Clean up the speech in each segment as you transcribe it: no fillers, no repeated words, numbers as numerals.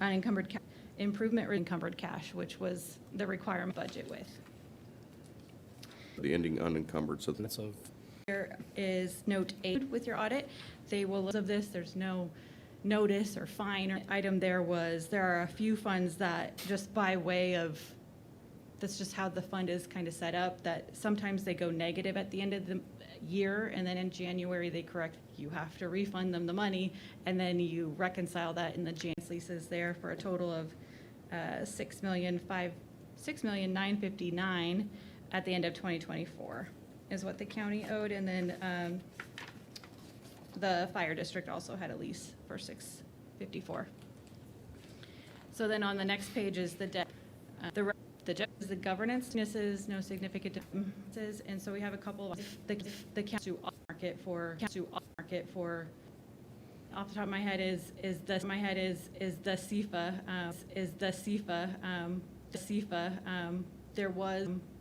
unencumbered improvement encumbered cash, which was the requirement budget with. The ending unencumbered, so that's of There is note 8 with your audit. They will, of this, there's no notice or fine or item. There are a few funds that just by way of, that's just how the fund is kind of set up, that sometimes they go negative at the end of the year, and then in January they correct, you have to refund them the money, and then you reconcile that in the Jan's leases there for a total of $6,959,000 at the end of 2024 is what the county owed, and then the fire district also had a lease for $654,000. So then on the next page is the debt. The debt is the governance. This is no significant differences, and so we have a couple of the county market for off the top of my head is the CFA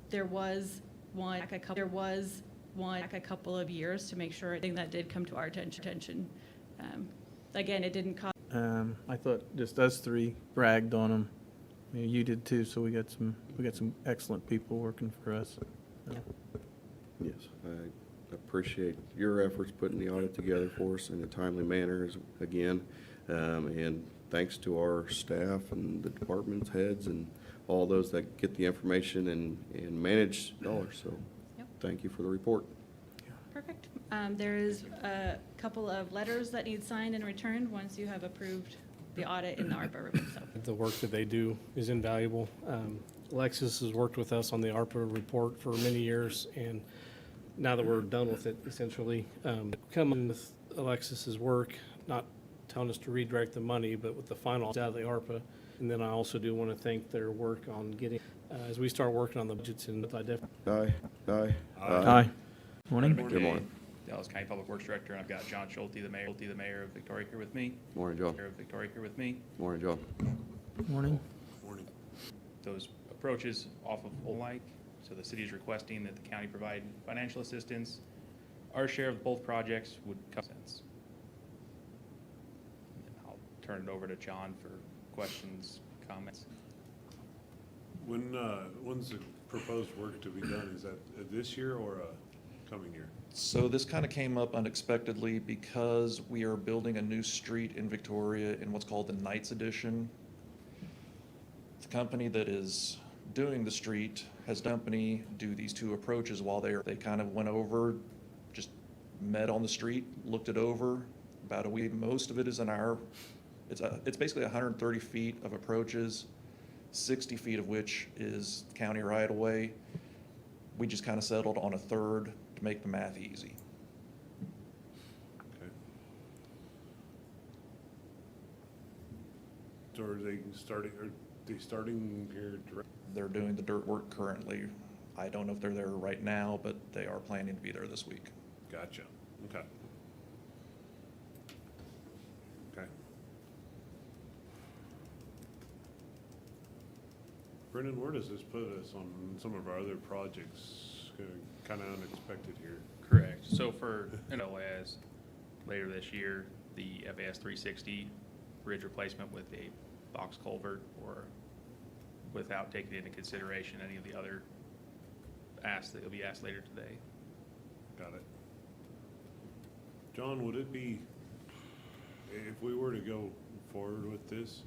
there was one a couple of years to make sure that did come to our attention. Again, it didn't cost. I thought just us three bragged on them. I mean, you did too, so we got some excellent people working for us. So. yes, I appreciate your efforts putting the audit together for us in a timely manner again. And thanks to our staff and the department's heads and all those that get the information and manage dollars. So Yep. Thank you for the report. Perfect. There is a couple of letters that need signed and returned once you have approved the audit in the ARPA report. So. the work that they do is invaluable. Alexis has worked with us on the ARPA report for many years, and now that we're done with it, essentially, come in with Alexis's work, not telling us to redirect the money, but with the final out of the ARPA. And then I also do want to thank their work on getting, as we start working on the budgets, and I definitely. Aye. Hi. Morning. Good morning. Ellis County Public Works Director, and I've got John Schulte, the mayor of Victoria, here with me. Morning, John. Mayor of Victoria here with me. Morning, John. Morning. Those approaches off of Old Lake, so the city is requesting that the county provide financial assistance. Our share of both projects would come sense. And I'll turn it over to John for questions, comments. When's the proposed work to be done? Is that this year or coming year? So this kind of came up unexpectedly because we are building a new street in Victoria in what's called the Knights Edition. The company that is doing the street has the company do these two approaches while they kind of went over, just met on the street, looked it over about a week. Most of it is it's basically 130 feet of approaches, 60 feet of which is county right of way. We just kind of settled on a third to make the math easy. Okay. So are they starting here direct? They're doing the dirt work currently. I don't know if they're there right now, but they are planning to be there this week. Gotcha. Okay. Okay. Brendan, where does this put us on some of our other projects? Kind of unexpected here. Correct. So for as later this year, the FAS 360 bridge replacement with a box culvert, or without taking into consideration any of the other asks that you'll be asked later today. Got it. John, would it be, if we were to go forward with this,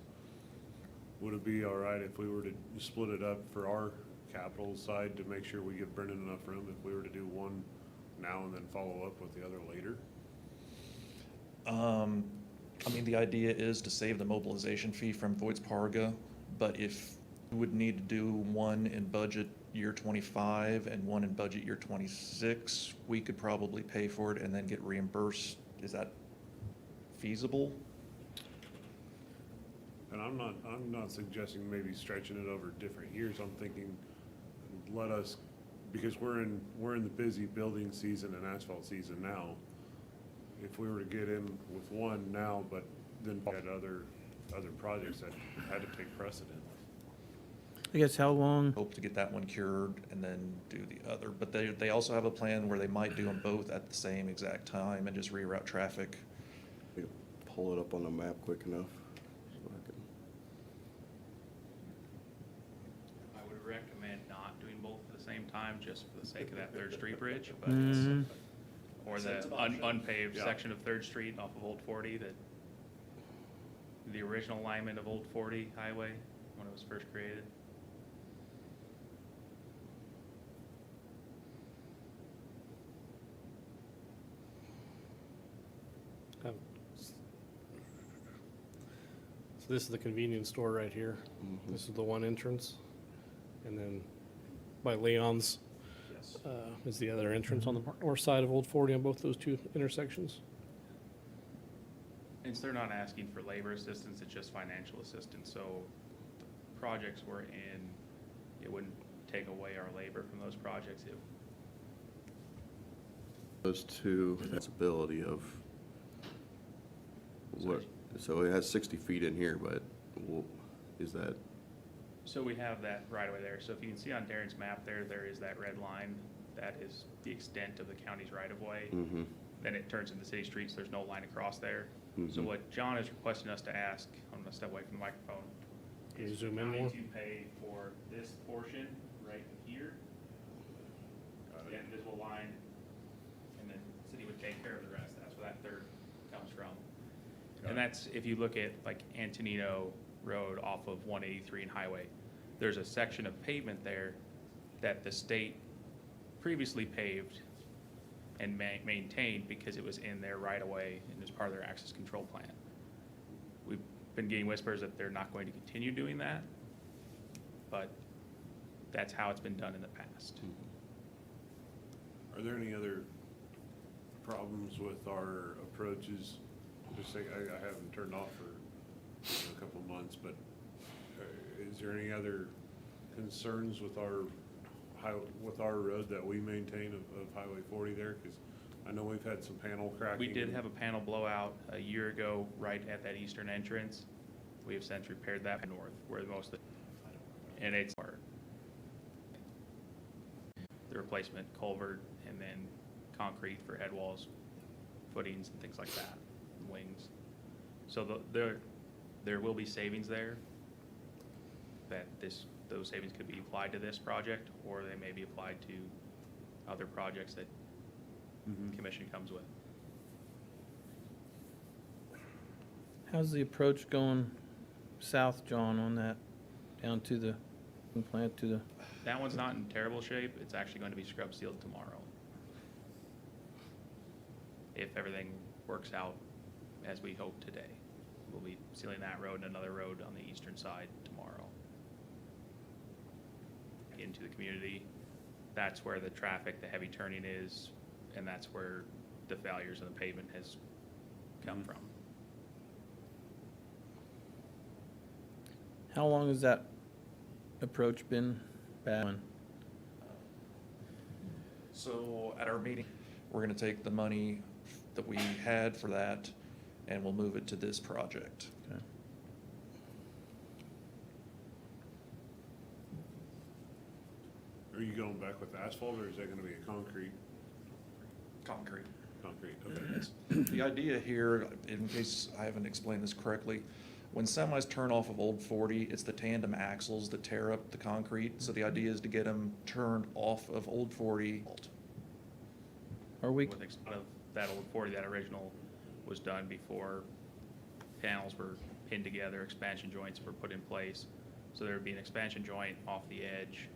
would it be all right if we were to split it up for our capital side to make sure we give Brendan enough room if we were to do one now and then follow up with the other later? I mean, the idea is to save the mobilization fee from Voight's Parga, but if we would need to do one in budget year 25 and one in budget year 26, we could probably pay for it and then get reimbursed. Is that feasible? And I'm not suggesting maybe stretching it over different years. I'm thinking let us, because we're in the busy building season and asphalt season now. If we were to get in with one now, but then had other projects that had to take precedent. I guess how long? Hope to get that one cured and then do the other. But they also have a plan where they might do them both at the same exact time and just reroute traffic. Pull it up on the map quick enough so I can would recommend not doing both at the same time, just for the sake of that Third Street Bridge, but Mhm. or So the it's an option. unpaved Yeah. section of Third Street off of Old 40, that the original alignment of Old 40 Highway, when it was first created. So this is the convenience store right here. This is the one entrance. And then by Leon's Yes. is the other entrance on the north side of Old 40 on both those two intersections. And so they're not asking for labor assistance, it's just financial assistance, so the projects we're in, it wouldn't take away our labor from those projects. Those two, that's ability of what, so it has 60 feet in here, but is that, So we have that right away there, so if you can see on Darren's map there, there is that red line, that is the extent of the county's right-of-way. mhm, Then it turns into city streets, there's no line across there. So Mhm. what John is requesting us to ask, I'm gonna step away from the microphone, Can you is zoom for in county more? to pay for this portion right here, the invisible line, and then the city would take care of the rest, that's where that third comes from. And that's, if you look at like Antonino Road off of 183 and Highway, there's a section of pavement there that the state previously paved and maintained because it was in their right of way and as part of their access control plan. We've been getting whispers that they're not going to continue doing that, but that's how it's been done in the past. Are there any other problems with our approaches? Just say, I haven't turned off for a couple of months, but is there any other concerns with our road that we maintain of Highway 40 there? Because I know we've had some panel cracking. We did have a panel blowout a year ago right at that eastern entrance. We have since repaired that north where most of the, and it's the replacement culvert and then concrete for head walls, footings and things like that, and wings. So there will be savings there, that those savings could be applied to this project, or they may be applied to other projects that commission comes with. How's the approach going south, John, on that, down to the plant to the, That one's not in terrible shape. It's actually going to be scrub sealed tomorrow. If everything works out as we hope today. We'll be sealing that road and another road on the eastern side tomorrow. Into the community. That's where the traffic, the heavy turning is, and that's where the failures in the pavement has come from. how long has that approach been bad? So at our meeting, we're gonna take the money that we had for that and we'll move it to this project. Okay. Are you going back with asphalt, or is that gonna be a concrete? Concrete. Concrete, okay. The idea here, in case I haven't explained this correctly, when semis turn off of Old 40, it's the tandem axles that tear up the concrete. So the idea is to get them turned off of Old 40. Are we, With of that old 40, that original was done before panels were pinned together, expansion joints were put in place. So there would be an expansion joint off the edge.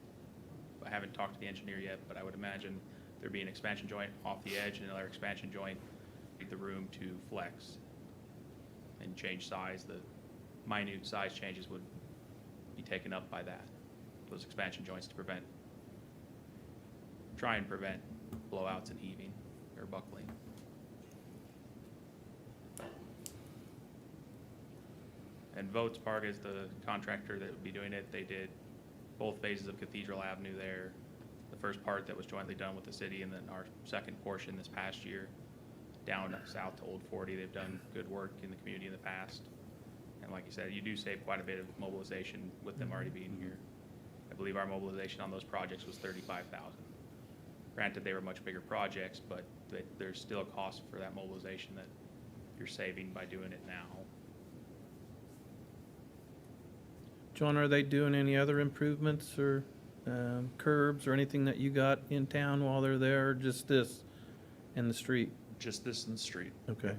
I haven't talked to the engineer yet, but I would imagine there'd be an expansion joint off the edge and another expansion joint, need the room to flex and change size. The minute size changes would be taken up by that, those expansion joints to try and prevent blowouts and heaving or buckling. And Votes Park is the contractor that would be doing it. They did both phases of Cathedral Avenue there. The first part that was jointly done with the city, and then our second portion this past year down south to Old 40. They've done good work in the community in the past. And like you said, you do save quite a bit of mobilization with them already being here. I believe our mobilization on those projects was $35,000. Granted, they were much bigger projects, but there's still a cost for that mobilization that you're saving by doing it now. John, are they doing any other improvements or curbs or anything that you got in town while they're there, or just this and the street? Just this in the street. Okay.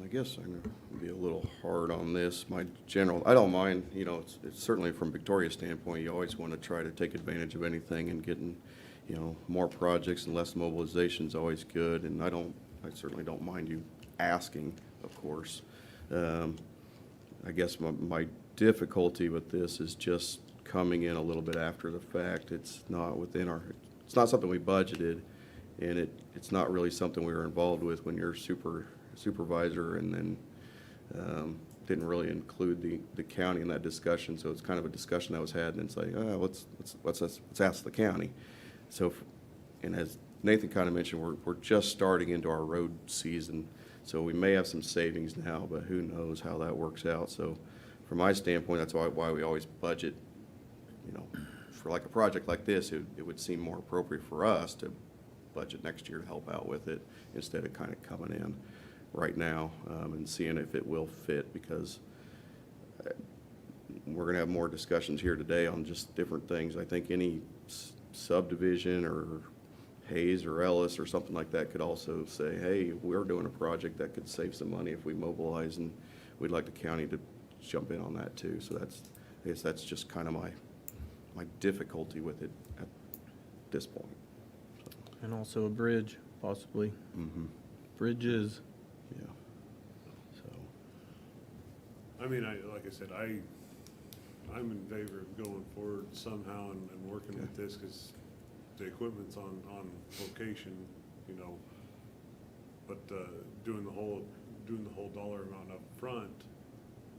I guess I'm gonna be a little hard on this. I don't mind, it's certainly from Victoria's standpoint, you always want to try to take advantage of anything and getting, more projects and less mobilization is always good. And I certainly don't mind you asking, of course. I guess my difficulty with this is just coming in a little bit after the fact. It's not something we budgeted, and it's not really something we were involved with when you're supervisor, and then didn't really include the county in that discussion. So it's kind of a discussion that was had, and it's like, let's ask the county. So, and as Nathan kind of mentioned, we're just starting into our road season, so we may have some savings now, but who knows how that works out. So from my standpoint, that's why we always budget, for like a project like this, it would seem more appropriate for us to budget next year to help out with it instead of kind of coming in right now and seeing if it will fit, because we're going to have more discussions here today on just different things. I think any subdivision or Hayes or Ellis or something like that could also say, hey, we're doing a project that could save some money if we mobilize, and we'd like the county to jump in on that too. So I guess that's just kind of my difficulty with it at this point. And also a bridge, possibly. Mm-hmm. Bridges. Yeah. So. I mean, like I said, I'm in favor of going forward somehow and working with this, because the equipment's on location, but doing the whole dollar amount up front,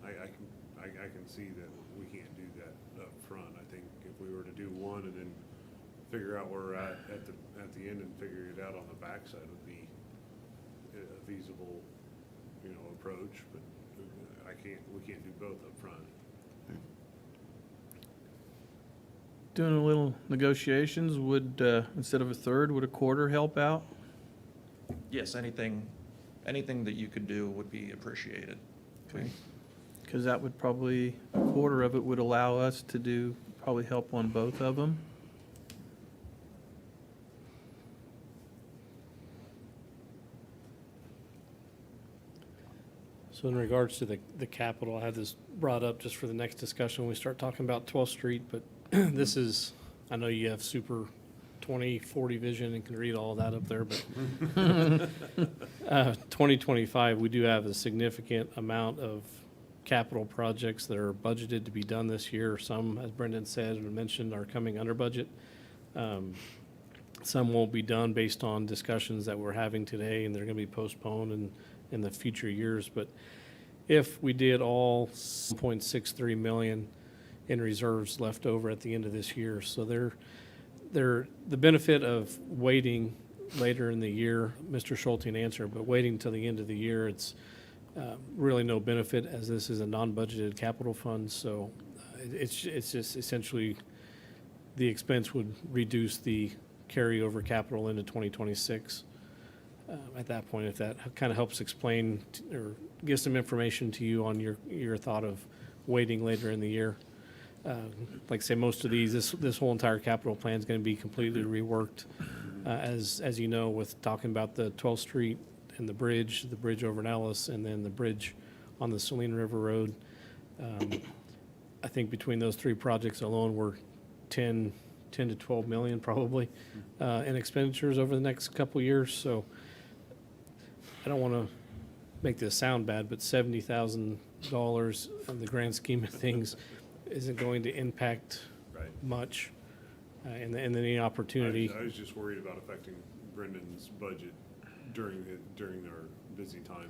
I can see that we can't do that up front. I think if we were to do one and then figure out where we're at the end and figure it out on the backside would be a feasible, approach, but we can't do both up front. Doing a little negotiations, would, instead of a third, would a quarter help out? Yes, anything that you could do would be appreciated. Okay. Because that would probably, a quarter of it would allow us to probably help on both of them. So in regards to the capital, I had this brought up just for the next discussion when we start talking about 12th Street, but this is, I know you have super 20/40 vision and can read all of that up there, but 2025, we do have a significant amount of capital projects that are budgeted to be done this year. Some, as Brendan said and mentioned, are coming under budget. Some won't be done based on discussions that we're having today, and they're going to be postponed in the future years. But if we did all 1.63 million in reserves left over at the end of this year, so the benefit of waiting later in the year, Mr. Schulte answered, but waiting till the end of the year, it's really no benefit, as this is a non-budgeted capital fund. So it's just essentially the expense would reduce the carryover capital into 2026. At that point, if that kind of helps explain or give some information to you on your thought of waiting later in the year. Like I say, most of this whole entire capital plan is going to be completely reworked, as you know, with talking about the 12th Street and the bridge over in Ellis, and then the bridge on the Saline River Road. I think between those three projects alone, we're 10 to 12 million probably in expenditures over the next couple of years. So I don't want to make this sound bad, but $70,000 in the grand scheme of things isn't going to impact Right. much and any opportunity. I was just worried about affecting Brendan's budget during our busy time.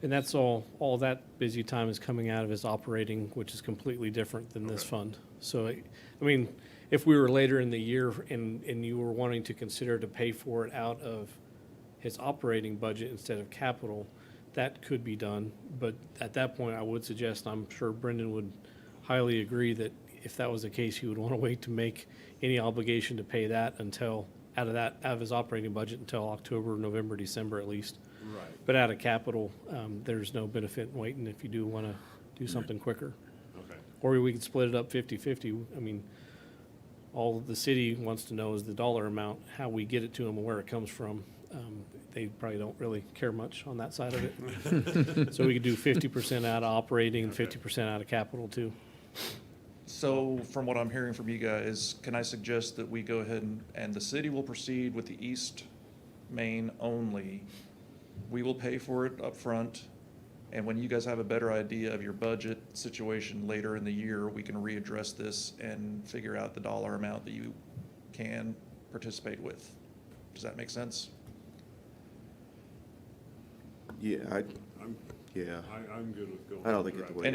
And that's all that busy time is coming out of his operating, which is completely different than this Okay. fund. So, I mean, if we were later in the year and you were wanting to consider to pay for it out of his operating budget instead of capital, that could be done. But at that point, I would suggest, I'm sure Brendan would highly agree, that if that was the case, he would want to wait to make any obligation to pay that until out of his operating budget until October, November, December at least. Right. But out of capital, there's no benefit in waiting if you do want to do something quicker. Okay. Or we could split it up 50-50. I mean, all the city wants to know is the dollar amount, how we get it to them and where it comes from. They probably don't really care much on that side of it. So we could do 50% out of operating and 50% out of capital too. So from what I'm hearing from you guys, can I suggest that we go ahead and the city will proceed with the East Main only? We will pay for it up front, and when you guys have a better idea of your budget situation later in the year, we can readdress this and figure out the dollar amount that you can participate with. Does that make sense? Yeah, I'm, yeah, I'm good with going. I don't think with it's Brad. wait.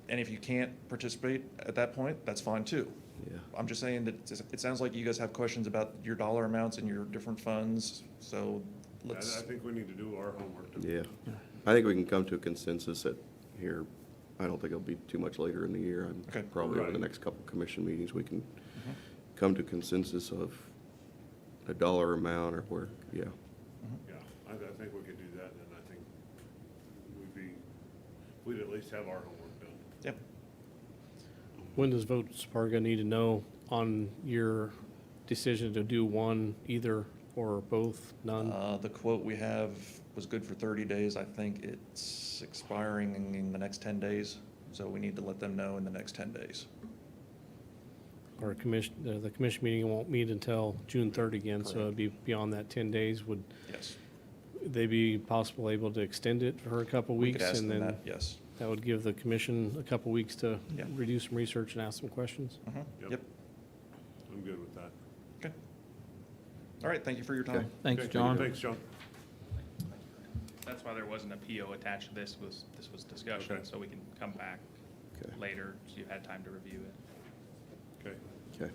And if you can't participate at that point, that's fine too. yeah. I'm just saying that it sounds like you guys have questions about your dollar amounts and your different funds, so I let's, think we need to do our homework. Yeah, I think we can come to a consensus at here. I don't think it'll be too much later in the year. Okay. Probably over the Right. next couple commission meetings, we can come to consensus of a dollar amount or where, yeah. Yeah, I think we could do that, and I think we'd at least have our homework done. yep. When does Vote Sparga need to know on your decision to do one, either, or both, none? The quote we have was good for 30 days. I think it's expiring in the next 10 days, so we need to let them know in the next 10 days. Or the commission meeting won't meet until June 3rd again, so it'd be beyond that 10 days. Would Yes. they be possible able to extend it for a couple We weeks? could ask And them then that, yes. that would give the commission a couple weeks to Yeah. redo some research and ask some questions. Yep. Yep. I'm good with that. Okay. All right, thank you for your time. Okay. Thanks, Okay, John. Thanks, John. That's why there wasn't a PO attached to this was discussion, Okay. so we can come back Okay. later, so you had time to review it. Okay, Okay.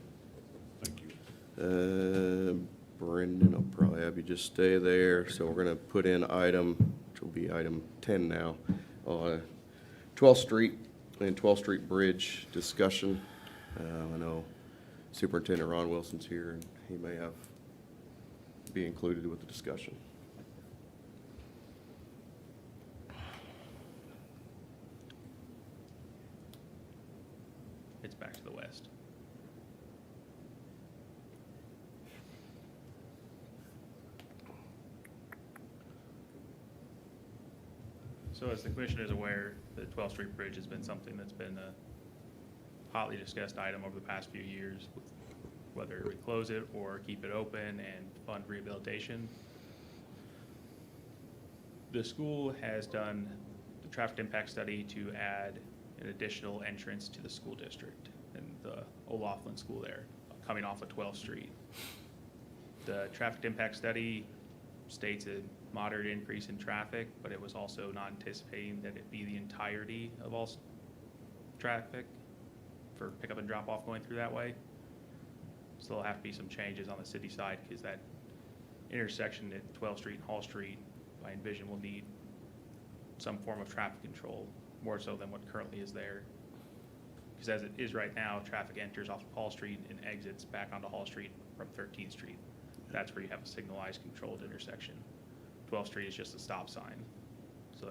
thank you. Brendan, I'll probably have you just stay there. So we're gonna put in item, which will be item 10 now, 12th Street and 12th Street Bridge discussion. I know Superintendent Ron Wilson's here, and he may be included with the discussion. It's back to the west. So as the commission is aware, the 12th Street Bridge has been something that's been a hotly discussed item over the past few years, whether we close it or keep it open and fund rehabilitation. The school has done the traffic impact study to add an additional entrance to the school district and the O'Laughlin School there, coming off of 12th Street. The traffic impact study states a moderate increase in traffic, but it was also not anticipating that it be the entirety of all traffic for pickup and drop off going through that way. So there'll have to be some changes on the city side because that intersection at 12th Street and Hall Street, I envision will need some form of traffic control, more so than what currently is there. Because as it is right now, traffic enters off of Hall Street and exits back onto Hall Street from 13th Street. That's where you have a signalized controlled intersection. 12th Street is just a stop sign. So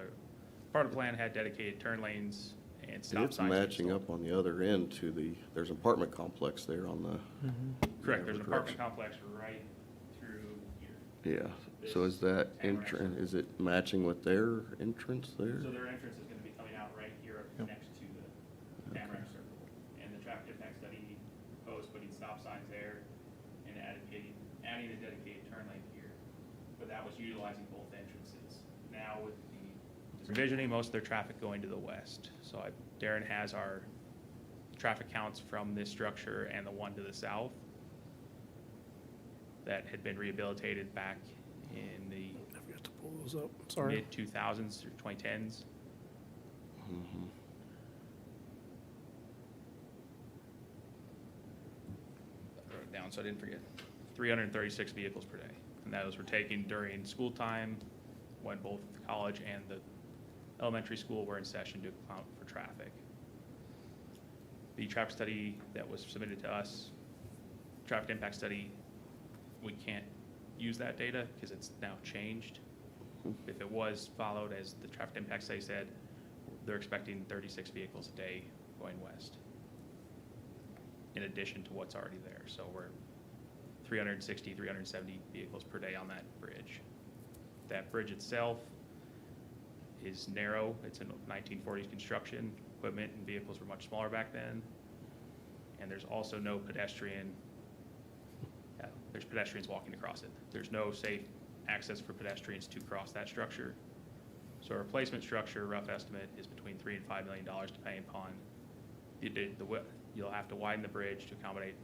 part of the plan had dedicated turn lanes and And stop it's signs. matching installed. up on the other end to there's an apartment complex there on the. Correct, there's an apartment Correct. complex right through here. Yeah, so is that entrance, is it matching with their entrance there? So their entrance is gonna be coming out right here next to the Tamarack Circle. And the traffic impact study proposed putting stop signs there and adding a dedicated turn lane here. But that was utilizing both entrances. Now with the envisioning most of their traffic going to the west. So Darren has our traffic counts from this structure and the one to the south that had been rehabilitated back in the I forgot to pull those up, sorry. mid-2000s or 2010s. Mhm. I wrote it down so I didn't forget. 336 vehicles per day. And those were taken during school time when both the college and the elementary school were in session to account for traffic. The traffic study that was submitted to us, traffic impact study, we can't use that data because it's now changed. If it was followed as the traffic impact study said, they're expecting 36 vehicles a day going west, in addition to what's already there. So we're 360, 370 vehicles per day on that bridge. That bridge itself is narrow. It's a 1940s construction. Equipment and vehicles were much smaller back then. And there's also no pedestrian, there's pedestrians walking across it. There's no safe access for pedestrians to cross that structure. So a replacement structure, rough estimate, is between $3 and $5 million depending upon you'll have to widen the bridge to accommodate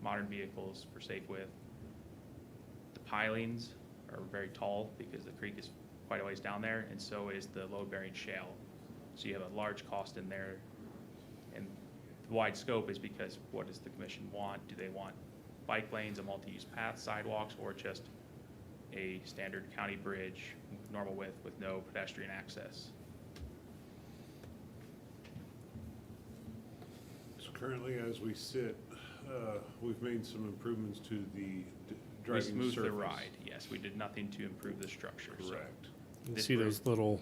modern vehicles for safe width. The pilings are very tall because the creek is quite a ways down there, and so is the load-bearing shale. So you have a large cost in there. And the wide scope is because what does the commission want? Do they want bike lanes, a multi-use path, sidewalks, or just a standard county bridge, normal width with no pedestrian access? So currently, as we sit, we've made some improvements to the driving surface. We smoothed the ride, yes. We did nothing to improve the structure. so Correct. You this see bridge- those little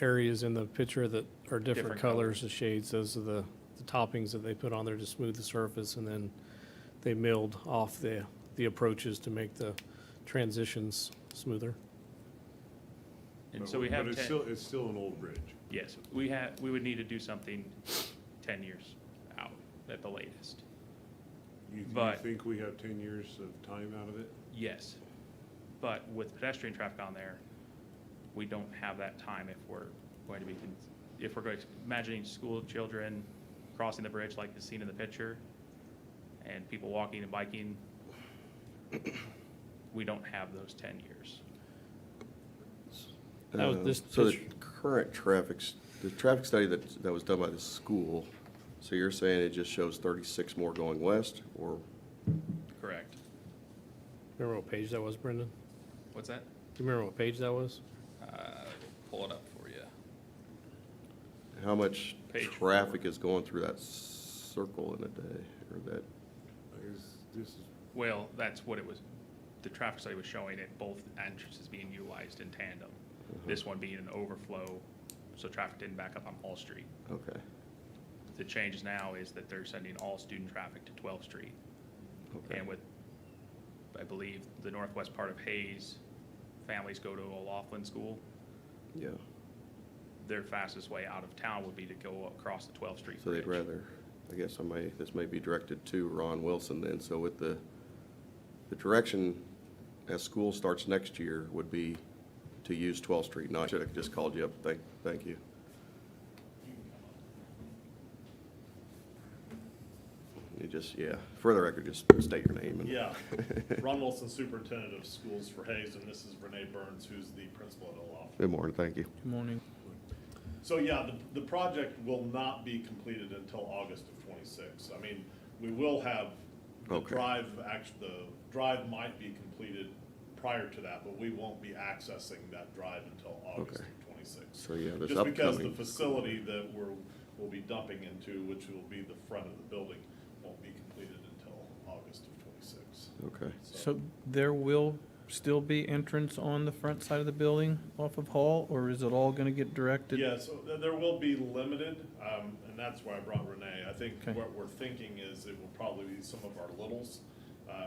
areas in the picture that are different Different colors, the shades, those are the toppings that they put on there to smooth the surface, and then they milled off the approaches to make the transitions smoother. And so we have But 10, it's still an old bridge. yes, we would need to do something 10 years out at the latest. You But- think we have 10 years of time out of it? Yes, but with pedestrian traffic on there, we don't have that time if we're going to be, imagining school children crossing the bridge like is seen in the picture, and people walking and biking, we don't have those 10 years. That was this So the picture- current the traffic study that was done by the school, so you're saying it just shows 36 more going west, or? Correct. Remember what page that was, Brendan? What's that? Do you remember what page that was? Pull it up for you. How much Page traffic is going through that circle in a day, or that? This is, Well, that's what it was, the traffic study was showing it, both entrances being utilized in tandem. This one being an overflow, so traffic didn't back up on Hall Street. Okay, The change now is that they're sending all student traffic to 12th Street. okay. And with, I believe, the northwest part of Hayes, families go to O'Laughlin School. Yeah, Their fastest way out of town would be to go across the 12th Street so Bridge. they'd rather, I guess this may be directed to Ron Wilson then, so with the direction as school starts next year would be to use 12th Street, not, should have just called you up, thank you. You just, yeah, for the record, just state your name. and- Yeah, Ron Wilson, Superintendent of Schools for Hayes, and this is Renee Burns, who's the principal at Olaf. Good morning, thank you. Good morning. So yeah, the project will not be completed until August of '26. I mean, we will have the Okay. the drive might be completed prior to that, but we won't be accessing that drive until August Okay. of '26. So, yeah, this Just because the upcoming. facility that we'll be dumping into, which will be the front of the building, won't be completed until August of '26. Okay, So there will still be entrance on the front side of the building off of Hall, or is it all gonna get directed? Yeah, so there will be limited, and that's why I brought Renee. I think Okay. what we're thinking is it will probably be some of our littles,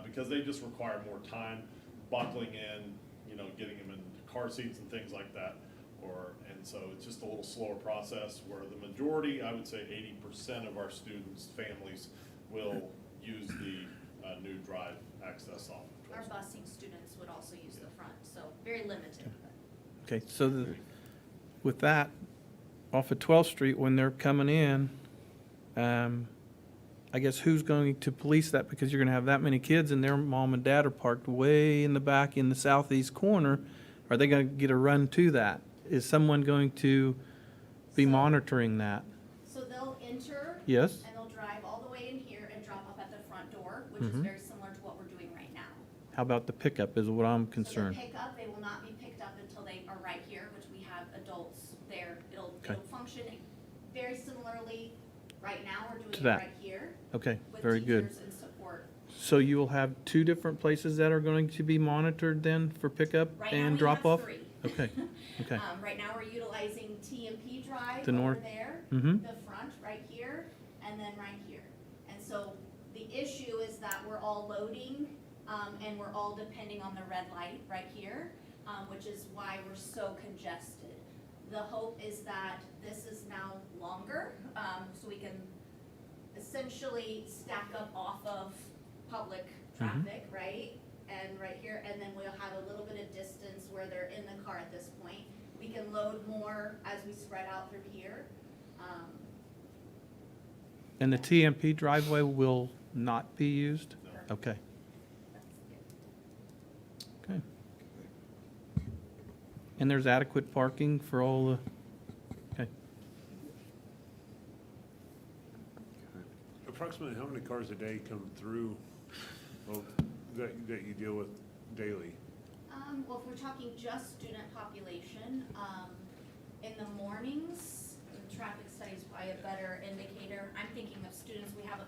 because they just require more time buckling in, getting them in car seats and things like that. And so it's just a little slower process, where the majority, I would say 80% of our students' families will use the new drive access off of Our 12th. busing students would also use the front, so very limited. but- Okay, so with that, off of 12th Street, when they're coming in, I guess who's going to police that? Because you're gonna have that many kids and their mom and dad are parked way in the back in the southeast corner. Are they gonna get a run to that? Is someone going to be monitoring that? So they'll enter. Yes? And they'll drive all the way in here and drop off at the front door, which is Mhm. very similar to what we're doing right now. How about the pickup is what I'm So concerned. the pickup, they will not be picked up until they are right here, which we have adults there. Okay. It'll function very similarly. Right now, we're doing To it that. right here Okay, with very good. teachers and support. So you will have two different places that are going to be monitored then for pickup Right now, and we drop have off? 3. Okay, okay. Right now, we're utilizing TMP Drive The over north. there, Mhm. the front right here, and then right here. And so the issue is that we're all loading, and we're all depending on the red light right here, which is why we're so congested. The hope is that this is now longer, so we can essentially stack up off of public traffic, right? And right here, and then we'll have a little bit of distance where they're in the car at this point. We can load more as we spread out through here. And the TMP driveway will not be used? Okay, okay. And there's adequate parking for all the, okay. Approximately how many cars a day come through, well, that you deal with daily? Well, if we're talking just student population, in the mornings, the traffic study is probably a better indicator. I'm thinking of students, we have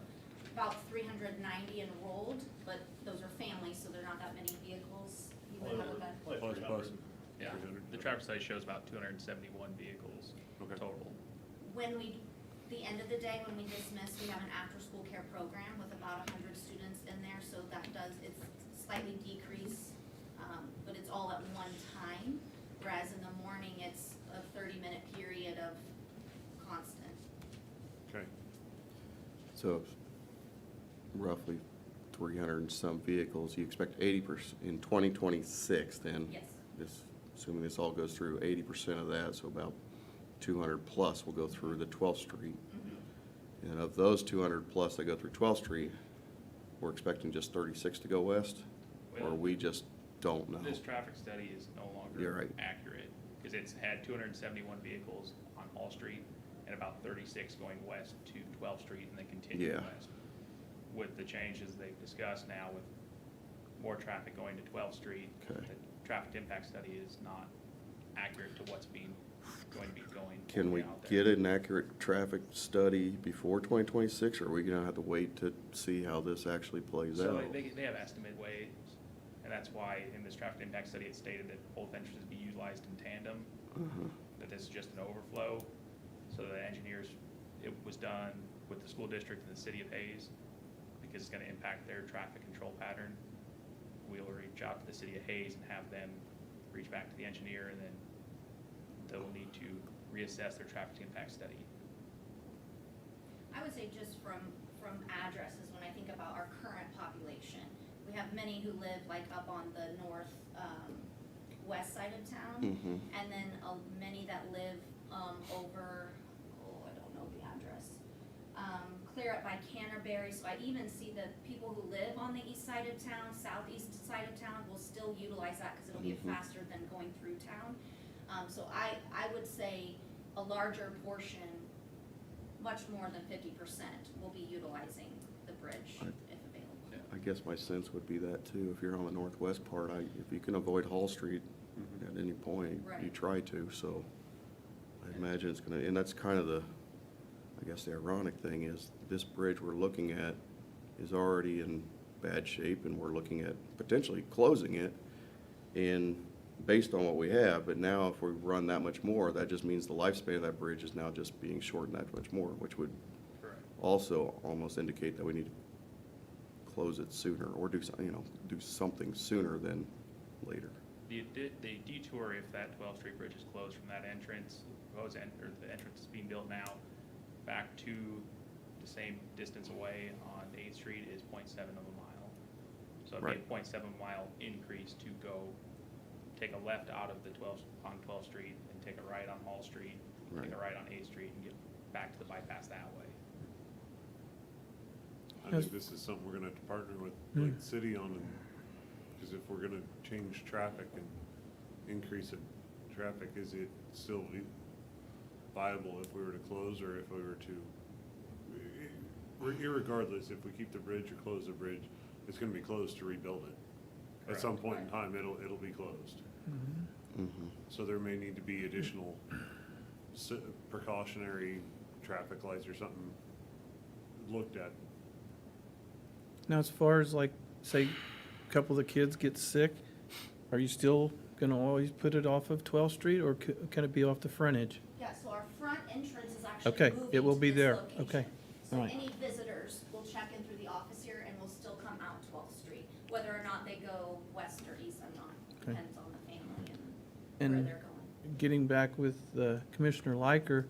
about 390 enrolled, but those are families, so they're not that many vehicles. You would have a better. Plus, 300. Yeah, 300. the traffic study shows about 271 vehicles Okay. total. When the end of the day, when we dismiss, we have an after-school care program with about 100 students in there, so that it's slightly decreased, but it's all at one time, whereas in the morning, it's a 30-minute period of constant. Okay. So roughly 300 and some vehicles. You expect 80% in 2026 then? Yes. Assuming this all goes through, 80% of that, so about 200 plus will go through the 12th Street. And of those 200 plus that go through 12th Street, we're expecting just 36 to go west? Or Well, we just don't know? This traffic study is no You're longer right. accurate, because it's had 271 vehicles on Hall Street and about 36 going west to 12th Street and then continuing Yeah. west. With the changes they've discussed now with more traffic going to 12th Street, Okay. the traffic impact study is not accurate to what's going to be going Can we out there. get an accurate traffic study before 2026, or are we gonna have to wait to see how this actually plays So out? they have estimate weights, and that's why in this traffic impact study, it stated that both entrances be utilized in tandem, Uh-huh. that this is just an overflow. So the engineers, it was done with the school district and the city of Hayes, because it's gonna impact their traffic control pattern. We'll reach out to the city of Hayes and have them reach back to the engineer, and then they'll need to reassess their traffic impact study. I would say just from addresses, when I think about our current population, we have many who live like up on the north, west side of town. Mhm. And then many that live, over, I don't know the address. Clear up by Canterbury, so I even see the people who live on the east side of town, southeast side of town will still utilize that, cause it'll be Mhm. faster than going through town. So I would say a larger portion, much more than 50% will be utilizing the bridge I- if available. I guess my sense would be that too, if you're on the northwest part, if you can avoid Hall Street at any point, you Right. try to, so I imagine it's gonna, and that's kind of I guess the ironic thing is, this bridge we're looking at is already in bad shape, and we're looking at potentially closing it, and based on what we have, but now if we run that much more, that just means the lifespan of that bridge is now just being shortened that much more, which would Correct. also almost indicate that we need to close it sooner, or do something sooner than later. The detour, if that 12th Street Bridge is closed from that entrance, or the entrance is being built now, back to the same distance away on 8th Street is 0.7 of a mile. So it'd be a Right. 0.7 mile increase to go, take a left out of on 12th Street and take a right on Hall Street, take Right. a right on 8th Street and get back to the bypass that way. I Yes. think this is something we're gonna have to partner with, Hmm. like, the city on, because if we're gonna change traffic and increase the traffic, is it still viable if we were to close, or if we were to, irregardless, if we keep the bridge or close the bridge, it's gonna be closed to rebuild it. At some point in time, it'll be closed. Mhm. So there may need to be additional precautionary traffic lights or something looked at. Now, as far as like, say, a couple of the kids get sick, are you still gonna always put it off of 12th Street, or can it be off the frontage? Yeah, so our front entrance is actually Okay, moving it will to be this there. location. Okay, So alright. any visitors will check in through the office here and will still come out 12th Street. Whether or not they go west or east, I'm not, Okay. depends on the family and where And they're going. getting back with Commissioner Liker,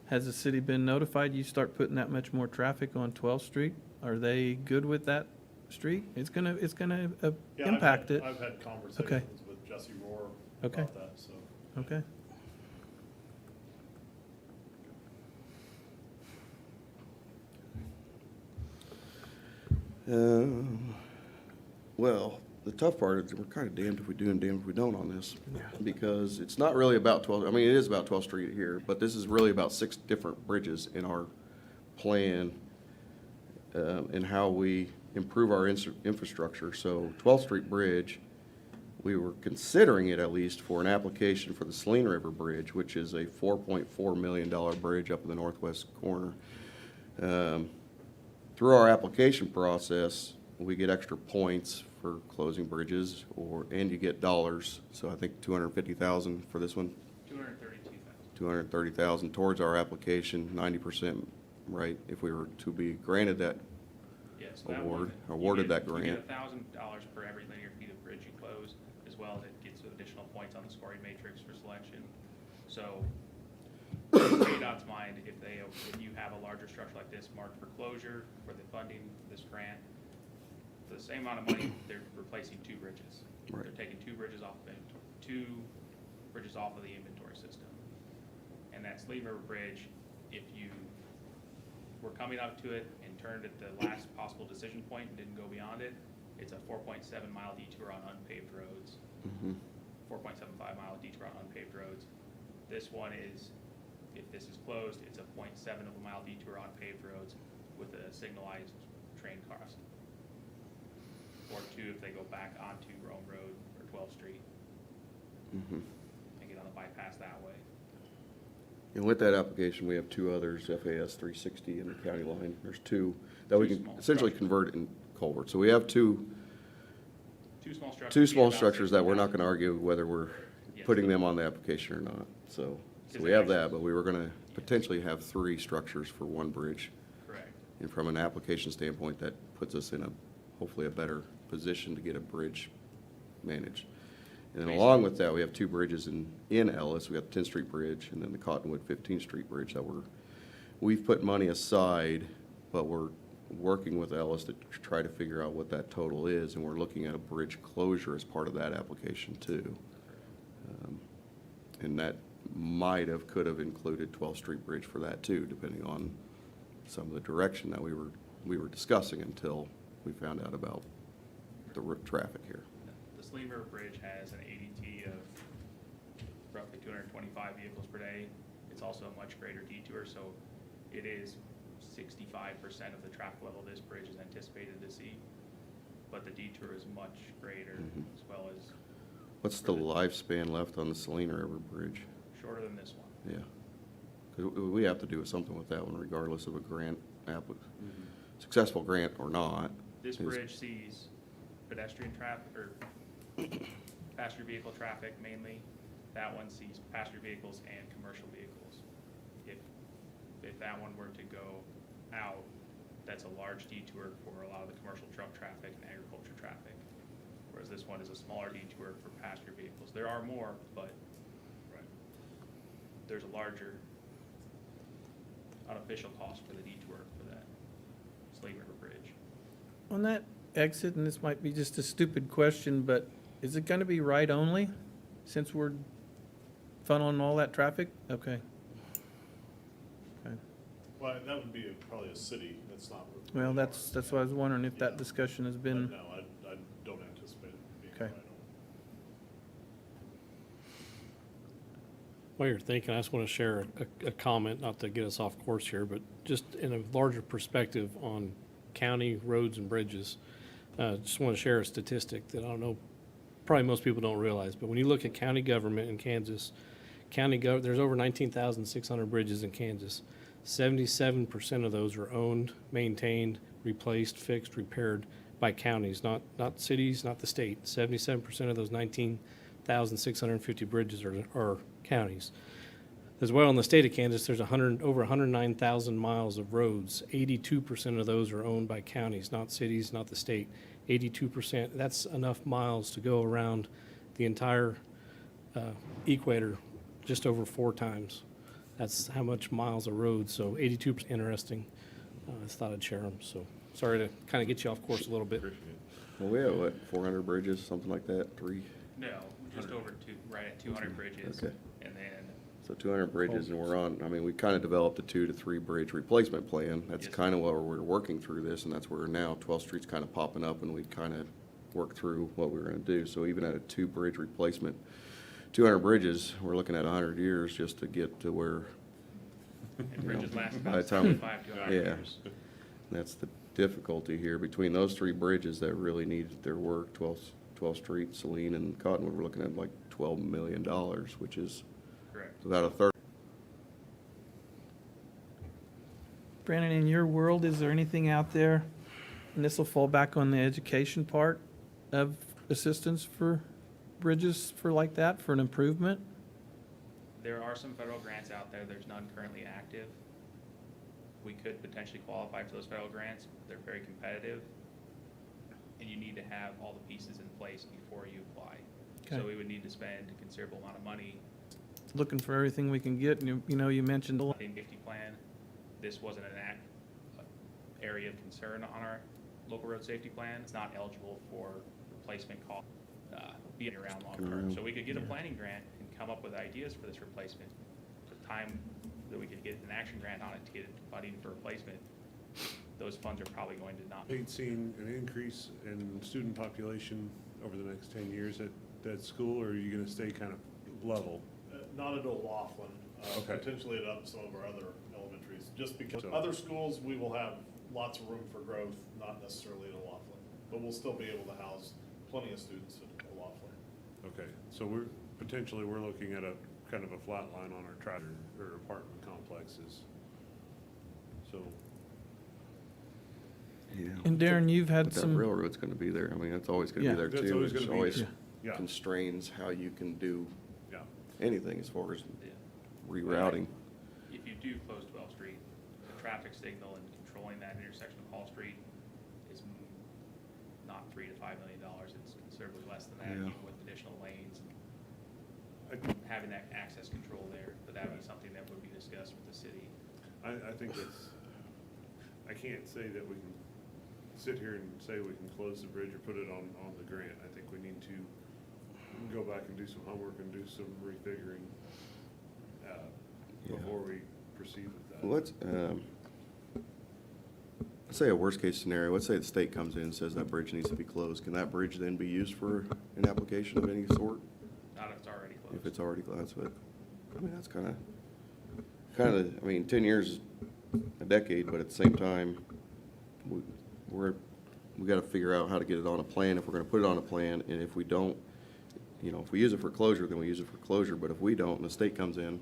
has the city been notified you start putting that much more traffic on 12th Street? Are they good with that street? It's gonna Yeah, impact it. I've had conversations with Jesse Rohr Okay. about that, so. Okay. Well, the tough part is we're kind of damned if we do and damned if we don't on this. Because it's not really about 12, I mean, it is about 12th Street here, but this is really about 6 different bridges in our plan and how we improve our infrastructure. So 12th Street Bridge, we were considering it at least for an application for the Saline River Bridge, which is a $4.4 million bridge up in the northwest corner. Through our application process, we get extra points for closing bridges, and you get dollars. So I think 250,000 for this one, 232,000. 230,000 towards our application, 90%, right? If we were to be granted that Yes, that one, awarded you that get grant. $1,000 per every linear feet of bridge you close, as well as it gets additional points on the scoring matrix for selection. So, in KDOT's mind, if you have a larger structure like this marked for closure, for the funding, this grant, for the same amount of money, they're replacing 2 bridges. Right. They're taking 2 bridges off of the inventory system. And that Saline River Bridge, if you were coming up to it and turned at the last possible decision point and didn't go beyond it, it's a 4.7 mile detour on unpaved roads. 4.75 mile detour on unpaved roads. This one is, if this is closed, it's a 0.7 of a mile detour on paved roads with a signalized train crossing. Or 2 if they go back onto Rome Road or 12th Street and get on the bypass that way. And with that application, we have 2 others, FAS 360 and the county line. There's 2 that we Two can small essentially structures. convert in culvert. So we have 2 2 small structures. 2 be small about structures that we're not 60,000. going to argue whether we're Yes. putting them on the application or not. So Because we they have actually- that, but we were going to potentially have 3 structures for 1 bridge. Correct. And from an application standpoint, that puts us in hopefully a better position to get a bridge managed. And then along with that, we have 2 bridges in Ellis. We got the 10th Street Bridge and then the Cottonwood 15th Street Bridge that we've put money aside, but we're working with Ellis to try to figure out what that total is, and we're looking at a bridge closure as part of that application too. And that could have included 12th Street Bridge for that too, depending on some of the direction that we were discussing until we found out about the traffic here. The Saline River Bridge has an ADT of roughly 225 vehicles per day. It's also a much greater detour, so it is 65% of the traffic level this bridge is anticipated to see. But the detour is much greater, as well as What's the lifespan left on the Saline River Bridge? shorter than this one. Yeah. 'Cause we have to do something with that one regardless of a grant successful grant or not. This Is- bridge sees pedestrian traffic, or passenger vehicle traffic mainly. That one sees passenger vehicles and commercial vehicles. If that one were to go out, that's a large detour for a lot of the commercial truck traffic and agriculture traffic. Whereas this one is a smaller detour for passenger vehicles. There are more, but there's a larger unofficial cost for the detour for that Saline River Bridge. On that exit, and this might be just a stupid question, but is it gonna be right only, since we're funneling all that traffic? Okay. Okay. Well, that would be probably a city, that's not. Well, that's why I was wondering if that discussion has But been, no, I don't anticipate it being Okay. right on. While you're thinking, I just want to share a comment, not to get us off course here, but just in a larger perspective on county roads and bridges. Just want to share a statistic that I don't know, probably most people don't realize, but when you look at county government in Kansas, there's over 19,600 bridges in Kansas. 77% of those are owned, maintained, replaced, fixed, repaired by counties, not cities, not the state. 77% of those 19,650 bridges are counties. As well, in the state of Kansas, there's over 109,000 miles of roads. 82% of those are owned by counties, not cities, not the state. 82%, that's enough miles to go around the entire equator just over 4 times. That's how much miles of road, so 82% interesting. I just thought I'd share them, so sorry to kind of get you off course a little bit. Well, we have, what, 400 bridges, something like that, No, just over right at 200 bridges. Okay. And then, So 200 bridges, and we're on, I mean, we kind of developed a 2 to 3 bridge replacement plan. That's Yes. kind of where we're working through this, and that's where now 12th Street's kind of popping up, and we kind of worked through what we were going to do. So even at a 2 bridge replacement, 200 bridges, we're looking at 100 years just to get to where, and you know, bridges last by about the time we- 75 to 100 yeah. years. That's the difficulty here. Between those 3 bridges that really needed their work, 12th Street, Saline, and Cottonwood, we're looking at like $12 million, which is Correct. about a third. Brandon, in your world, is there anything out there, and this will fall back on the education part of assistance for bridges for like that, for an improvement? There are some federal grants out there. There's none currently active. We could potentially qualify for those federal grants. They're very competitive. And you need to have all the pieces in place before you apply. So Okay. we would need to spend a considerable amount of money. Looking for everything we can get, and you know, you mentioned, In 50 plan, this wasn't an area of concern on our local road safety plan. It's not eligible for replacement cost, being around long term. So we could get a planning grant and come up with ideas for this replacement. The time that we could get an action grant on it to get it funding for replacement, those funds are probably going to not. Ain't seen an increase in student population over the next 10 years at that school, or are you gonna stay kind of level? Not at O'Laughlin, Okay. potentially at some of our other elementaries, just because So- other schools, we will have lots of room for growth, not necessarily at O'Laughlin. But we'll still be able to house plenty of students at O'Laughlin. Okay, so we're looking at a kind of a flat line on our tractor or apartment complexes. So, Yeah. and Darren, you've had But that some, railroad's gonna be there. I mean, that's always gonna Yeah. be there That's too. always It's gonna be always there. Yeah. constrains how you can do yeah, anything as far as Yeah. rerouting. If you do close 12th Street, the traffic signal and controlling that intersection of Hall Street is not $3 to $5 million. It's considerably less than that, Yeah. even with additional lanes. I, Having that access control there, but that would be something that would be discussed with the city. I think that's, I can't say that we can sit here and say we can close the bridge or put it on the grant. I think we need to go back and do some homework and do some refiguring, Yeah. before we proceed with that. Well, let's say a worst-case scenario. Let's say the state comes in and says that bridge needs to be closed. Can that bridge then be used for an application of any sort? Not if it's already closed. If it's already closed, but, I mean, that's kind of, I mean, 10 years is a decade, but at the same time, we got to figure out how to get it on a plan, if we're going to put it on a plan, and if we don't, you know, if we use it for closure, then we use it for closure, but if we don't, and the state comes in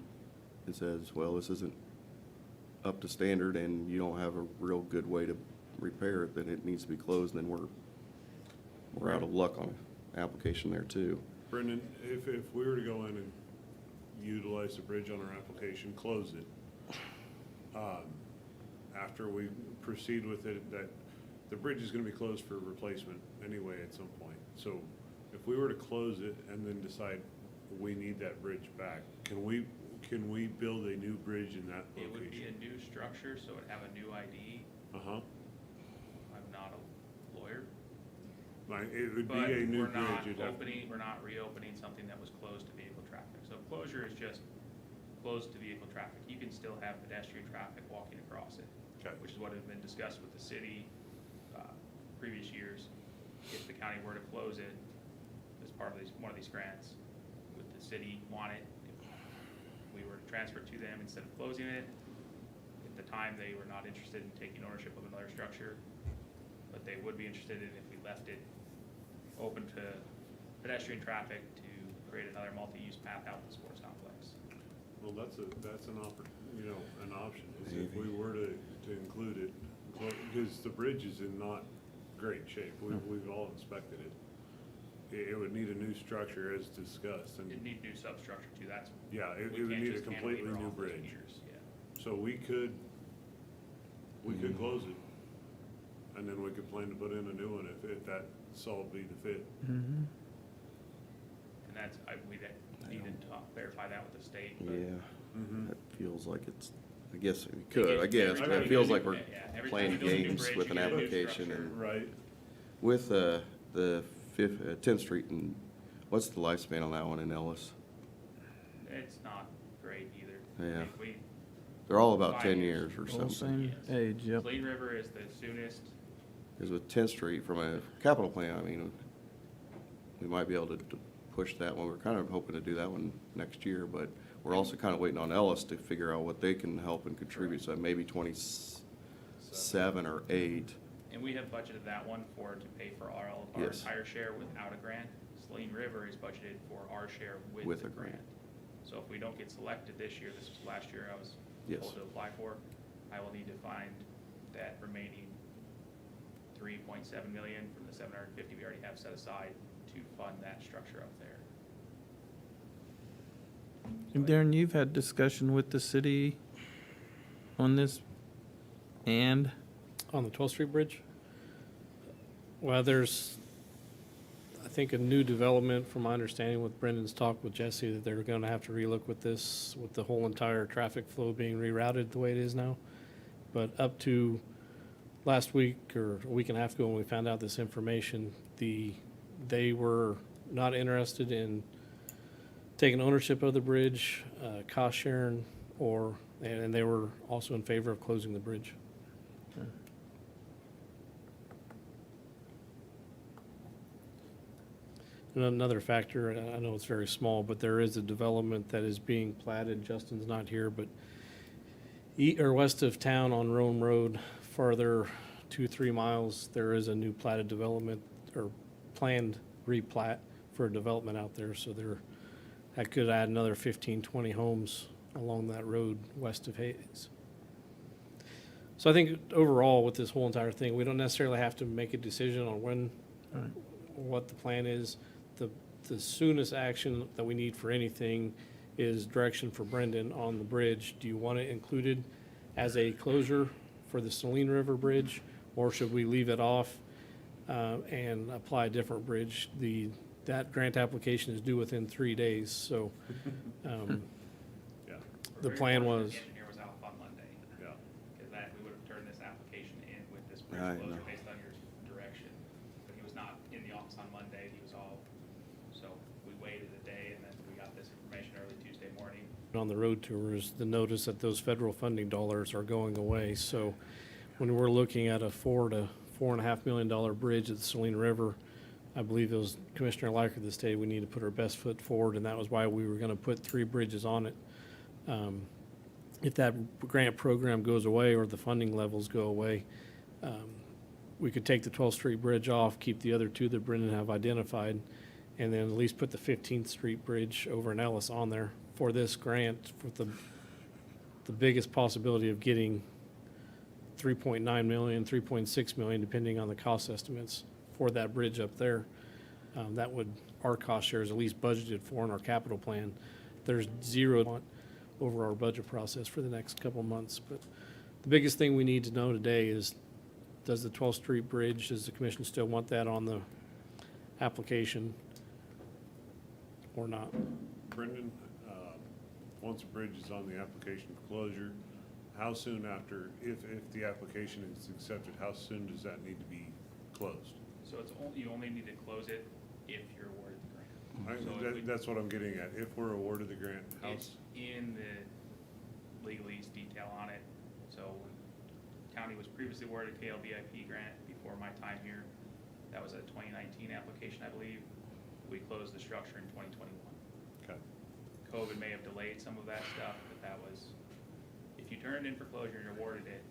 and says, well, this isn't up to standard, and you don't have a real good way to repair it, then it needs to be closed, then we're out of luck on an application there too. Brendan, if we were to go in and utilize the bridge on our application, close it, after we proceed with it, that the bridge is gonna be closed for replacement anyway at some point. So if we were to close it and then decide we need that bridge back, can we build a new bridge in that It would be a location? new structure, so it'd have a new ID. Uh-huh. I'm not a lawyer. It would be But a new we're not bridge. It'd have- we're not reopening something that was closed to vehicle traffic. So closure is just closed to vehicle traffic. You can still have pedestrian traffic walking across it, Okay. which is what has been discussed with the city previous years. If the county were to close it as part of one of these grants, would the city want it? If we were to transfer it to them instead of closing it, at the time, they were not interested in taking ownership of another structure, but they would be interested in if we left it open to pedestrian traffic to create another multi-use path out to the sports complex. Well, that's an option, is if we were to include it, Well, because the bridge is in not great shape. We've all inspected it. It would need a new structure as discussed, and It need new substructure too, that's. yeah, it we would can't need a just completely cantilever new off those bridge. piers, yeah. So we could close it, and then we could plan to put in a new one if that solved be the fit. Mhm. And that's, we need to verify that with the state, but. Yeah, Mhm. that feels like it's, I guess we could, I guess, Every but time it you feels do- like we're yeah, every time playing you do a new games bridge, with you an get a new application structure. and Right. with, the Fifth, 10th Street and what's the lifespan on that one in Ellis? It's not great either. Yeah. We, They're all about 5 10 years. years or All something. same age, yep. Saline River is the soonest. Because with 10th Street, from a capital plan, I mean, we might be able to push that one. We're kind of hoping to do that one next year, but we're also kind of waiting on Ellis to figure out what they can help and contribute, so maybe 27 or 8. And we have budgeted that one to pay for our Yes. entire share without a grant. Saline River is budgeted for our share With with a the grant. grant. So if we don't get selected this year, this was last year I was Yes. told to apply for, I will need to find that remaining 3.7 million from the 750 we already have set aside to fund that structure up there. And Darren, you've had discussion with the city on this, and On the 12th Street Bridge? Well, there's, I think, a new development from my understanding with Brendan's talk with Jesse, that they're gonna have to relook with this, with the whole entire traffic flow being rerouted the way it is now. But up to last week or a week and a half ago, when we found out this information, they were not interested in taking ownership of the bridge, cost sharing, and they were also in favor of closing the bridge. And another factor, and I know it's very small, but there is a development that is being platted. Justin's not here, but west of town on Rome Road, farther 2-3 miles, there is a new platted development or planned replat for a development out there. So that could add another 15-20 homes along that road west of Hayes. So I think overall with this whole entire thing, we don't necessarily have to make a decision on when, what the plan is. The soonest action that we need for anything is direction for Brendan on the bridge. Do you want it included as a closure for the Saline River Bridge, or should we leave it off and apply a different bridge? That grant application is due within 3 days, so Yeah, the We're very plan fortunate was, the engineer was out on Monday, yeah. because that, we would have turned this application in with this I bridge closure know. based on your direction. But he was not in the office on Monday, he was off, so we waited a day, and then we got this information early Tuesday morning. on the road tours, the notice that those federal funding dollars are going away. So when we're looking at a $4 to $4.5 million bridge at the Saline River, I believe it was Commissioner Liker that stated we need to put our best foot forward, and that was why we were going to put 3 bridges on it. If that grant program goes away or the funding levels go away, we could take the 12th Street Bridge off, keep the other 2 that Brendan have identified, and then at least put the 15th Street Bridge over in Ellis on there for this grant, with the biggest possibility of getting 3.9 million, 3.6 million, depending on the cost estimates for that bridge up there. That would, our cost share is at least budgeted for in our capital plan. There's zero over our budget process for the next couple of months. But the biggest thing we need to know today is, does the 12th Street Bridge, does the commission still want that on the application or not? Brendan, once a bridge is on the application for closure, how soon after, if the application is accepted, how soon does that need to be closed? So you only need to close it if you're awarded the grant. So if we- That's what I'm getting at. If we're awarded the grant, how, It's in the legalese detail on it. So when county was previously awarded a KLVIP grant before my time here, that was a 2019 application, I believe. We closed the structure in 2021. okay, COVID may have delayed some of that stuff, but that was, if you turn it in for closure and you're awarded it,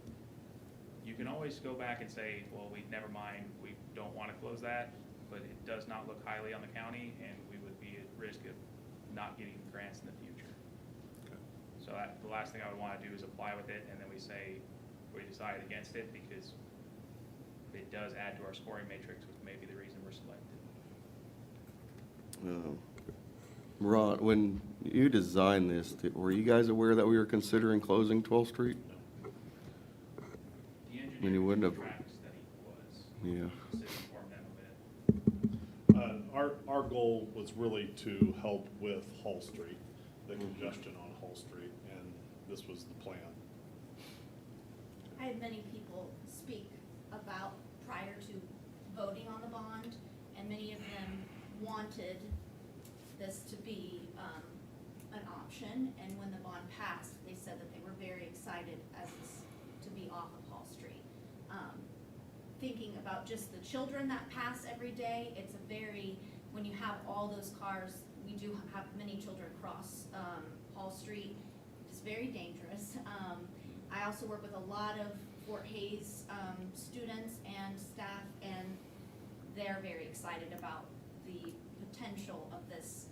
you can always go back and say, well, never mind, we don't want to close that, but it does not look highly on the county, and we would be at risk of not getting grants in the future. okay. So the last thing I would want to do is apply with it, and then we say, we decided against it because it does add to our scoring matrix, which may be the reason we're selected. Ron, when you designed this, were you guys aware that we were considering closing 12th Street? The And you wouldn't engineering have- traffic study was. Yeah. City informed them of it. Our goal was really to help with Hall Street, the congestion on Hall Street, and this was the plan. I had many people speak about prior to voting on the bond, and many of them wanted this to be an option, and when the bond passed, they said that they were very excited as it's to be off of Hall Street. Thinking about just the children that pass every day, it's a very, when you have all those cars, we do have many children cross Hall Street. It's very dangerous. I also work with a lot of Fort Hays students and staff, and they're very excited about the potential of this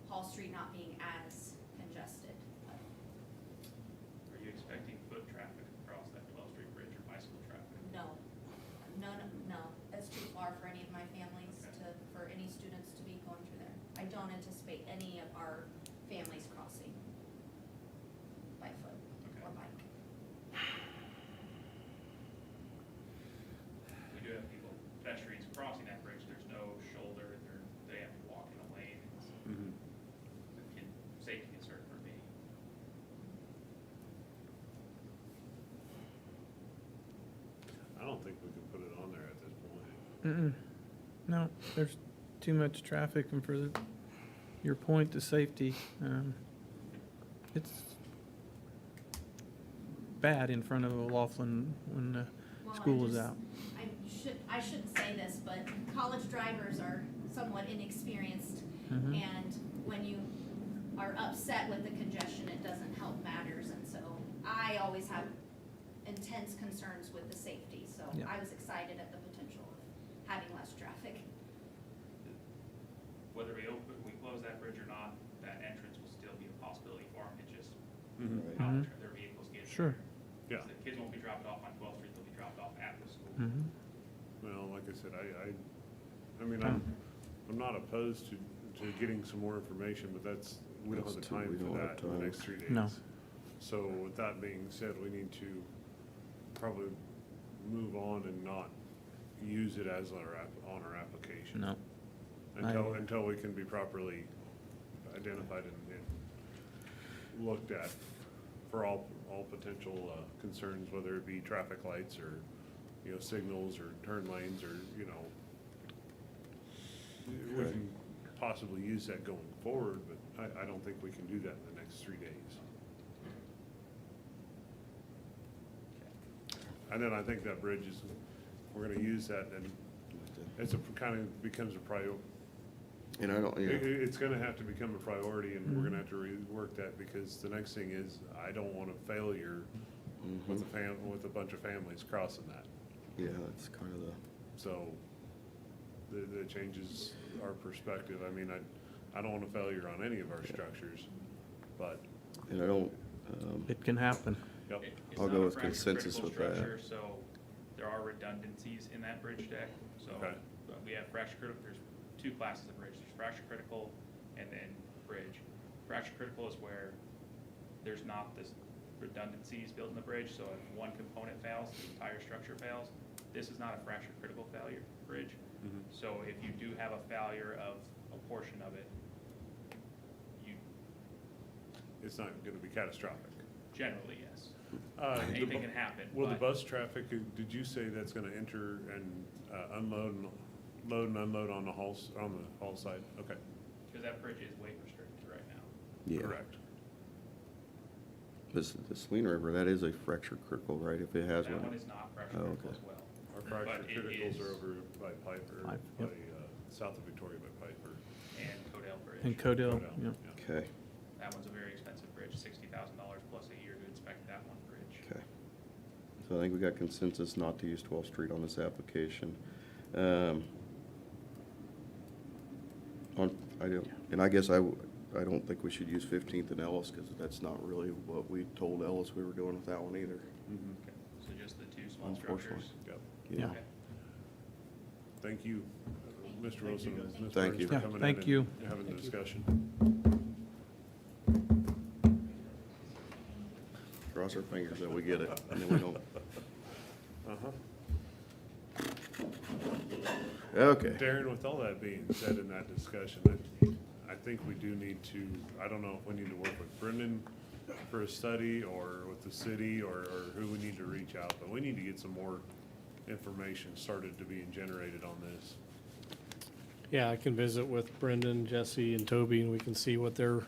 Hall Street not being as congested. Are you expecting foot traffic across that 12th Street Bridge or bicycle traffic? No, that's too far for any of my families for any students to be going through there. I don't anticipate any of our families crossing by foot or bike. We do have people, pedestrians crossing that bridge, there's no shoulder, they have to walk in a lane. It's a safety concern for me. I don't think we can put it on there at this point. Mm-mm. No, there's too much traffic, and for your point to safety, it's bad in front of Laughlin when Well, school and is just- out. I shouldn't say this, but college drivers are somewhat inexperienced, Mhm. and when you are upset with the congestion, it doesn't help matters, and so I always have intense concerns with the safety, so Yeah. I was excited at the potential of having less traffic. Whether we close that bridge or not, that entrance will still be a possibility for them, it's just Right. how Mhm. their vehicles get there. Sure. Yeah. The kids won't be dropped off on 12th Street, they'll be dropped off at the school. Mhm. Well, like I said, I mean, I'm not opposed to getting some more information, but we don't have the That's too- time we for don't have that in the time. next 3 days. No. So with that being said, we need to probably move on and not use it as on our application. No. Until we can be properly identified and looked at for all potential concerns, whether it be traffic lights or, signals or turn lanes or, we can possibly use that going forward, but I don't think we can do that in the next 3 days. And then I think that bridge we're gonna use that, and kind of becomes a priority. And I don't, yeah. It's gonna have to become a priority, and we're gonna have to rework that, because the next thing is, I don't want a failure with with a bunch of families crossing that. Yeah, that's kind of So, that changes our perspective. I mean, I don't want a failure on any of our structures, but, and I don't, It can happen. yep. It's I'll not go a with fracture consensus critical with that. structure, so there are redundancies in that bridge deck. So Okay. we have fracture critical, there's 2 classes of bridge. There's fracture critical and then bridge. Fracture critical is where there's not this redundancies built in the bridge, so if one component fails, the entire structure fails. This is not a fracture critical failure bridge. Mhm. So if you do have a failure of a portion of it, It's not gonna be catastrophic. generally, yes. The Anything bu- can happen. Will the but- bus traffic, did you say that's gonna enter and load and unload on the hall side? Okay, Because that bridge is weight restricted right now. yeah. correct. The Saline River, that is a fracture critical, right, if it has That one one? is not fracture Oh, critical okay. as well. Our fracture But it criticals is- are over by Piper, Pipe, by, yep. south of Victoria by Piper. And Codell Bridge. And Codell, Codell, yeah. yeah. Okay, That one's a very expensive bridge, $60,000 plus a year to inspect that one bridge. okay. So I think we got consensus not to use 12th Street on this application. And I guess I don't think we should use 15th and Ellis, because that's not really what we told Ellis we were doing with that one either. Mhm. Okay. So just small Unfortunately. structures. Yep. Yeah. Okay. Thank you, Mr. Wilson, Ms. Thank Burns, you. for Yeah, coming in thank and you. having the discussion. Cross our fingers that we get it, and then we don't. Uh-huh. Okay. Darren, with all that being said in that discussion, I think we do need to, I don't know if we need to work with Brendan for a study or with the city or who we need to reach out, but we need to get some more information started to being generated on this. Yeah, I can visit with Brendan, Jesse, and Toby, and we can see what their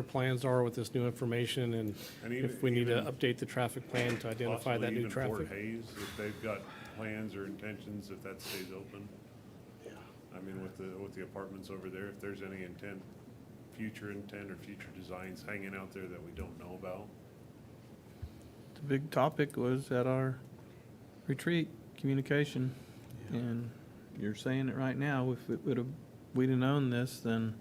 plans are with this new information, and And even- if we need to even update the traffic plan to identify Possibly that new even Fort traffic. Hayes, if they've got plans or intentions, if that stays open. I mean, with the apartments over there, if there's any future intent or future designs hanging out there that we don't know about. The big topic was at our retreat, communication. And you're saying it right now, if we'd have known this, then,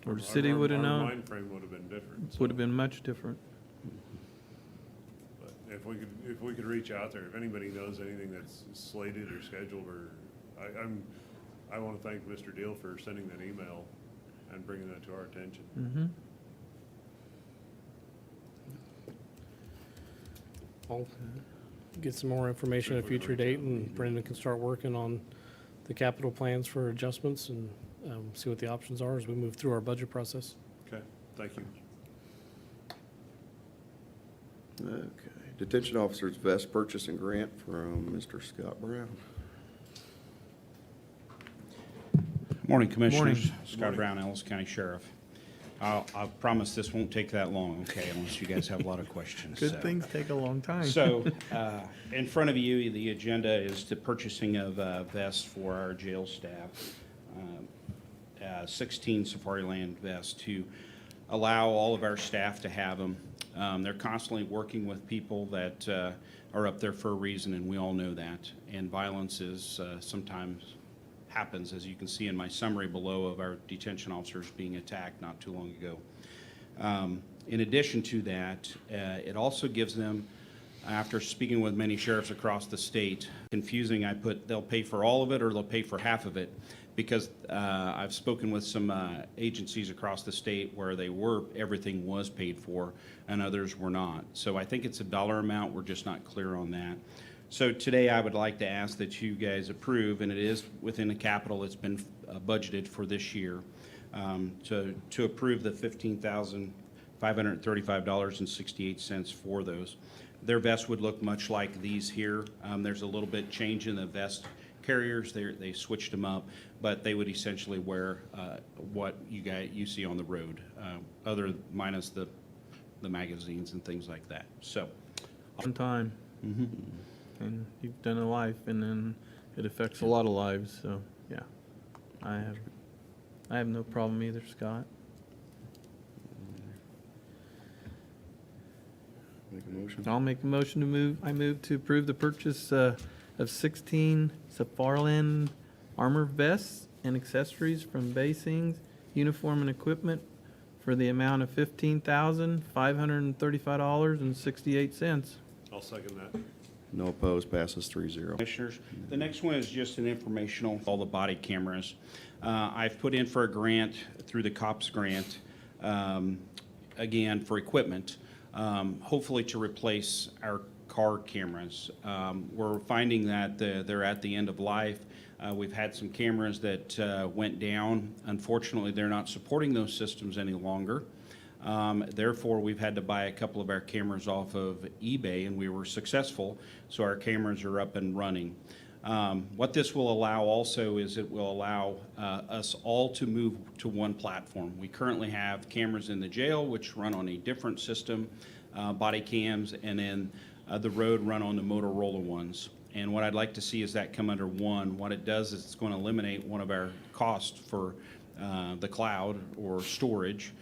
or the city would have Our known, mind frame would have been different. so- would have been much different. But if we could reach out there, if anybody knows anything that's slated or scheduled, or, I want to thank Mr. Deal for sending that email and bringing that to our attention. Mm-hmm. I'll get some more information at a future date, and Brendan can start working on the capital plans for adjustments and see what the options are as we move through our budget process. Okay, thank you. Okay. Detention officers vest purchase and grant from Mr. Scott Brown. Morning, Commissioners. Morning. Scott Brown, Ellis County Sheriff. I promise this won't take that long, okay, unless you guys have a lot of questions. Good so. things take a long time. So, in front of you, the agenda is the purchasing of vests for our jail staff. 16 Safariland vests to allow all of our staff to have them. They're constantly working with people that are up there for a reason, and we all know that. And violence is sometimes happens, as you can see in my summary below, of our detention officers being attacked not too long ago. In addition to that, it also gives them, after speaking with many sheriffs across the state, confusing, I put they'll pay for all of it or they'll pay for half of it, because I've spoken with some agencies across the state where everything was paid for and others were not. So I think it's a dollar amount, we're just not clear on that. So today I would like to ask that you guys approve, and it is within the capital that's been budgeted for this year, to approve the $15,535.68 for those. Their vests would look much like these here. There's a little bit change in the vest carriers. They switched them up, but they would essentially wear what you see on the road, minus the magazines and things like that. So. One time. And you've done a life, and then it affects a lot of lives, so, yeah. I have no problem either, Scott. Make a motion. I'll make a motion I move to approve the purchase of 16 Safariland armor vests and accessories from Basings Uniform and Equipment for the amount of $15,535.68. I'll second that. No opposed, passes 3-0. Commissioners, the next one is just an informational, all the body cameras. I've put in for a grant through the COPS grant, again, for equipment, hopefully to replace our car cameras. We're finding that they're at the end of life. We've had some cameras that went down. Unfortunately, they're not supporting those systems any longer. Therefore, we've had to buy a couple of our cameras off of eBay, and we were successful, so our cameras are up and running. What this will allow also is it will allow us all to move to one platform. We currently have cameras in the jail, which run on a different system, body cams, and then the road run on the Motorola ones. And what I'd like to see is that come under one. What it does is it's going to eliminate one of our costs for the cloud or storage.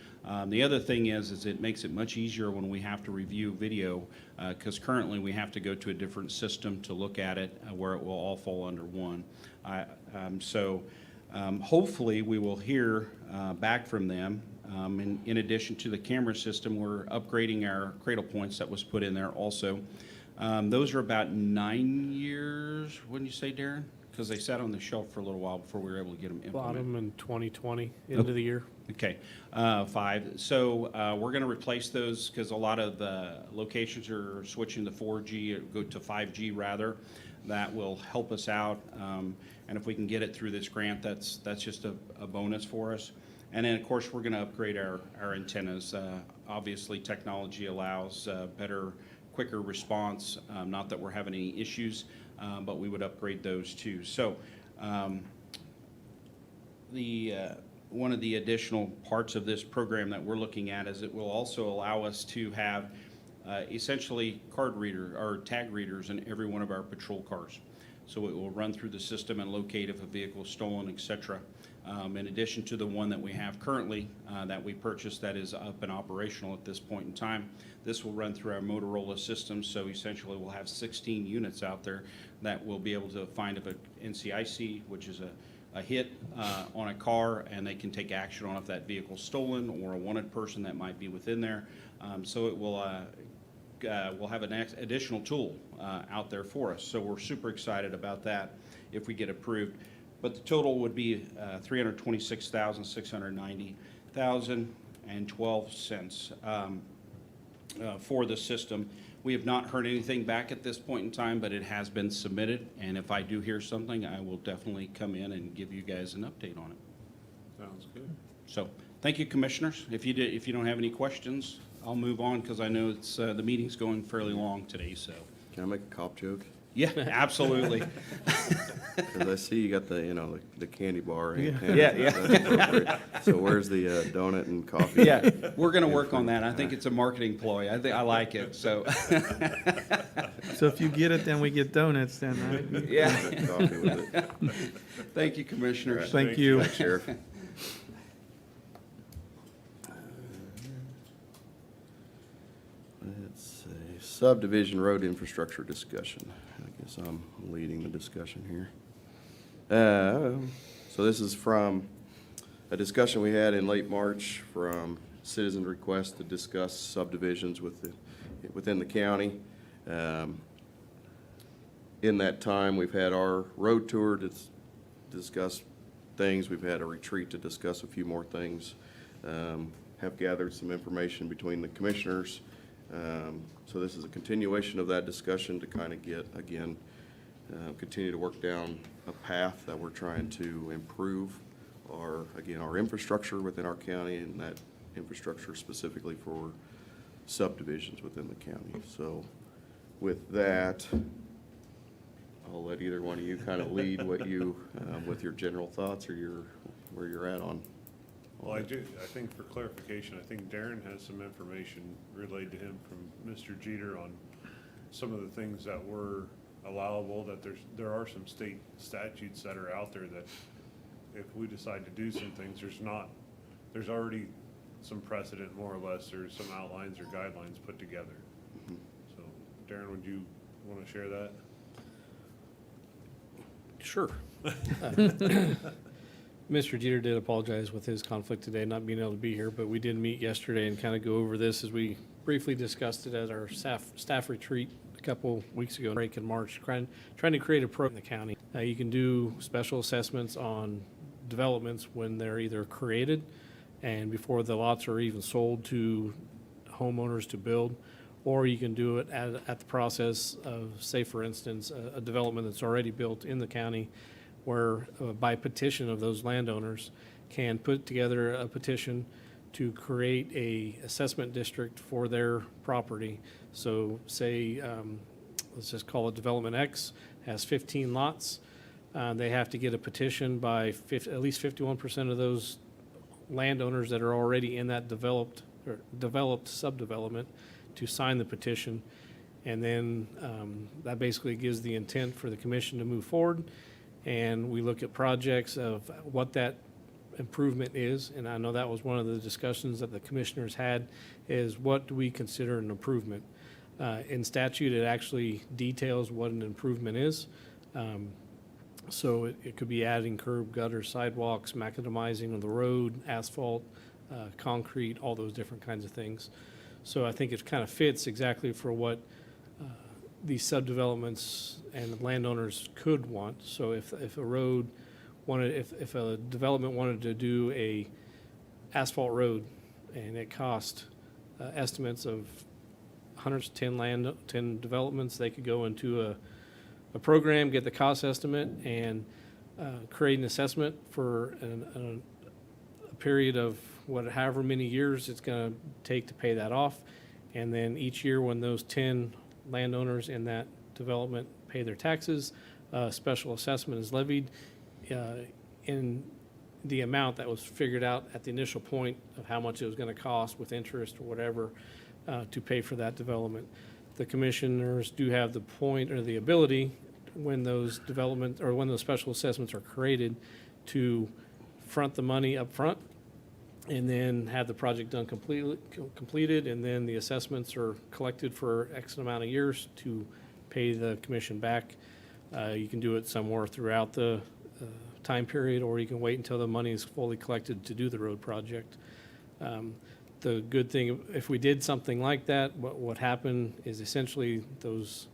The other thing is it makes it much easier when we have to review video, because currently we have to go to a different system to look at it, where it will all fall under one. Hopefully we will hear back from them. In addition to the camera system, we're upgrading our cradle points that was put in there also. Those are about 9 years, wouldn't you say, Darren? Because they sat on the shelf for a little while before we were able to get them implemented. Bottom in 2020, end of the year. Okay, 5. So we're going to replace those because a lot of the locations are switching to 4G, or go to 5G rather. That will help us out. And if we can get it through this grant, that's just a bonus for us. And then, of course, we're going to upgrade our antennas. Obviously, technology allows better, quicker response. Not that we're having any issues, but we would upgrade those too. So one of the additional parts of this program that we're looking at is it will also allow us to have essentially card reader or tag readers in every one of our patrol cars. So it will run through the system and locate if a vehicle is stolen, et cetera. In addition to the one that we have currently that we purchased that is up and operational at this point in time, this will run through our Motorola system. So essentially we'll have 16 units out there that will be able to find if a NCIC, which is a hit on a car, and they can take action on if that vehicle's stolen or a wanted person that might be within there. So it will we'll have an additional tool out there for us. So we're super excited about that if we get approved. But the total would be $326,690.12 for the system. We have not heard anything back at this point in time, but it has been submitted. And if I do hear something, I will definitely come in and give you guys an update on it. Sounds good. So thank you, commissioners. If you don't have any questions, I'll move on because I know it's the meeting's going fairly long today. So Can I make a cop joke? yeah, absolutely. Because I see you got the candy bar. Yeah. Yeah. That's appropriate. So where's the donut and coffee? Yeah, we're going to work on that. I think it's a marketing ploy. I like it. So So if you get it, then we get donuts then, right? yeah. Coffee with it. Thank you, commissioners. Thank you. Thanks, Sheriff. Let's see, subdivision road infrastructure discussion. I guess I'm leading the discussion here. So this is from a discussion we had in late March from citizen request to discuss subdivisions within the county. In that time, we've had our road tour to discuss things. We've had a retreat to discuss a few more things. Have gathered some information between the commissioners. So this is a continuation of that discussion to kind of get, again, continue to work down a path that we're trying to improve our infrastructure within our county, and that infrastructure specifically for subdivisions within the county. So with that, I'll let either one of you kind of lead what you, with your general thoughts or where you're at on. Well, I think for clarification, I think Darren has some information relayed to him from Mr. Jeter on some of the things that were allowable, that there are some state statutes that are out there that if we decide to do some things, there's already some precedent, more or less, there's some outlines or guidelines put together. So Darren, would you want to share that? Sure. Mr. Jeter did apologize with his conflict today, not being able to be here, but we did meet yesterday and kind of go over this as we briefly discussed it at our staff retreat a couple weeks ago, break in March, trying to create a program in the county. You can do special assessments on developments when they're either created and before the lots are even sold to homeowners to build, or you can do it at the process of, say, for instance, a development that's already built in the county, where by petition of those landowners can put together a petition to create a assessment district for their property. So say, let's just call it Development X, has 15 lots. They have to get a petition by at least 51% of those landowners that are already in that developed subdevelopment to sign the petition. And then that basically gives the intent for the commission to move forward. And we look at projects of what that improvement is. And I know that was one of the discussions that the commissioners had, is what do we consider an improvement? In statute, it actually details what an improvement is. So it could be adding curb, gutter, sidewalks, macadamizing of the road, asphalt, concrete, all those different kinds of things. So I think it kind of fits exactly for what these subdevelopments and landowners could want. So if a road wanted, if a development wanted to do a asphalt road and it cost estimates of hundreds, 10 developments, they could go into a program, get the cost estimate, and create an assessment for a period of however many years it's going to take to pay that off. And then each year when those 10 landowners in that development pay their taxes, a special assessment is levied in the amount that was figured out at the initial point of how much it was going to cost with interest or whatever to pay for that development. The commissioners do have the point or the ability when those development or when those special assessments are created to front the money up front and then have the project done completed, and then the assessments are collected for X amount of years to pay the commission back. You can do it somewhere throughout the time period, or you can wait until the money is fully collected to do the road project. The good thing, if we did something like that, what happened is essentially those,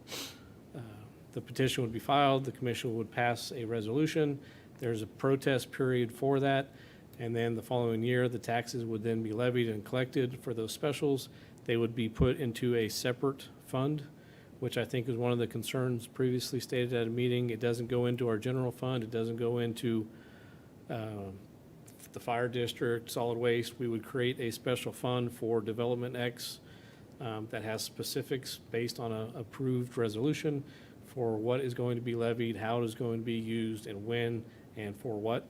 the petition would be filed, the commission would pass a resolution, there's a protest period for that, and then the following year, the taxes would then be levied and collected for those specials. They would be put into a separate fund, which I think is one of the concerns previously stated at a meeting. It doesn't go into our general fund. It doesn't go into the fire district, solid waste. We would create a special fund for Development X that has specifics based on an approved resolution for what is going to be levied, how it is going to be used, and when, and for what.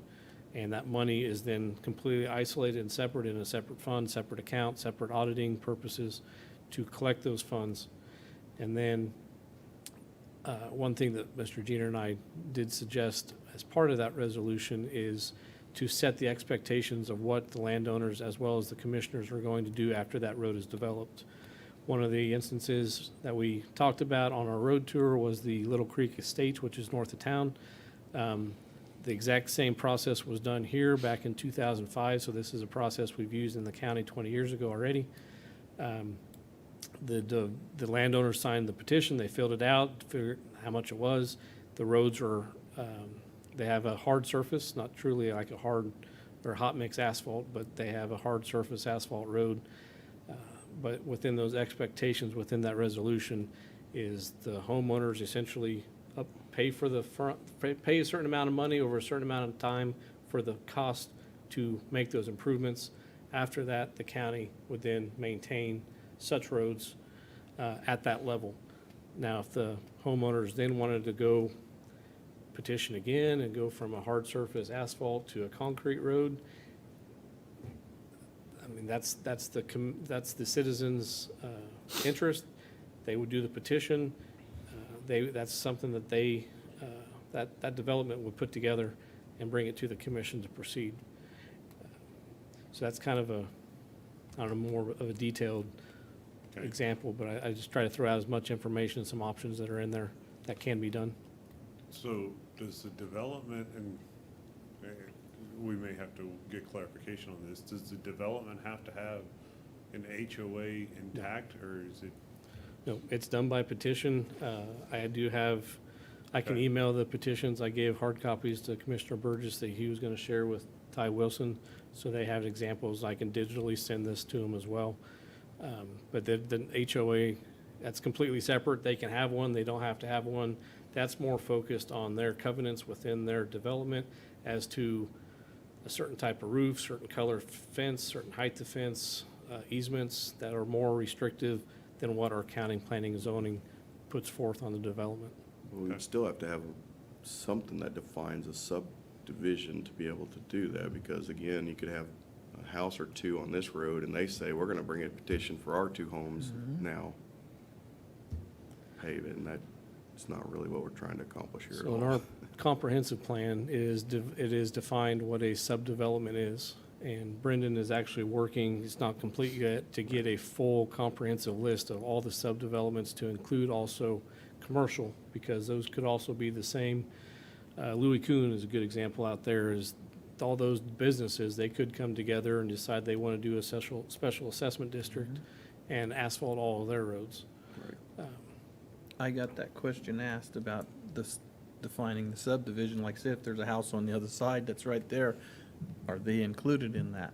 And that money is then completely isolated and separate in a separate fund, separate account, separate auditing purposes to collect those funds. And then one thing that Mr. Jeter and I did suggest as part of that resolution is to set the expectations of what the landowners as well as the commissioners are going to do after that road is developed. One of the instances that we talked about on our road tour was the Little Creek Estates, which is north of town. The exact same process was done here back in 2005, so this is a process we've used in the county 20 years ago already. The landowners signed the petition, they filled it out, figured how much it was. The roads are, they have a hard surface, not truly like a hard or hot mix asphalt, but they have a hard surface asphalt road. But within those expectations, within that resolution, is the homeowners essentially pay for the front, pay a certain amount of money over a certain amount of time for the cost to make those improvements. After that, the county would then maintain such roads at that level. Now, if the homeowners then wanted to go petition again and go from a hard surface asphalt to a concrete road, I mean, that's the citizens' interest. They would do the petition. That's something that that development would put together and bring it to the commission to proceed. So that's kind of a, I don't know, more of a detailed example, but I just try to throw out as much information and some options that are in there that can be done. So does the development, and we may have to get clarification on this, does the development have to have an HOA intact, or is it? No, it's done by petition. I do have, I can Okay. email the petitions. I gave hard copies to Commissioner Burgess that he was going to share with Ty Wilson, so they have examples. I can digitally send this to them as well. But the HOA, that's completely separate. They can have one, they don't have to have one. That's more focused on their covenants within their development as to a certain type of roof, certain color fence, certain height of fence, easements that are more restrictive than what our county planning and zoning puts forth on the development. Well, we'd still have to have something that defines a subdivision to be able to do that, because again, you could have a house or two on this road and they say, we're gonna bring a petition for our two homes now. Pave it, and that's not really what we're trying to accomplish here at So in all. our comprehensive plan, it is defined what a subdevelopment is. And Brendan is actually working, it's not complete yet, to get a full comprehensive list of all the subdevelopments to include also commercial, because those could also be the same. Louis Kuhn is a good example out there, is all those businesses, they could come together and decide they want to do a special assessment district and asphalt all of their roads. Right. I got that question asked about this defining the subdivision. Like, say if there's a house on the other side that's right there, are they included in that,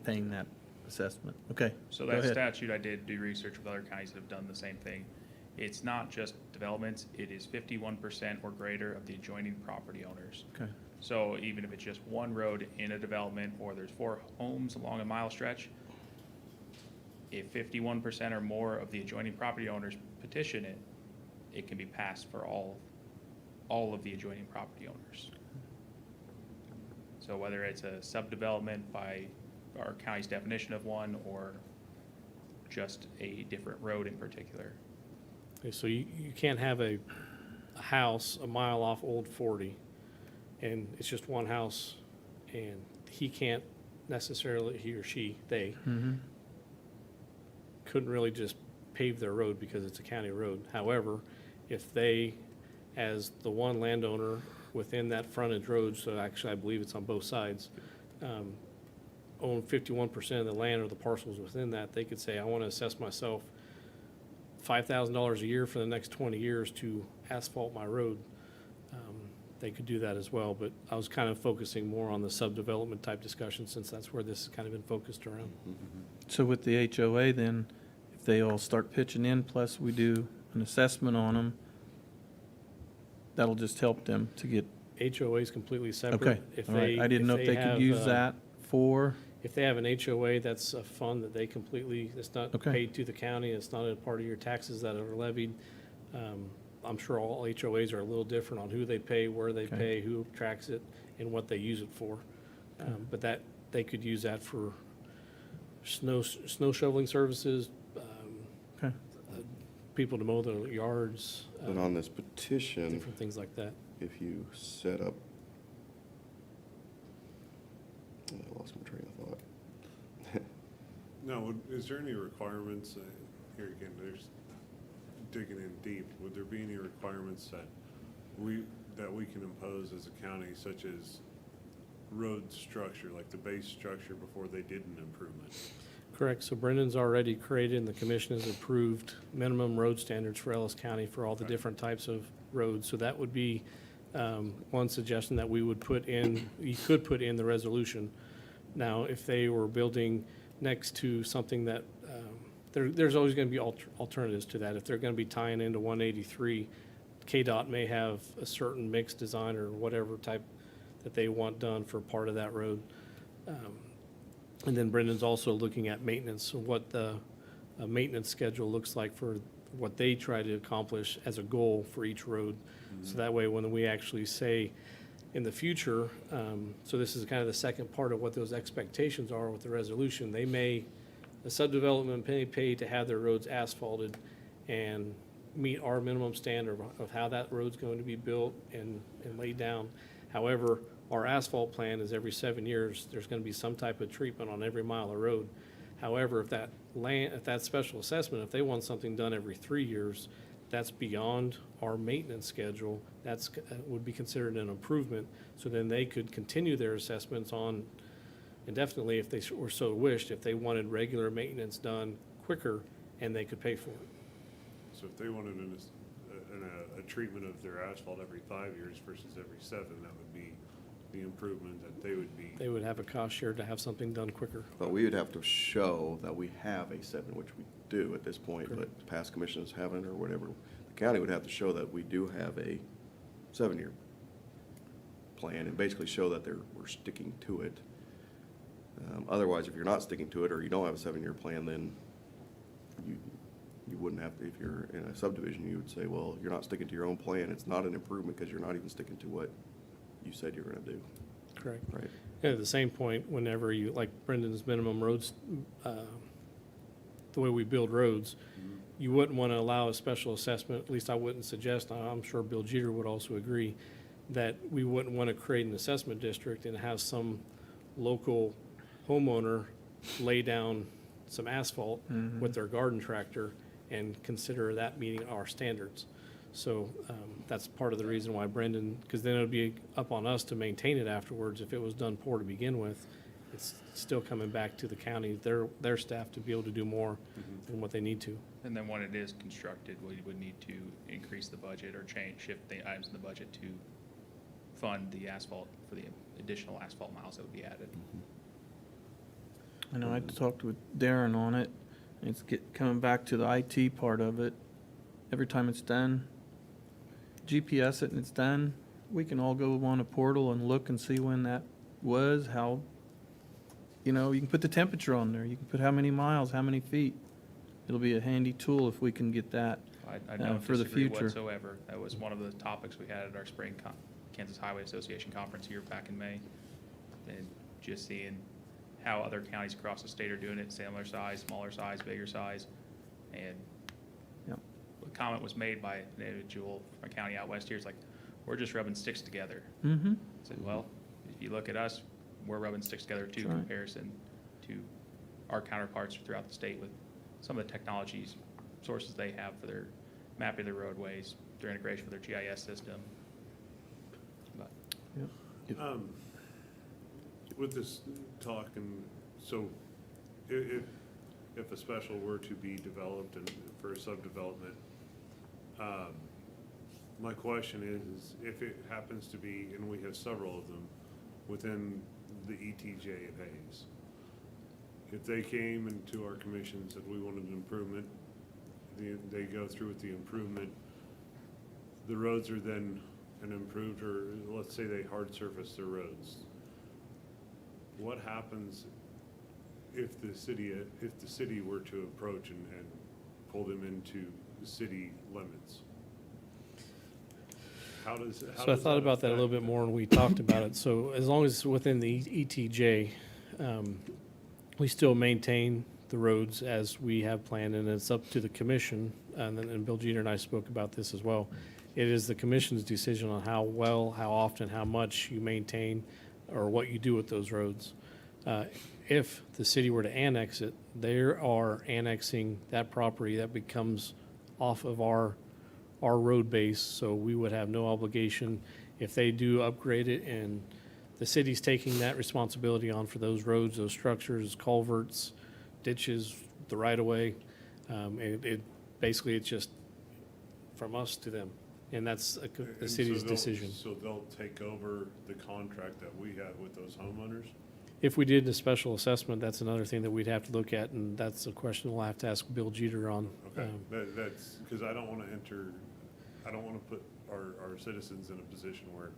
paying that assessment? Okay, So go that ahead. statute, I did do research with other counties that have done the same thing. It's not just developments, it is 51% or greater of the adjoining property owners. Okay, So even if it's just one road in a development, or there's 4 homes along a mile stretch, if 51% or more of the adjoining property owners petition it, it can be passed for all of the adjoining property owners. So whether it's a subdevelopment by our county's definition of one, or just a different road in particular. Okay, so you can't have a house a mile off Old 40, and it's just one house, and he can't necessarily, he or she, they, couldn't really just pave their road because it's a county road. However, if they, as the one landowner within that frontage road, so actually I believe it's on both sides, own 51% of the land or the parcels within that, they could say, I want to assess myself $5,000 a year for the next 20 years to asphalt my road. They could do that as well, but I was kind of focusing more on the subdevelopment type discussion, since that's where this has kind of been focused around. so with the HOA then, if they all start pitching in, plus we do an assessment on them, that'll just help them to get, HOA is completely separate. okay, If all right. I didn't know if they could have, use that for, If they have an HOA, that's a fund that they completely, it's not Okay. paid to the county, it's not a part of your taxes that are levied. I'm sure all HOAs are a little different on who they pay, where they Okay. pay, who tracks it, and what they use it for. But that, they could use that for snow shoveling services, okay, people to mow their yards, But on this petition, different things like that. if you set up, I lost my train of thought. No, is there any requirements, here again, there's digging in deep, would there be any requirements that we can impose as a county, such as road structure, like the base structure before they did an improvement? Correct. So Brendan's already created, and the commission has approved minimum road standards for Ellis County for all the Right. different types of roads. So that would be one suggestion that we would put in, you could put in the resolution. Now, if they were building next to something that, there's always going to be alternatives to that. If they're going to be tying into 183, KDOT may have a certain mixed design or whatever type that they want done for part of that road. And then Brendan's also looking at maintenance, so what the maintenance schedule looks like for what they try to accomplish as a goal for each road. So that way, when we actually say in the future, so this is kind of the second part of what those expectations are with the resolution, the subdevelopment may pay to have their roads asphalted and meet our minimum standard of how that road's going to be built and laid down. However, our asphalt plan is every 7 years, there's gonna be some type of treatment on every mile of road. However, if that special assessment, if they want something done every 3 years, that's beyond our maintenance schedule, that's, would be considered an improvement. So then they could continue their assessments on indefinitely if they were so wished, if they wanted regular maintenance done quicker, and they could pay for it. So if they wanted a treatment of their asphalt every 5 years versus every 7, that would be the improvement that they would be. They would have a cost share to have something done quicker. But we would have to show that we have a 7, which we do at this point, but Correct. past commissions haven't or whatever. The county would have to show that we do have a 7-year plan and basically show that we're sticking to it. Otherwise, if you're not sticking to it or you don't have a 7-year plan, then you wouldn't have, if you're in a subdivision, you would say, well, you're not sticking to your own plan. It's not an improvement because you're not even sticking to what you said you're gonna do, Correct. right? And at the same point, whenever you, like Brendan's minimum roads, the way we build roads, you wouldn't want to allow a special assessment, at least I wouldn't suggest, I'm sure Bill Jeter would also agree, that we wouldn't want to create an assessment district and have some local homeowner lay down some asphalt with their garden tractor and consider that meeting our standards. So that's part of the reason why Brendan, because then it would be up on us to maintain it afterwards if it was done poor to begin with. it's still coming back to the county, their staff to be able to do more than what they need to. And then when it is constructed, we would need to increase the budget or shift the items in the budget to fund the asphalt for the additional asphalt miles that would be added. I know I talked with Darren on it. It's coming back to the IT part of it. Every time it's done, GPS it and it's done. We can all go on a portal and look and see when that was, how, you can put the temperature on there. You can put how many miles, how many feet. It'll be a handy tool if we can get that I don't for the disagree future. whatsoever. That was one of the topics we had at our spring Kansas Highway Association conference here back in May. And just seeing how other counties across the state are doing it, similar size, smaller size, bigger size. And Yep. a comment was made by an individual from a county out west here, it's like, we're just rubbing sticks together. Mm-hmm. I said, well, if you look at us, we're rubbing sticks together too, in That's right. comparison to our counterparts throughout the state with some of the technologies, sources they have for their mapping their roadways, their integration with their GIS system. But With this talk, and so if a special were to be developed and for a subdevelopment, my question is if it happens to be, and we have several of them, within the ETJ of Hayes, if they came into our commission and said we wanted an improvement, they go through with the improvement, the roads are then an improved, or let's say they hard surface their roads. What happens if the city were to approach and pull them into city limits? So I thought about that a little bit more when we talked about it. So as long as it's within the ETJ, we still maintain the roads as we have planned, and it's up to the commission, and Bill Jeter and I spoke about this as well. It is the commission's decision on how well, how often, how much you maintain, or what you do with those roads. If the city were to annex it, they are annexing that property that becomes off of our road base, so we would have no obligation if they do upgrade it, and the city's taking that responsibility on for those roads, those structures, culverts, ditches, the right-of-way. Basically, it's just from us to them, and that's the And city's so they'll- decision. So they'll take over the contract that we have with those homeowners? If we did a special assessment, that's another thing that we'd have to look at, and that's a question we'll have to ask Bill Jeter on. Okay, that's, because I don't want to put our citizens in a position where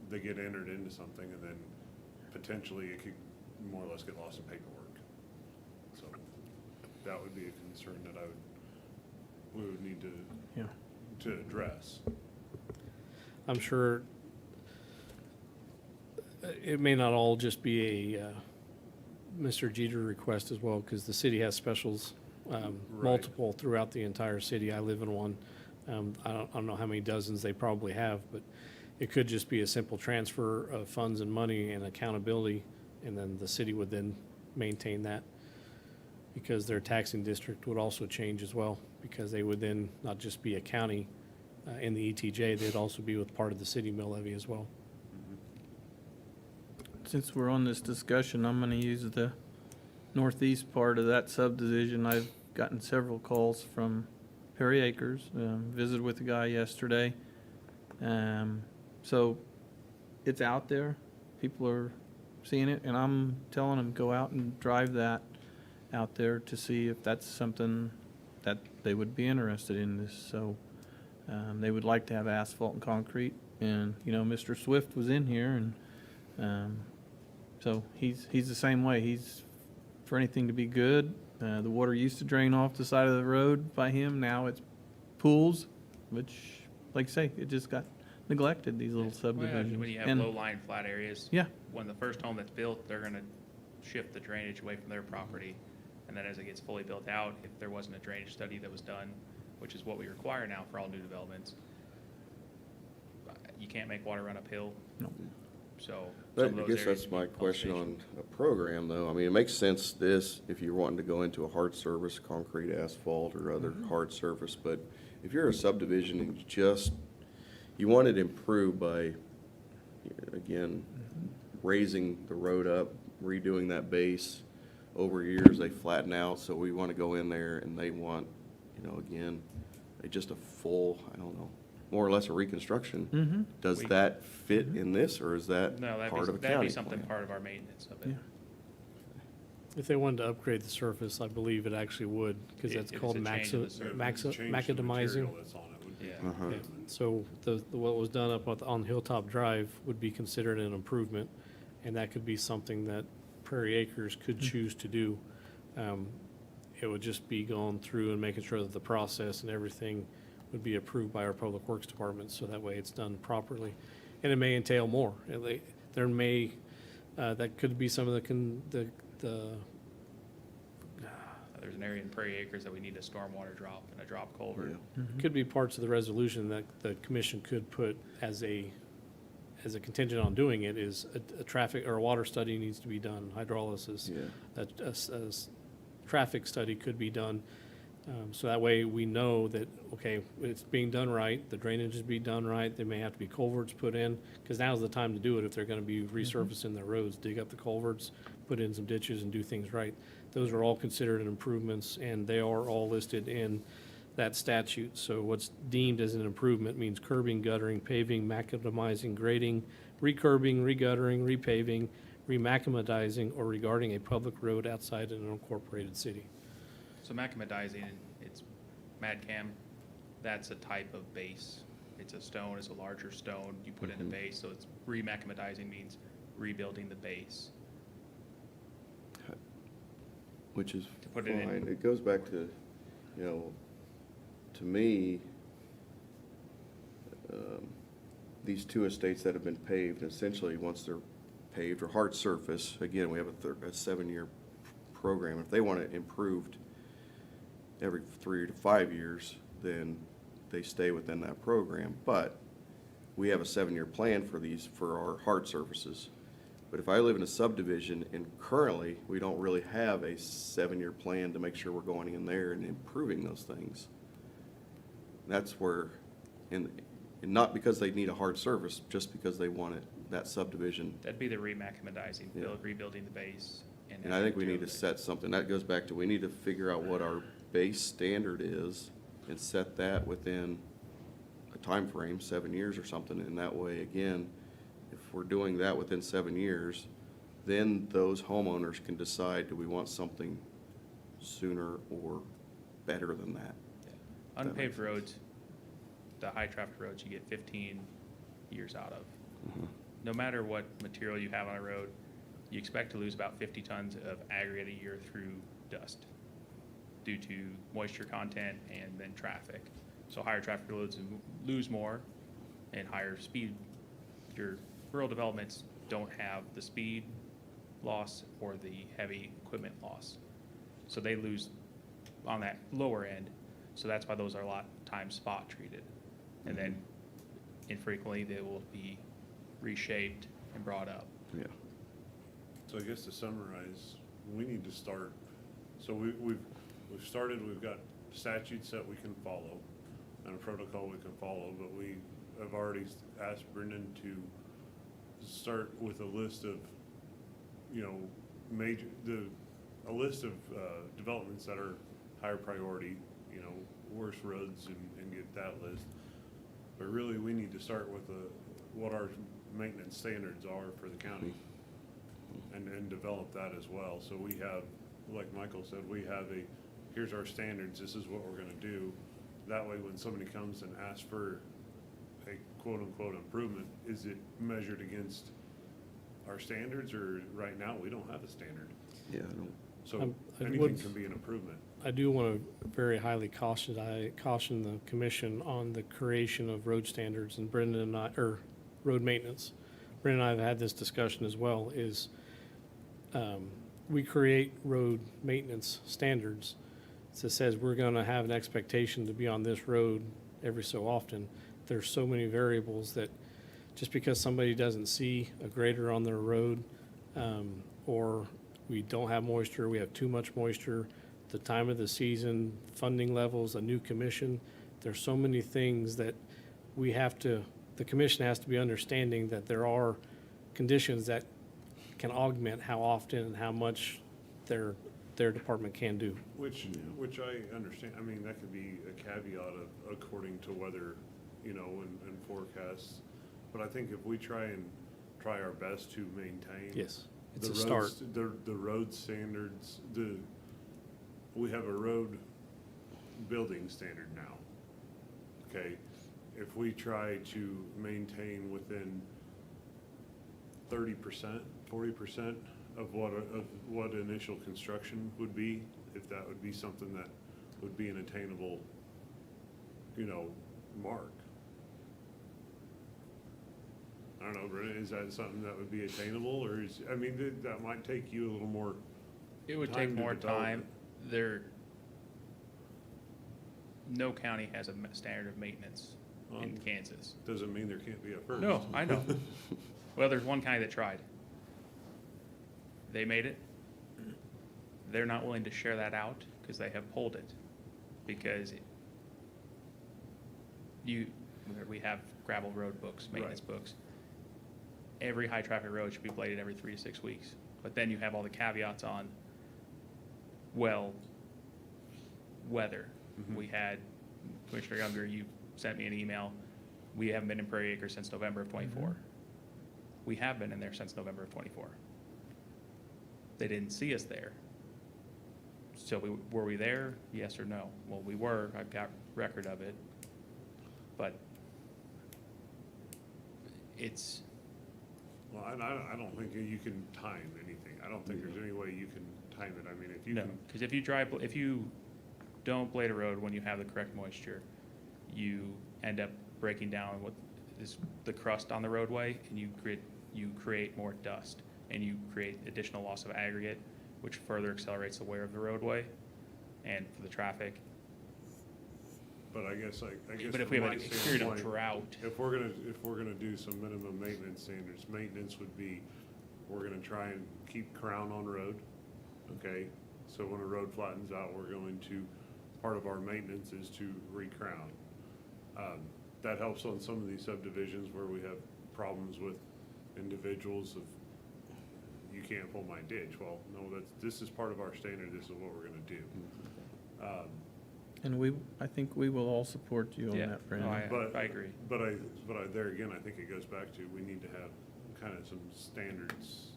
they get entered into something and then potentially it could more or less get lost in paperwork. So that would be a concern that we would need to address. I'm sure it may not all just be a Mr. Jeter request as well, because the city has specials, multiple throughout the entire city. I live in one. I don't know how many dozens they probably have, but it could just be a simple transfer of funds and money and accountability, and then the city would then maintain that, because their taxing district would also change as well, because they would then not just be a county in the ETJ, they'd also be with part of the city mill levy as well. Since we're on this discussion, I'm gonna use the northeast part of that subdivision. I've gotten several calls from Perry Acres, visited with a guy yesterday. So it's out there, people are seeing it, and I'm telling them, go out and drive that out there to see if that's something that they would be interested in this. So, they would like to have asphalt and concrete, and, Mr. Swift was in here, and, so he's the same way. He's for anything to be good. The water used to drain off the side of the road by him. Now it's pools, which, like I say, it just got neglected, these little subdivisions. When you have And- low-lying flat areas. Yeah. When the first home that's built, they're gonna shift the drainage away from their property. And then as it gets fully built out, if there wasn't a drainage study that was done, which is what we require now for all new developments, you can't make water run uphill. No. So. But some of I those guess areas that's would my be pump question on stations. a program, though. I mean, it makes sense if you're wanting to go into a hard surface, concrete, asphalt, or other hard surface, but if you're a subdivision and you want it improved by, again, raising the road up, redoing that base over years, they flatten out, so we want to go in there and they want, again, just a full, I don't know, more or less a reconstruction. Mm-hmm. Does that fit in this, or is that No, part of a that'd county be something plan? part of our maintenance of it. Yeah. If they wanted to upgrade the surface, I believe it actually would, because It- that's it's called a change in the surface. macadamizing. That's on it would be. Yeah. Uh-huh. Yeah, so what was done up on Hilltop Drive would be considered an improvement, and that could be something that Prairie Acres could choose to do. It would just be going through and making sure that the process and everything would be approved by our Public Works Department, so that way it's done properly. And it may entail more. There may, that could be some of the There's an area in Prairie Acres that we need a stormwater drop and a drop culvert. Yeah. could be parts of the resolution that the commission could put as a contingent on doing it, is a traffic or a water study needs to be done, hydrolysis. Yeah. A traffic study could be done, so that way we know that, okay, it's being done right, the drainage is being done right, there may have to be culverts put in, because now's the time to do it if they're gonna be resurfacing their roads, dig up the culverts, put in some ditches and do things right. Those are all considered improvements, and they are all listed in that statute. So what's deemed as an improvement means curbing, guttering, paving, macadamizing, grading, recurbing, reguttering, repaving, remacadamizing, or regarding a public road outside an incorporated city. So macadamizing, it's Madcam, that's a type of base. It's a stone, it's a larger stone you put in the base, so it's remacadamizing means rebuilding the base. Which is To put it in- fine. It goes back to, to me, these two estates that have been paved, essentially, once they're paved or hard surface, again, we have a 7-year program. If they want it improved every 3 to 5 years, then they stay within that program. But we have a 7-year plan for our hard surfaces. But if I live in a subdivision and currently, we don't really have a 7-year plan to make sure we're going in there and improving those things. That's where, and not because they need a hard surface, just because they want it, that subdivision. That'd be the remacadamizing, Yeah. rebuilding the base. And I think we need to set something, that goes back to, we need to figure out what our base standard is and set that within a time frame, 7 years or something, and that way, again, if we're doing that within 7 years, then those homeowners can decide, do we want something sooner or better than that? Unpaved roads, the high-traffic roads, you get 15 years out of. No matter what material you have on a road, you expect to lose about 50 tons of aggregate a year through dust due to moisture content and then traffic. So higher traffic roads lose more, and higher speed. Your rural developments don't have the speed loss or the heavy equipment loss. So they lose on that lower end. So that's why those are a lot of times spot treated. And then infrequently they will be reshaped and brought up. Yeah. So I guess to summarize, we need to start, so we've started, we've got statutes that we can follow and a protocol we can follow, but we have already asked Brendan to start with a list of, a list of developments that are higher priority, worse roads and get that list. But really, we need to start with what our maintenance standards are for the county and develop that as well. So we have, like Michael said, we have here's our standards, this is what we're gonna do. That way, when somebody comes and asks for a quote-unquote improvement, is it measured against our standards, or right now, we don't have a standard? Yeah, I don't. So I anything would- can be an improvement. I do want to very highly caution the commission on the creation of road standards, and Brendan and I, or road maintenance. Brendan and I have had this discussion as well, is we create road maintenance standards. So it says we're going to have an expectation to be on this road every so often. There's so many variables that just because somebody doesn't see a grader on their road, or we don't have moisture, we have too much moisture, the time of the season, funding levels, a new commission, there's so many things that the commission has to be understanding that there are conditions that can augment how often and how much their department can do. Which I understand, I mean, that could be a caveat of according to weather, you know, and forecasts. But I think if we try our best to maintain. Yes, it's the a start. roads- The road standards, we have a road building standard now. Okay, if we try to maintain within 30%, 40% of what initial construction would be, if that would be something that would be an attainable, you know, mark. I don't know, Brenda, is that something that would be attainable, or is, I mean, that might take you a little more, It would Time take to more develop time. No county has a standard of maintenance in Kansas. doesn't mean there can't be a first. No, I know. Well, there's one county that tried. They made it. They're not willing to share that out because they have pulled it. Because we have gravel road books, maintenance Right. books. Every high-traffic road should be bladed every 3 to 6 weeks. But then you have all the caveats on, well, weather. We had, Commissioner Younger, you sent me an email. We haven't been in Prairie Acres since November of '24. We have been in there since November of '24. They didn't see us there. So were we there? Yes or no? Well, we were. I've got record of it. But it's, Well, I don't think you can time anything. I don't think there's any way you can time it. I mean, if you no, can, because if you don't blade a road when you have the correct moisture, you end up breaking down what is the crust on the roadway, and you create more dust, and you create additional loss of aggregate, which further accelerates the wear of the roadway and for the traffic. but I guess But if we from have my a period of standpoint, drought, if we're gonna do some minimum maintenance standards, maintenance would be, we're gonna try and keep crown on road, okay? So when a road flattens out, we're going to, part of our maintenance is to re-crown. That helps on some of these subdivisions where we have problems with individuals of, you can't pull my ditch. Well, no, this is part of our standard, this is what we're gonna do. And I think we will all support you on yeah, that, no, Brandon. But- I agree. But there again, I think it goes back to, we need to have kind of some standards.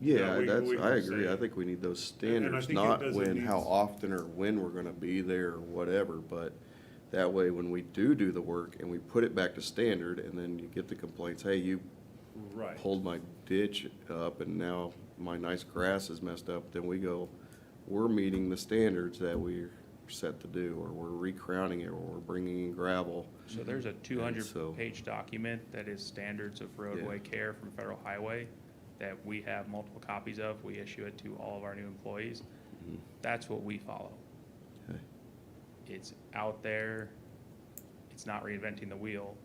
Yeah, we I can agree. say- I think we need those And I standards, think it not doesn't when, need- how often or when we're gonna be there or whatever, but that way, when we do the work and we put it back to standard, and then you get the complaints, hey, you Right. pulled my ditch up and now my nice grass is messed up, then we go, we're meeting the standards that we're set to do, or we're recrowning it, or we're bringing in gravel. So there's a so- 200-page document that is standards of roadway care from Federal Highway that we have multiple copies of. We issue it to all of our new employees. That's what we follow. Okay. It's out there. It's not reinventing the wheel.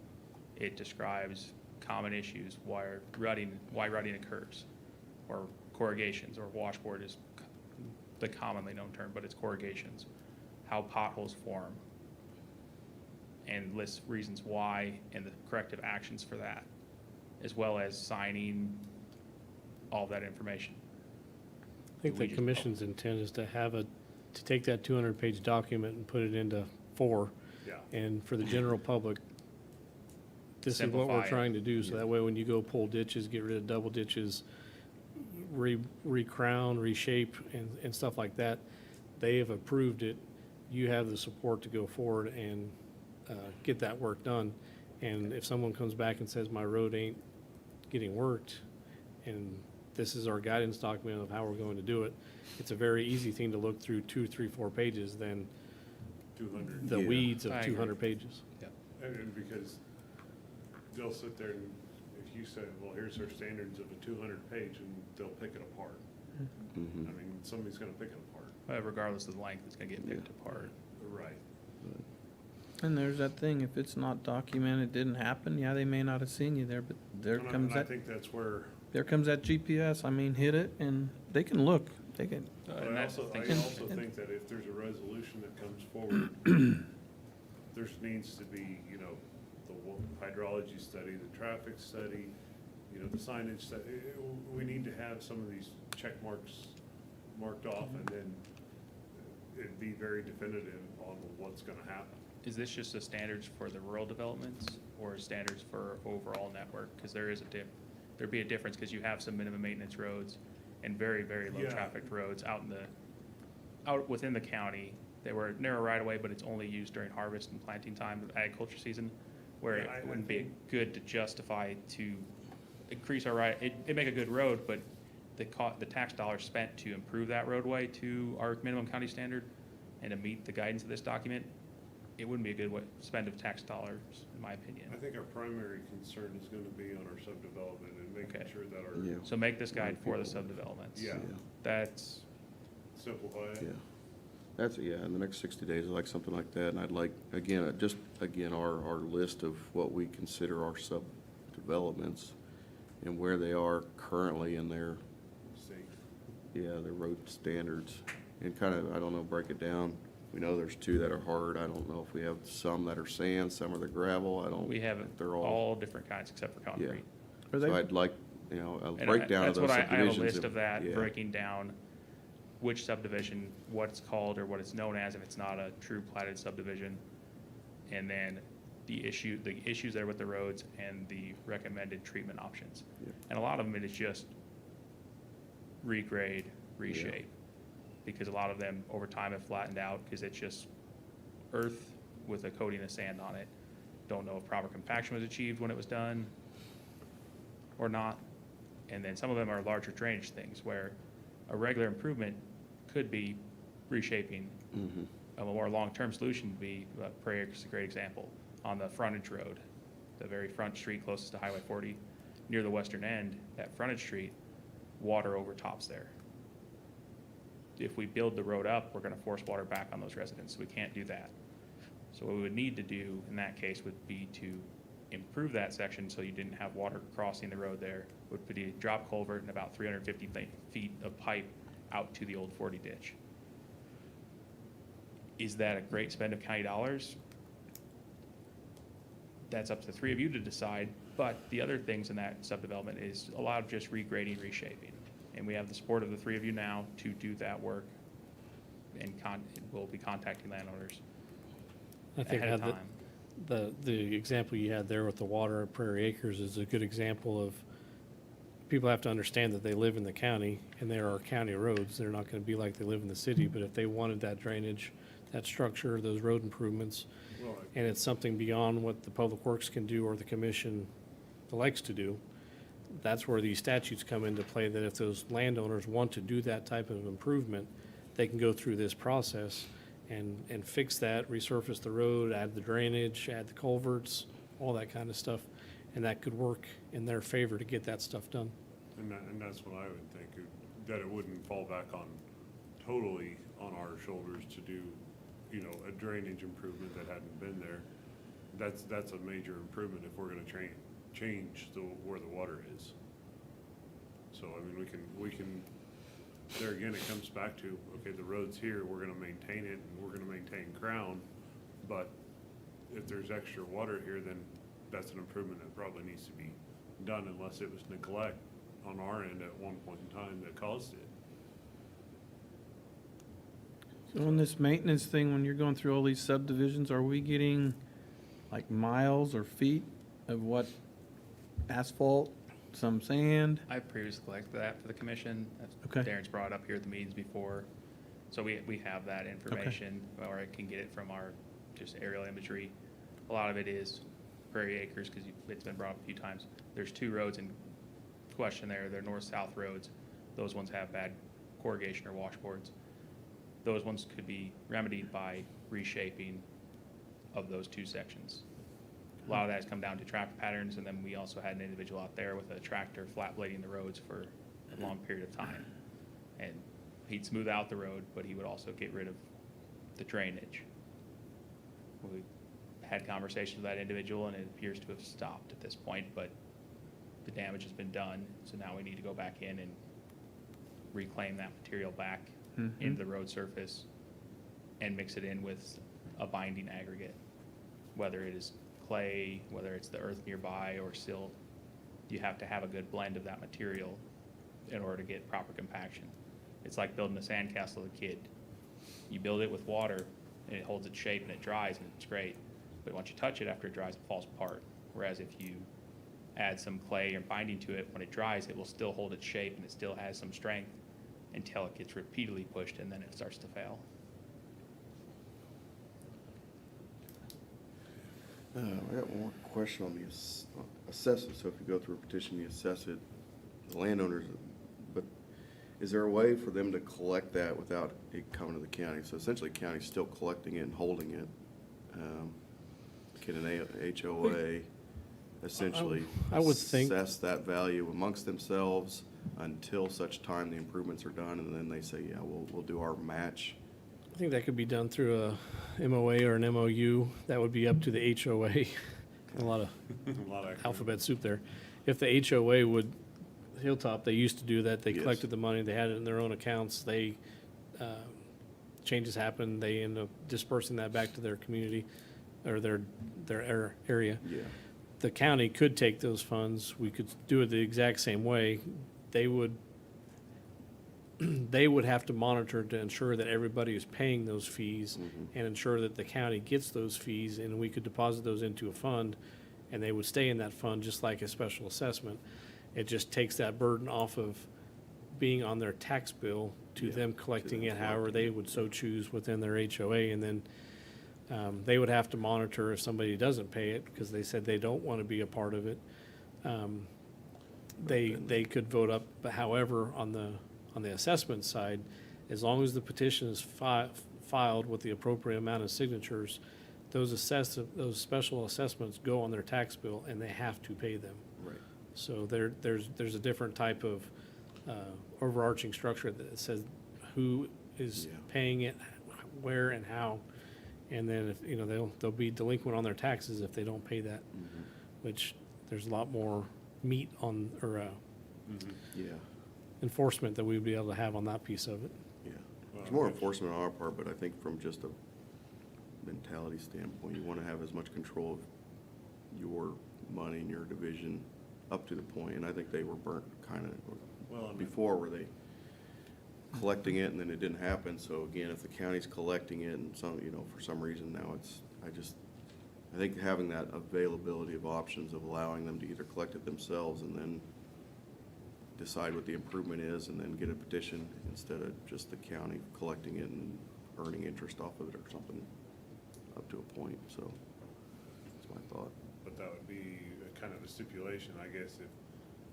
It describes common issues, why rutting occurs, or corrugations, or washboard is the commonly known term, but it's corrugations, how potholes form, and lists reasons why and the corrective actions for that, as well as signing all that information. I think We the just- commission's intent is to take that 200-page document and put it into 4. Yeah. And for the general public, this is what Simplify we're it. trying to do, so that way when you go pull ditches, get rid of double ditches, re-crown, reshape, and stuff like that, they have approved it. You have the support to go forward and get that work done. And if someone comes back and says, my road ain't getting worked, and this is our guidance document of how we're going to do it, it's a very easy thing to look through 2, 3, 4 pages than 200. the Yeah. weeds of I agree. 200 pages. And because they'll sit there and if you say, well, here's our standards of a 200 page, and they'll pick it apart. Mhm. I mean, somebody's gonna pick it apart. Regardless of the length, it's gonna get picked apart. Right. And there's that thing, if it's not documented, didn't happen, yeah, they may not have seen you there, but there comes And I that, think that's where, there comes that GPS, I mean, hit it, and they can look, they can, but And I that's also, the I thing. also think that if there's a resolution that comes forward, there needs to be, you know, the hydrology study, the traffic study, you know, the signage that, we need to have some of these check marks marked off, and then it'd be very definitive on what's gonna happen. Is this just the standards for the rural developments or standards for overall network? Because there is there'd be a difference because you have some minimum maintenance roads and very, very low Yeah. traffic roads out within the county. They were narrow right away, but it's only used during harvest and planting time of agriculture season, where Yeah, I it wouldn't be think- good to justify to increase our it'd make a good road, but the tax dollars spent to improve that roadway to our minimum county standard and to meet the guidance of this document, it wouldn't be a good spend of tax dollars, in my opinion. I think our primary concern is gonna be on our subdevelopment and making Okay. sure that Yeah. our, So make this guide for the People- subdevelopments. Yeah. That's, simplify it. Yeah. In the next 60 days, I'd like something like that, and I'd like, again, our list of what we consider our sub-developments and where they are currently in their, their road standards, and kind of, I don't know, break it down. We know there's 2 that are hard. I don't know if we have some that are sand, some are the gravel. I don't. we have if they're all different kinds except for concrete. Are So they, I'd like, you know, a And breakdown of that's those what subdivisions. I have a list of that, yeah. breaking down which subdivision, what it's called or what it's known as if it's not a true platted subdivision. And then the issues that are with the roads and the recommended treatment options. Yeah. And a lot of them, it is just regrade, reshape. Because a lot of them over time have flattened out because it's just earth with a coating of sand on it. Don't know if proper compaction was achieved when it was done or not. And then some of them are larger drainage things where a regular improvement could be reshaping. Mhm. A more long-term solution would be, Prairie Acres is a great example, on the frontage road, the very front street closest to Highway 40, near the western end, that frontage street, water overtops there. If we build the road up, we're gonna force water back on those residents, we can't do that. So what we would need to do in that case would be to improve that section so you didn't have water crossing the road there, would put a drop culvert and about 350 feet of pipe out to the old 40 ditch. Is that a great spend of county dollars? That's up to the 3 of you to decide, but the other things in that subdevelopment is a lot of just regrading, reshaping. And we have the support of the 3 of you now to do that work, and we'll be contacting landowners I think ahead of had time. the example you had there with the water at Prairie Acres is a good example of, people have to understand that they live in the county and there are county roads. They're not gonna be like they live in the city, but if they wanted that drainage, that structure, those road improvements, Well, and it's something beyond what the Public Works can do or the commission likes to do, that's where these statutes come into play, that if those landowners want to do that type of improvement, they can go through this process and fix that, resurface the road, add the drainage, add the culverts, all that kind of stuff. And that could work in their favor to get that stuff done. and that's what I would think, that it wouldn't fall back totally on our shoulders to do, you know, a drainage improvement that hadn't been there. That's a major improvement if we're gonna change where the water is. So, I mean, we can, there again, it comes back to, okay, the road's here, we're gonna maintain it, and we're gonna maintain ground, but if there's extra water here, then that's an improvement that probably needs to be done unless it was neglect on our end at one point in time that caused it. so on this maintenance thing, when you're going through all these subdivisions, are we getting like miles or feet of what asphalt, some sand? I previously collected that for the commission. Okay. Darren's brought it up here at the meetings before. So we have that information, or I can get it from our just aerial imagery. A lot of it is Prairie Acres, because it's been brought up a few times. There's 2 roads in question there. They're north-south roads. Those ones have bad corrugation or washboards. Those ones could be remedied by reshaping of those 2 sections. A lot of that has come down to traffic patterns, and then we also had an individual out there with a tractor flat blading the roads for a long period of time. And he'd smooth out the road, but he would also get rid of the drainage. We had conversations with that individual, and it appears to have stopped at this point, but the damage has been done, so now we need to go back in and reclaim that material back into the road surface and mix it in with a binding aggregate, whether it is clay, whether it's the earth nearby or silt. you have to have a good blend of that material in order to get proper compaction. It's like building a sandcastle with a kid. You build it with water, and it holds its shape and it dries, and it's great. But once you touch it, after it dries, it falls apart. Whereas if you add some clay or binding to it, when it dries, it will still hold its shape and it still has some strength until it gets repeatedly pushed, and then it starts to fail. I got one more question on the assessment. So if you go through a petition, you assess it, the landowners, but is there a way for them to collect that without it coming to the county? So essentially, the county's still collecting it and holding it. Can an HOA essentially I would think- assess that value amongst themselves until such time the improvements are done, and then they say, yeah, we'll do our match? I think that could be done through a MOA or an MOU. That would be up to the HOA. A lot of A lot of alphabet soup there. If the HOA would, Hilltop, they used to do that. They Yes. collected the money, they had it in their own accounts. They, changes happened, they end up dispersing that back to their community or their area. Yeah. The county could take those funds. We could do it the exact same way. They would have to monitor to ensure that everybody is paying those fees and ensure that the county gets those fees, and we could deposit those into a fund, and they would stay in that fund just like a special assessment. It just takes that burden off of being on their tax bill to Yeah, them to collecting them it however collecting they would so choose within their HOA, and then they would have to monitor if somebody doesn't pay it, because they said they don't want to be a part of it. They could vote up, but however, on the assessment side, as long as the petition is filed with the appropriate amount of signatures, those special assessments go on their tax bill, and they have to pay them. Right. So there's a different type of overarching structure that says who is Yeah. paying it, where and how. And then if, they'll be delinquent on their taxes if they don't pay that, which there's a lot more meat on, or Yeah. enforcement that we'd be able to have on that piece of it. Yeah, Well, it's more I'm- enforcement on our part, but I think from just a mentality standpoint, you want to have as much control of your money and your division up to the point, and I think they were burnt kind Well, I of mean- before, were they collecting it and then it didn't happen? So again, if the county's collecting it and some, for some reason now I think having that availability of options of allowing them to either collect it themselves and then decide what the improvement is and then get a petition instead of just the county collecting it and earning interest off of it or something up to a point, so that's my thought. But that would be a kind of a stipulation, I guess,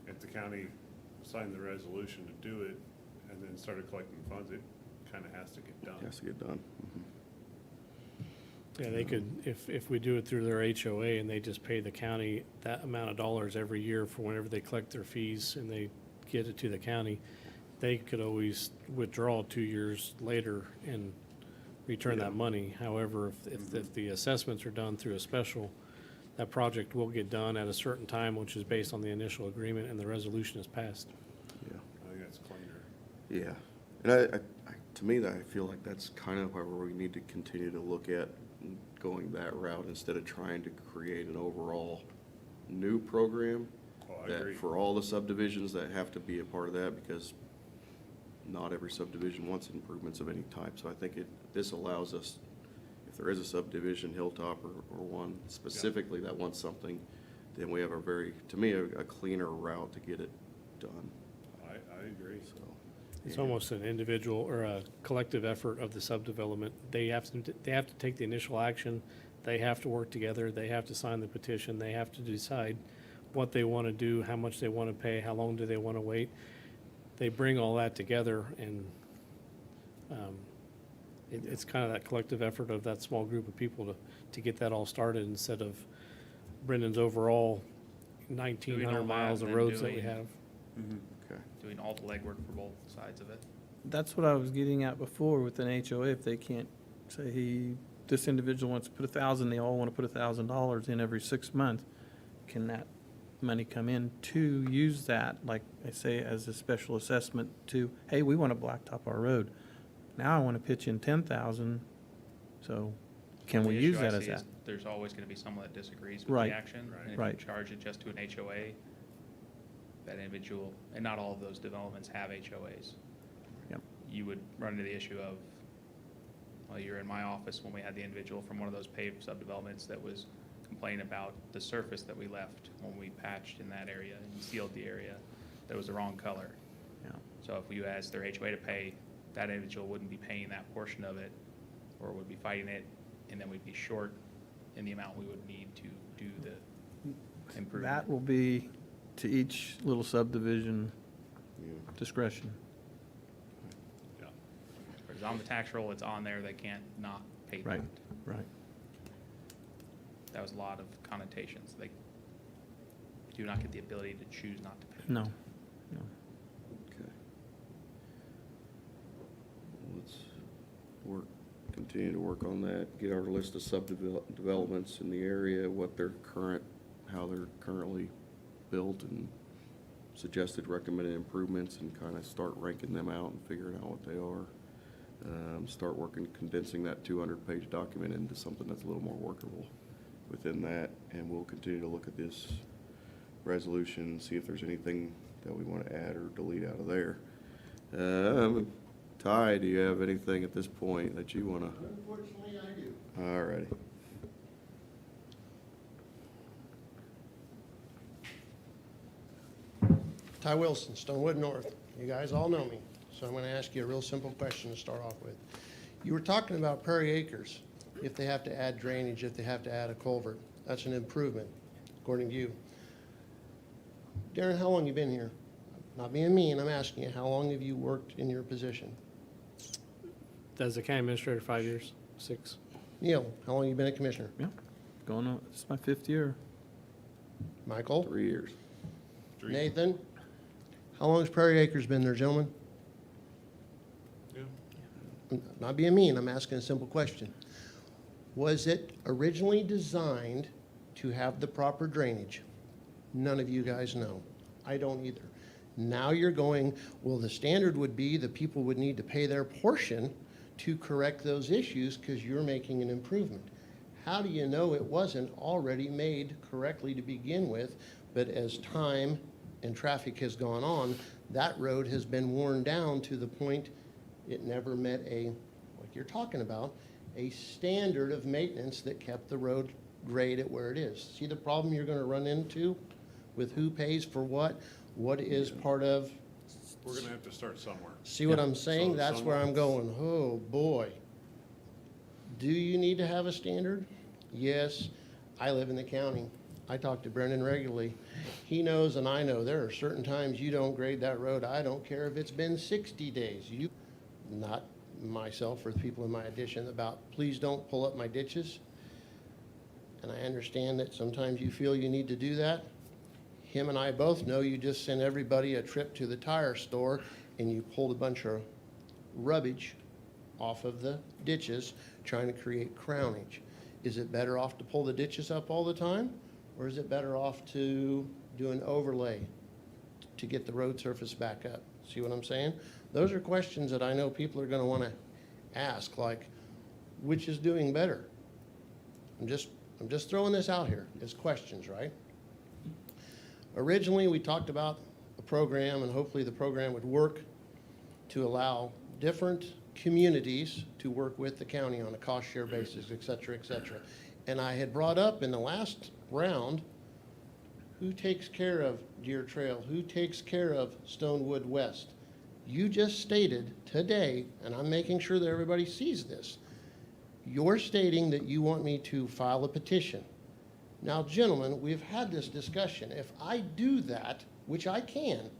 if the county signed the resolution to do it and then started collecting funds, it kind of has to get done. It has to get done. Yeah, they could, if we do it through their HOA and they just pay the county that amount of dollars every year for whenever they collect their fees and they get it to the county, they could always withdraw 2 years later and return that money. However, if the assessments are done through a special, that project will get done at a certain time, which is based on the initial agreement and the resolution is passed. Yeah. I think that's cleaner. Yeah, and to me, I feel like that's kind of where we need to continue to look at going that route instead of trying to create an overall new program. Oh, I that agree. for all the subdivisions that have to be a part of that, because not every subdivision wants improvements of any type. So I think this allows us, if there is a subdivision, Hilltop or one specifically that wants something, then we have to me, a cleaner route to get it done, I agree. so. It's almost an individual or a collective effort of the subdevelopment. They have to take the initial action. They have to work together. They have to sign the petition. They have to decide what they want to do, how much they want to pay, how long do they want to wait. They bring all that together, and it's kind of that collective effort of that small group of people to get that all started instead of Brendan's overall 1,900 miles of and roads that you doing- have. Okay. Doing all the legwork for both sides of it. That's what I was getting at before with an HOA. If they can't say, hey, this individual wants to put 1,000, they all want to put $1,000 in every 6 months, can that money come in to use that, like I say, as a special assessment to, hey, we want to blacktop our road. Now I want to pitch in 10,000, so can we The use issue I that as see is that? There's always gonna be someone that disagrees with Right. the action. And if you Right. charge it just to an HOA, that individual, and not all of those developments have HOAs. Yep. You would run into the issue of, well, you're in my office when we had the individual from one of those paved subdevelopments that was complaining about the surface that we left when we patched in that area and sealed the area, that was the wrong color. Yeah. So if you asked their HOA to pay, that individual wouldn't be paying that portion of it, or would be fighting it, and then we'd be short in the amount we would need to do the improvement. That will be to each little subdivision Yeah. discretion. Yeah. Whereas on the tax roll, it's on there, they can't not pay that. Right, right. That was a lot of connotations. They do not get the ability to choose not to pay. No, no. Okay. Let's continue to work on that, get our list of subdevelopments in the area, how they're currently built, and suggested recommended improvements, and kind of start ranking them out and figuring out what they are. Start working, condensing that 200-page document into something that's a little more workable within that, and we'll continue to look at this resolution and see if there's anything that we want to add or delete out of there. Ty, do you have anything at this point that you want to? Unfortunately, I do. All righty. Ty Wilson, Stonewood North. You guys all know me, so I'm going to ask you a real simple question to start off with. You were talking about Prairie Acres, if they have to add drainage, if they have to add a culvert. That's an improvement, according to you. Darren, how long you been here? Not being mean, I'm asking you, how long have you worked in your position? As a county administrator, 5 years, 6. Neil, how long you been a commissioner? Yeah, going on, this is my 5th year. Michael? 3 years. Nathan? How long has Prairie Acres been there, gentlemen? Yeah. I'm not being mean, I'm asking a simple question. Was it originally designed to have the proper drainage? None of you guys know. I don't either. Now you're going, well, the standard would be the people would need to pay their portion to correct those issues because you're making an improvement. How do you know it wasn't already made correctly to begin with, but as time and traffic has gone on, that road has been worn down to the point it never met like you're talking about, a standard of maintenance that kept the road grade at where it is. See the problem you're going to run into with who pays for what is part of, We're gonna have to start somewhere. see what I'm saying? So That's where I'm somewhere- going, oh, boy. Do you need to have a standard? Yes. I live in the county. I talk to Brendan regularly. He knows and I know there are certain times you don't grade that road. I don't care if it's been 60 days. Not myself or the people in my addition about, please don't pull up my ditches. And I understand that sometimes you feel you need to do that. Him and I both know you just sent everybody a trip to the tire store and you pulled a bunch of rubbish off of the ditches trying to create crownage. Is it better off to pull the ditches up all the time? Or is it better off to do an overlay to get the road surface back up? See what I'm saying? Those are questions that I know people are gonna wanna ask, like, which is doing better? I'm just throwing this out here as questions, right? Originally, we talked about a program, and hopefully the program would work to allow different communities to work with the county on a cost share basis, et cetera, et cetera. And I had brought up in the last round, who takes care of Deer Trail? Who takes care of Stonewood West? You just stated today, and I'm making sure that everybody sees this, you're stating that you want me to file a petition. Now, gentlemen, we've had this discussion. If I do that, which I can,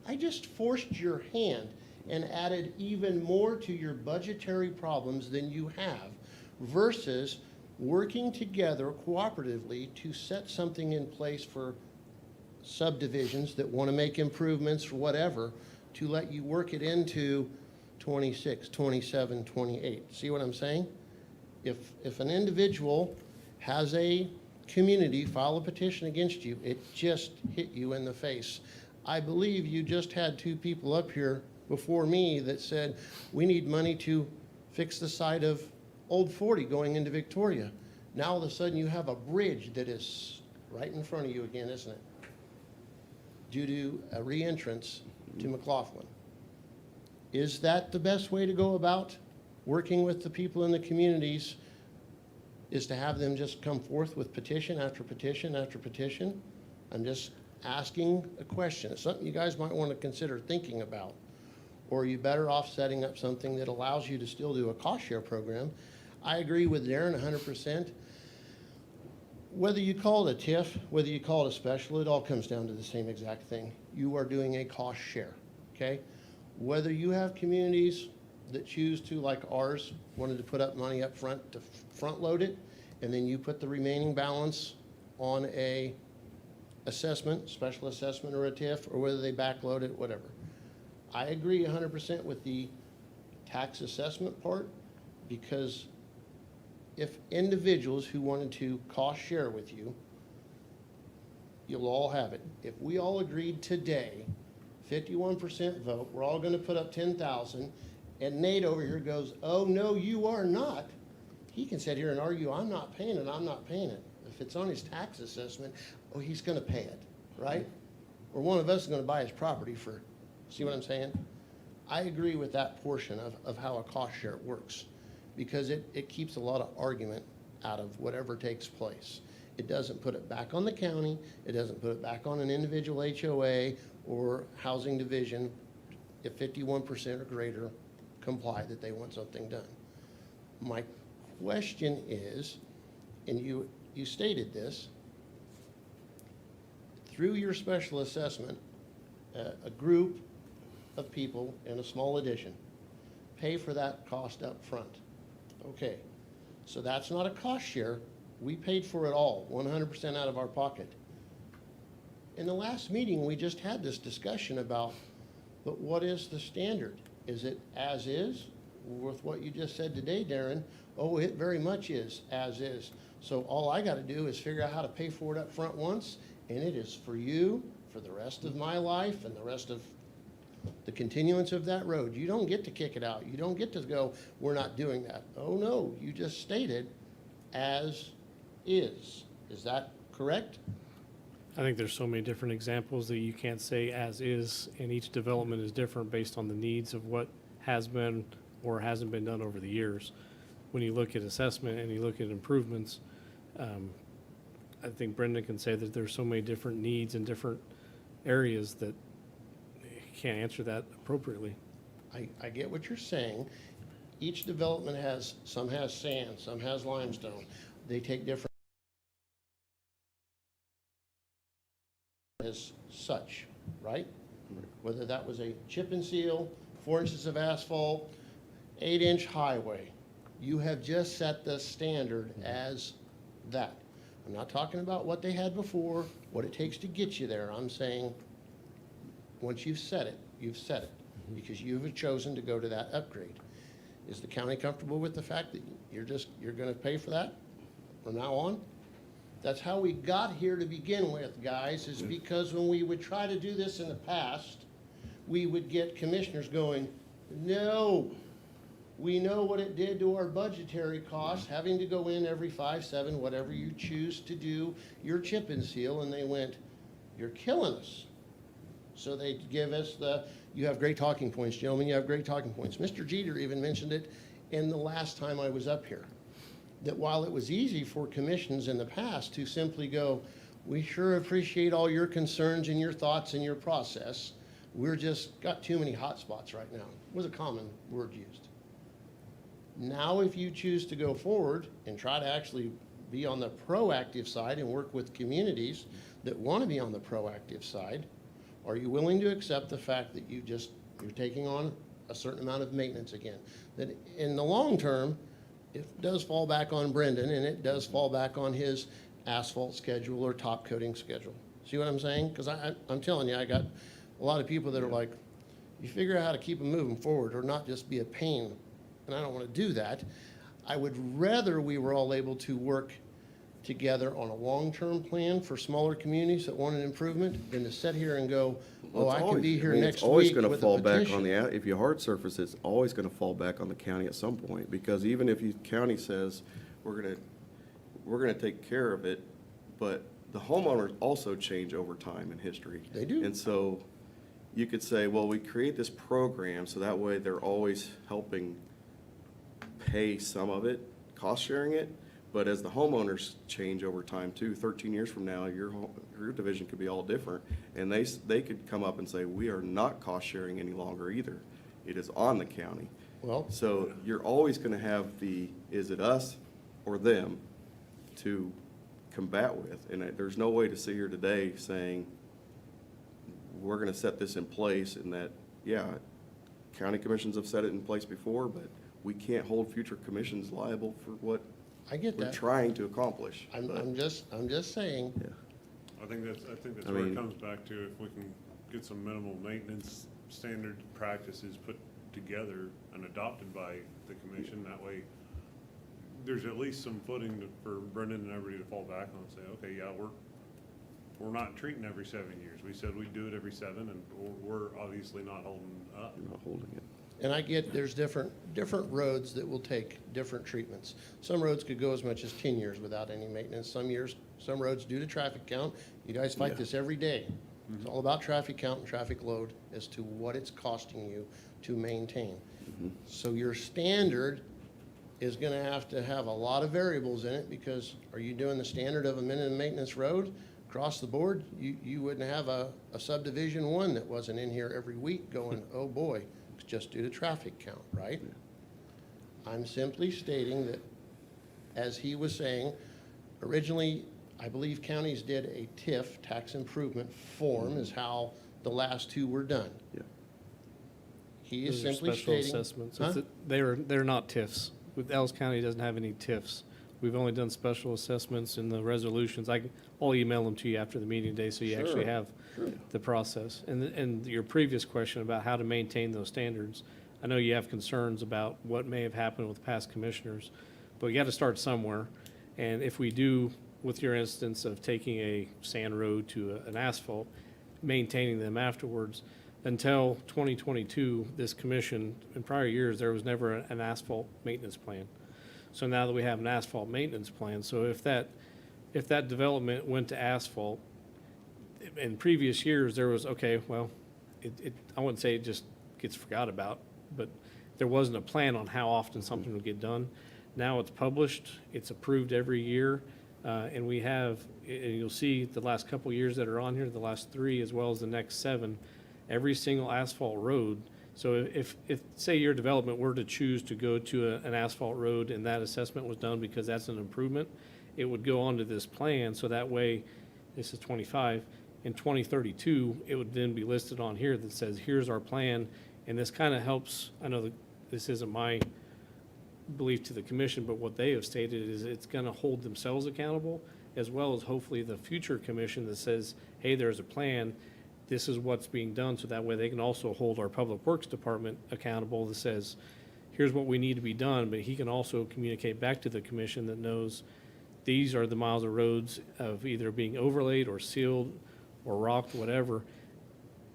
I just forced your hand and added even more to your budgetary problems than you have, versus working together cooperatively to set something in place for subdivisions that want to make improvements or whatever, to let you work it into 26, 27, 28. See what I'm saying? If an individual has a community file a petition against you, it just hit you in the face. I believe you just had two people up here before me that said, we need money to fix the side of Old 40 going into Victoria. Now all of a sudden you have a bridge that is right in front of you again, isn't it? due to a re-entrance to McLaughlin. Is that the best way to go about working with the people in the communities, is to have them just come forth with petition after petition after petition? I'm just asking a question. It's something you guys might want to consider thinking about. Or are you better off setting up something that allows you to still do a cost share program? I agree with Darren 100%. Whether you call it a TIF, whether you call it a special, it all comes down to the same exact thing. You are doing a cost share, okay? Whether you have communities that choose to, like ours, wanted to put up money up front to front load it, and then you put the remaining balance on a assessment, special assessment or a TIF, or whether they backload it, whatever. I agree 100% with the tax assessment part, because if individuals who wanted to cost share with you, you'll all have it. If we all agreed today, 51% vote, we're all gonna put up 10,000, and Nate over here goes, oh, no, you are not, he can sit here and argue, I'm not paying it, I'm not paying it. If it's on his tax assessment, oh, he's gonna pay it, right? Or one of us is gonna buy his property for, see what I'm saying? I agree with that portion of how a cost share works, because it keeps a lot of argument out of whatever takes place. It doesn't put it back on the county, it doesn't put it back on an individual HOA or housing division if 51% or greater comply that they want something done. My question is, and you stated this, through your special assessment, a group of people in a small addition pay for that cost up front. Okay, so that's not a cost share. We paid for it all, 100% out of our pocket. In the last meeting, we just had this discussion about, but what is the standard? Is it as is? With what you just said today, Darren, oh, it very much is as is. So all I gotta do is figure out how to pay for it up front once, and it is for you, for the rest of my life and the rest of the continuance of that road. You don't get to kick it out. You don't get to go, we're not doing that. Oh, no, you just stated as is. Is that correct? I think there's so many different examples that you can't say as is, and each development is different based on the needs of what has been or hasn't been done over the years. When you look at assessment and you look at improvements, I think Brendan can say that there's so many different needs in different areas that you can't answer that appropriately. I get what you're saying. Each development has, some has sand, some has limestone. They take different as such, right? Whether that was a chip and seal, 4 inches of asphalt, 8-inch highway, you have just set the standard as that. I'm not talking about what they had before, what it takes to get you there. I'm saying, once you've set it, you've set it, because you've chosen to go to that upgrade. Is the county comfortable with the fact that you're gonna pay for that from now on? That's how we got here to begin with, guys, is because when we would try to do this in the past, we would get commissioners going, no, we know what it did to our budgetary costs, having to go in every 5, 7, whatever you choose to do your chip and seal, and they went, you're killing us. So they'd give us you have great talking points, gentlemen, you have great talking points. Mr. Jeter even mentioned it in the last time I was up here, that while it was easy for commissions in the past to simply go, we sure appreciate all your concerns and your thoughts and your process, we're just got too many hot spots right now, was a common word used. Now, if you choose to go forward and try to actually be on the proactive side and work with communities that want to be on the proactive side, are you willing to accept the fact that you're taking on a certain amount of maintenance again? That in the long term, it does fall back on Brendan, and it does fall back on his asphalt schedule or top coating schedule. See what I'm saying? Because I'm telling you, I got a lot of people that are like, you figure out how to keep them moving forward or not just be a pain, and I don't want to do that. I would rather we were all able to work together on a long-term plan for smaller communities that want an improvement than to sit here and go, oh, I can be here next week with a petition. It's always going to fall back on if you hard surface, it's always going to fall back on the county at some point, because even if the county says, we're going to take care of it, but the homeowners also change over time in history. They do. And so you could say, well, we create this program so that way they're always helping pay some of it, cost sharing it. But as the homeowners change over time too, 13 years from now, your division could be all different. And they could come up and say, we are not cost sharing any longer either. It is on the county. Well, So you're always gonna have is it us or them to combat with? And there's no way to sit here today saying, we're gonna set this in place and that, yeah, county commissions have set it in place before, but we can't hold future commissions liable for what I get we're that. trying to accomplish. I'm But, just saying, yeah. I think that's I where mean- it comes back to, if we can get some minimal maintenance standard practices put together and adopted by the commission, that way there's at least some footing for Brendan and everybody to fall back on and say, okay, yeah, we're not treating every 7 years. We said we'd do it every 7, and we're obviously not holding up. You're not holding it. and I get there's different roads that will take different treatments. Some roads could go as much as 10 years without any maintenance. Some roads due to traffic count. You guys fight Yeah. this every day. It's all about traffic count and traffic load as to what it's costing you to maintain. So your standard is gonna have to have a lot of variables in it, because are you doing the standard of a minimum maintenance road across the board? You wouldn't have a subdivision 1 that wasn't in here every week going, oh boy, it's just due to traffic count, right? I'm simply stating that, as he was saying, originally, I believe counties did a TIF, tax improvement form, is how the last 2 were done. Yeah. He is Those are simply special stating. assessments. Huh? They're not TIFs. With Ellis County doesn't have any TIFs. We've only done special assessments in the resolutions. I'll email them to you after the meeting day, so you actually Sure. have the process. And your previous question about how to maintain those standards, I know you have concerns about what may have happened with past commissioners, but we got to start somewhere. And if we do, with your instance of taking a sand road to an asphalt, maintaining them afterwards, until 2022, this commission, in prior years, there was never an asphalt maintenance plan. So now that we have an asphalt maintenance plan, so if that development went to asphalt, in previous years, there was, okay, well, I wouldn't say it just gets forgot about, but there wasn't a plan on how often something would get done. Now it's published, it's approved every year, and we have, and you'll see the last couple of years that are on here, the last 3 as well as the next 7, every single asphalt road. So if say your development were to choose to go to an asphalt road and that assessment was done because that's an improvement, it would go onto this plan, so that way, this is 25, in 2032, it would then be listed on here that says, here's our plan, and this kind of helps, I know that this isn't my belief to the commission, but what they have stated is it's gonna hold themselves accountable, as well as hopefully the future commission that says, hey, there's a plan, this is what's being done, so that way they can also hold our Public Works Department accountable that says, here's what we need to be done, but he can also communicate back to the commission that knows these are the miles of roads of either being overlaid or sealed or rocked, whatever,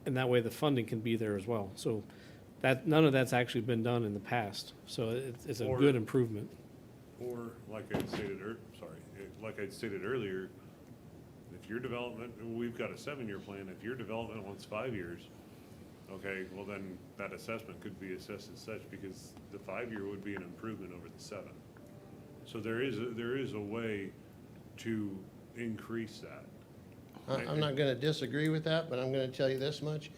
and that way the funding can be there as well. So that, none of that's actually been done in the past, so it's a Or- good improvement. Or, like I stated earlier, if your development, we've got a 7-year plan, if your development wants 5 years, okay, well then, that assessment could be assessed as such, because the 5-year would be an improvement over the 7. So there is a way to increase that. I'm not gonna disagree with that, but I'm gonna tell you this much.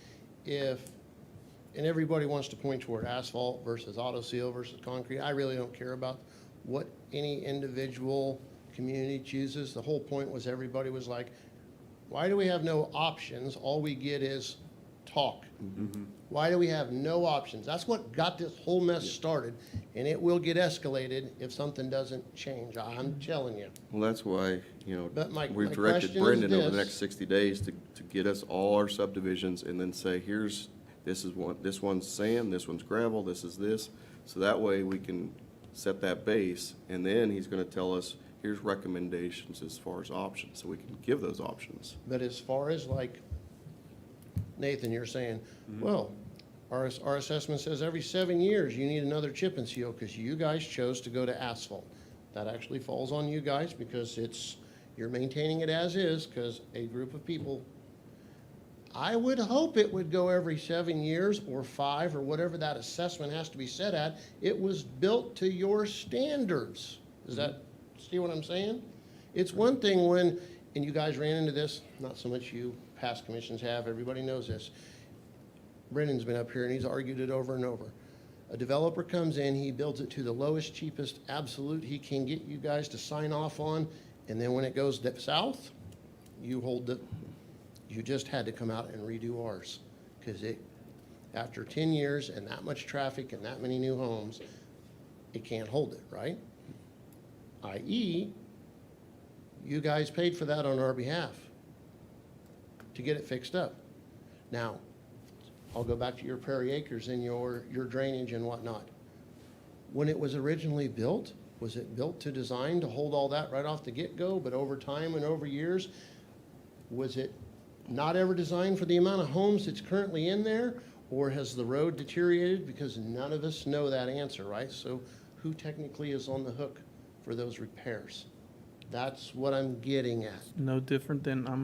And everybody wants to point toward asphalt versus auto seal versus concrete. I really don't care about what any individual community chooses. The whole point was everybody was like, why do we have no options? All we get is talk. Why do we have no options? That's what got this whole mess started, and it will get escalated if something doesn't change. I'm telling you. Well, that's why, But my we've directed question is Brendan over the this. next 60 days to get us all our subdivisions and then say, this one's sand, this one's gravel, this is this. So that way we can set that base, and then he's gonna tell us, here's recommendations as far as options, so we can give those options. But as far as like, Nathan, you're saying, well, our assessment says every 7 years you need another chip and seal because you guys chose to go to asphalt. That actually falls on you guys because You're maintaining it as is, because a group of people, I would hope it would go every 7 years or 5 or whatever that assessment has to be set at. It was built to your standards. Does that, see what I'm saying? It's one thing when, and you guys ran into this, not so much you, past commissions have, everybody knows this. Brendan's been up here and he's argued it over and over. A developer comes in, he builds it to the lowest, cheapest absolute he can get you guys to sign off on, and then when it goes south, you hold the, you just had to come out and redo ours. Because it, after 10 years and that much traffic and that many new homes, it can't hold it, right? i.e., you guys paid for that on our behalf to get it fixed up. Now, I'll go back to your Prairie Acres and your drainage and whatnot. When it was originally built, was it built to design to hold all that right off the get-go, but over time and over years, was it not ever designed for the amount of homes that's currently in there? Or has the road deteriorated? Because none of us know that answer, right? So who technically is on the hook for those repairs? That's what I'm getting at. No different than, I'm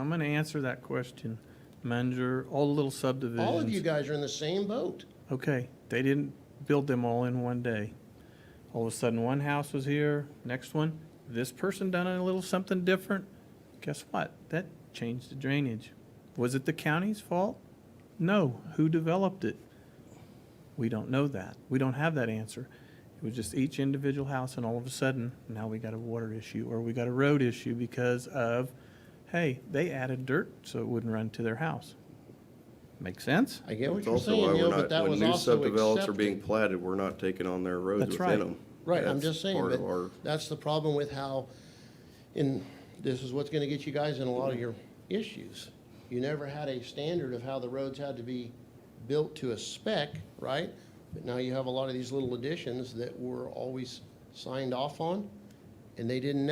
gonna answer that question. Manager, all the little subdivisions. All of you guys are in the same boat. Okay, they didn't build them all in one day. All of a sudden, one house was here, next one, this person done a little something different. Guess what? That changed the drainage. Was it the county's fault? No. Who developed it? We don't know that. We don't have that answer. It was just each individual house, and all of a sudden, now we got a water issue, or we got a road issue because of, hey, they added dirt so it wouldn't run to their house. Make sense? I get what It's you're also why saying, we're Neil, but not, that when was new also subdevelopments are accepted. being platted, we're not taking on their roads That's within right. them. Right, I'm That's just saying, part but of our- that's the problem with how, and this is what's gonna get you guys in a lot of your issues. You never had a standard of how the roads had to be built to a spec, right? But now you have a lot of these little additions that were always signed off on, and they didn't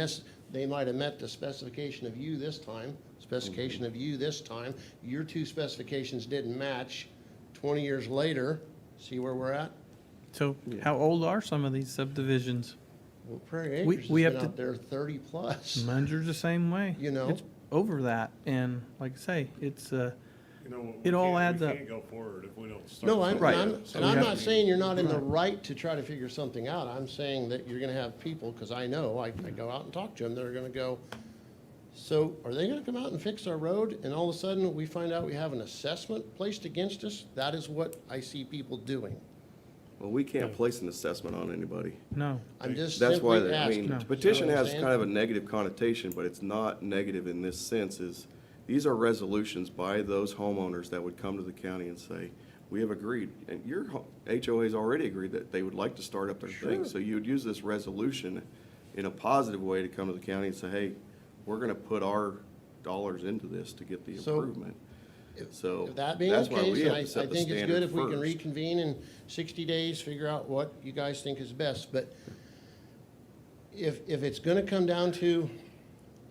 they might have met the specification of you this time, specification of you this time. Your two specifications didn't match. 20 years later, see where we're at? So how old are some of these subdivisions? Well, Prairie We- Acres we has have been to- out there 30 plus. Manager's the same way. You know? It's over that, and like I say, it's, You know, It all adds we up. can't go forward if we don't start. No, I'm, somewhere. I'm, So and we I'm have not to- saying you're not in the Right. right to try to figure something out. I'm saying that you're gonna have people, because I know, I go out and talk to them, that are gonna go, so are they gonna come out and fix our road? And all of a sudden, we find out we have an assessment placed against us? That is what I see people doing. Well, we can't place an assessment on anybody. no. I'm just That's why, simply I mean, asking. No. petition You know what I'm has saying? kind of a negative connotation, but it's not negative in this sense, is these are resolutions by those homeowners that would come to the county and say, we have agreed, and your HOA's already agreed that they would like to start up their thing. Sure. So you would use this resolution in a positive way to come to the county and say, hey, we're gonna put our dollars into this to get the So, improvement. If- So If that being the that's why case, we and have I to set the think it's good standard if we can first. reconvene in 60 days, figure out what you guys think is best, but if it's gonna come down to,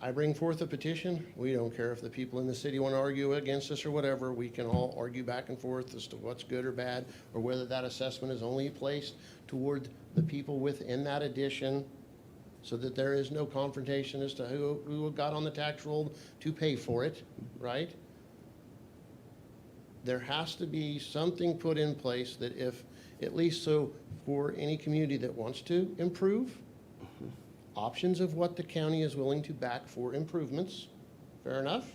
I bring forth a petition, we don't care if the people in the city wanna argue against us or whatever, we can all argue back and forth as to what's good or bad, or whether that assessment is only placed toward the people within that addition, so that there is no confrontation as to who got on the tax roll to pay for it, right? There has to be something put in place that if, at least so for any community that wants to improve, options of what the county is willing to back for improvements, fair enough?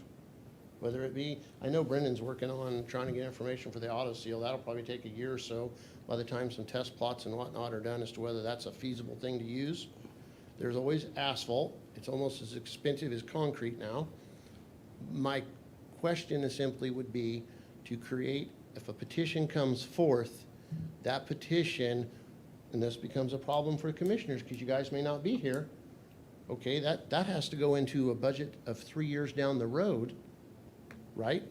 Whether it be, I know Brendan's working on trying to get information for the auto seal, that'll probably take a year or so by the time some test plots and whatnot are done as to whether that's a feasible thing to use. There's always asphalt, it's almost as expensive as concrete now. My question is simply would be to create, if a petition comes forth, that petition, and this becomes a problem for commissioners, because you guys may not be here, okay, that has to go into a budget of 3 years down the road, right?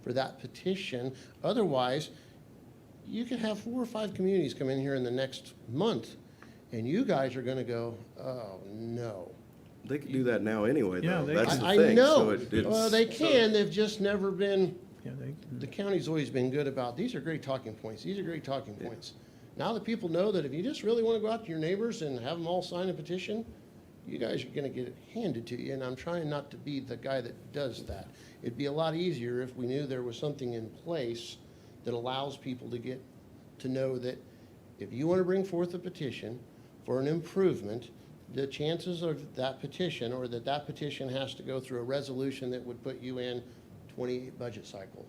For that petition. Otherwise, you could have 4 or 5 communities come in here in the next month, and you guys are gonna go, oh, no. They can do that now anyway, Yeah, though. they That's can. the I thing. know. So it's- Well, they can, they've just never been, Yeah, the county's always been good about, these are great talking points, these are great talking points. Now that people know that if you just really want to go out to your neighbors and have them all sign a petition, you guys are gonna get it handed to you, and I'm trying not to be the guy that does that. It'd be a lot easier if we knew there was something in place that allows people to get to know that if you want to bring forth a petition for an improvement, the chances of that petition, or that petition has to go through a resolution that would put you in 28 budget cycle.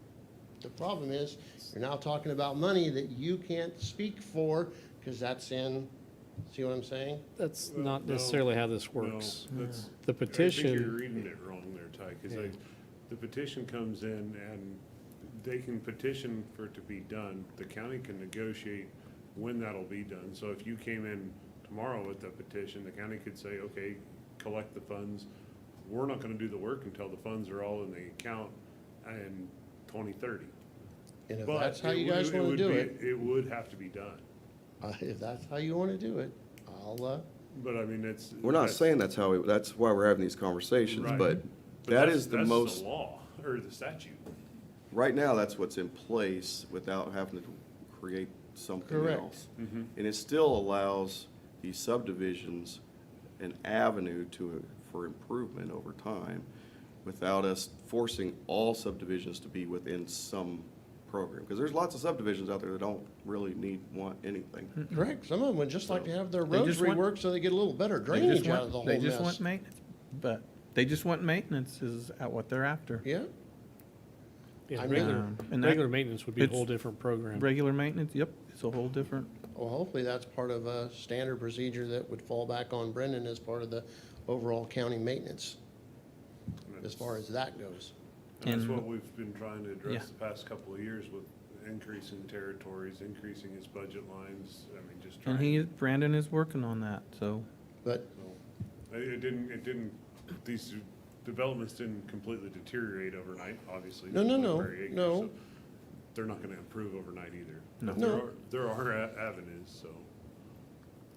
The problem is, you're now talking about money that you can't speak for, because that's in, see what I'm saying? That's Well, not no, necessarily how this works. No, that's- The I think petition. you're reading it wrong there, Ty, because Yeah. the petition comes in and they can petition for it to be done. The county can negotiate when that'll be done. So if you came in tomorrow with a petition, the county could say, okay, collect the funds. We're not gonna do the work until the funds are all in the account in 2030. And if But that's how it you would- guys want to would do be- it, It would have to be done. if that's how you want to do it, I'll, But I mean, it's. We're not saying that's how, that's why we're having these conversations, Right. but that that's- is the that's most, law, or the statute. right now, that's what's in place without having to create something Correct. else. And it still allows these subdivisions an avenue for improvement over time without us forcing all subdivisions to be within some program. Because there's lots of subdivisions out there that don't really want anything. correct, some of them would just like to have their They roads just want- reworked so they get a little better They drainage just out of the want, whole they just want mess. maintenance, but they just want maintenance is at what they're after. Yeah, Yeah, I'm regular, not- and that- regular maintenance would be a it's whole different program. Regular maintenance, yep, it's a whole different, well, hopefully that's part of a standard procedure that would fall back on Brendan as part of the overall county maintenance, as far as that goes. And that's And- what we've been trying to Yeah. address the past couple of years with increasing territories, increasing his budget lines, I mean, just trying. and Brandon is working on that, so. But It didn't, these developments didn't completely deteriorate overnight, obviously. No, no, no, Prairie Acres, no. so They're not gonna improve overnight either. No. But No. there are avenues, so.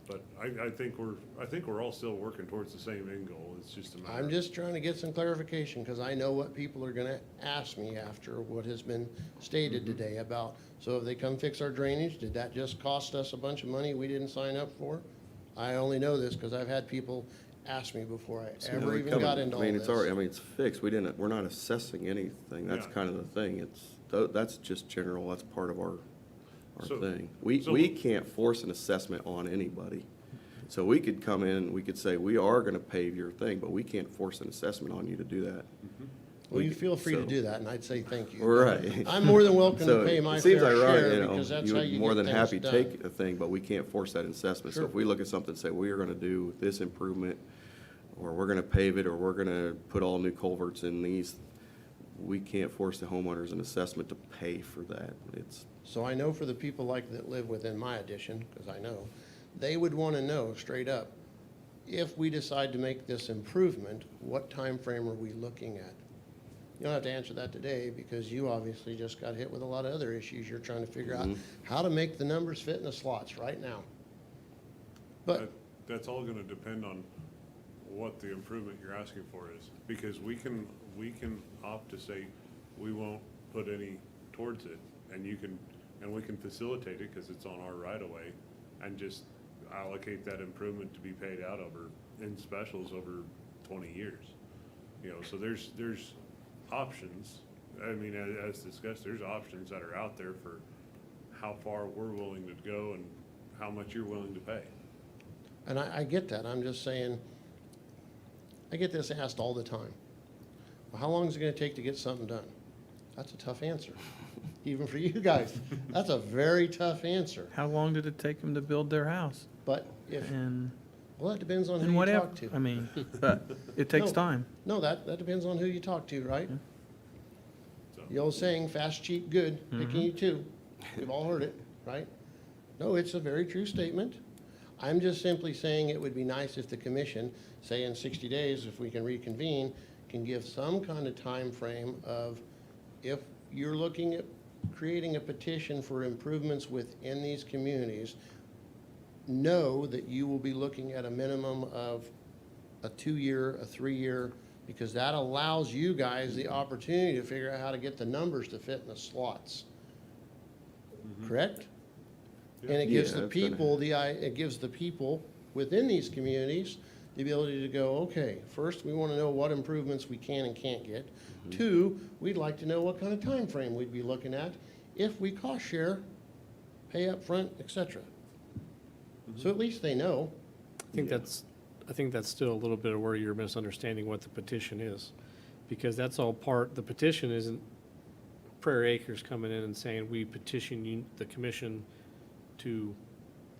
But I think we're all still working towards the same end goal, it's just a matter. I'm just trying to get some clarification, because I know what people are gonna ask me after what has been stated today about, so if they come fix our drainage, did that just cost us a bunch of money we didn't sign up for? I only know this because I've had people ask me before I So ever we even come- got into all I mean, it's already, I this. mean, it's fixed. We're not assessing anything. That's Yeah. kind of the thing. That's just general. That's part of our So- thing. so- We can't force an assessment on anybody. So we could come in, we could say, we are gonna pave your thing, but we can't force an assessment on you to do that. Well, you feel free to so- do that, and I'd say thank you. Right. I'm more than welcome So to pay my it seems fair ironic, share, you know, because that's you how would you more get than happy things to done. take a thing, but we can't force that assessment. So Sure. if we look at something and say, we are gonna do this improvement, or we're gonna pave it, or we're gonna put all new culverts in these, we can't force the homeowners an assessment to pay for that. It's, So I know for the people like that live within my addition, because I know, they would want to know straight up, if we decide to make this improvement, what time frame are we looking at? You don't have to answer that today, because you obviously just got hit with a lot of other issues. You're trying to figure out how to make the numbers fit in the slots right now. But, That's all gonna depend on what the improvement you're asking for is, because we can opt to say, we won't put any towards it, and we can facilitate it, cause it's on our right of way, and just allocate that improvement to be paid out in specials over 20 years. You know, so there's options, I mean, as discussed, there's options that are out there for how far we're willing to go and how much you're willing to pay. and I get that, I'm just saying, I get this asked all the time. Well, how long is it gonna take to get something done? That's a tough answer, even for you guys. That's a very tough answer. How long did it take them to build their house? But if, And, well, that depends on who and you whatever, talk to. I mean, but it takes No. time. No, that depends on who you talk to, right? So- The old saying, fast, cheap, good, picking you too. We've all heard it, right? No, it's a very true statement. I'm just simply saying it would be nice if the commission, say in 60 days, if we can reconvene, can give some kind of time frame of, if you're looking at creating a petition for improvements within these communities, know that you will be looking at a minimum of a 2-year, a 3-year, because that allows you guys the opportunity to figure out how to get the numbers to fit in the slots. Correct? And it gives Yeah, the that's gonna- people, it gives the people within these communities the ability to go, okay, first, we want to know what improvements we can and can't get. Two, we'd like to know what kind of time frame we'd be looking at if we cost share, pay up front, et cetera. So at least they know. I think that's still a little bit of where you're misunderstanding what the petition is. Because that's all part, the petition isn't Prairie Acres coming in and saying, we petition you, the commission, to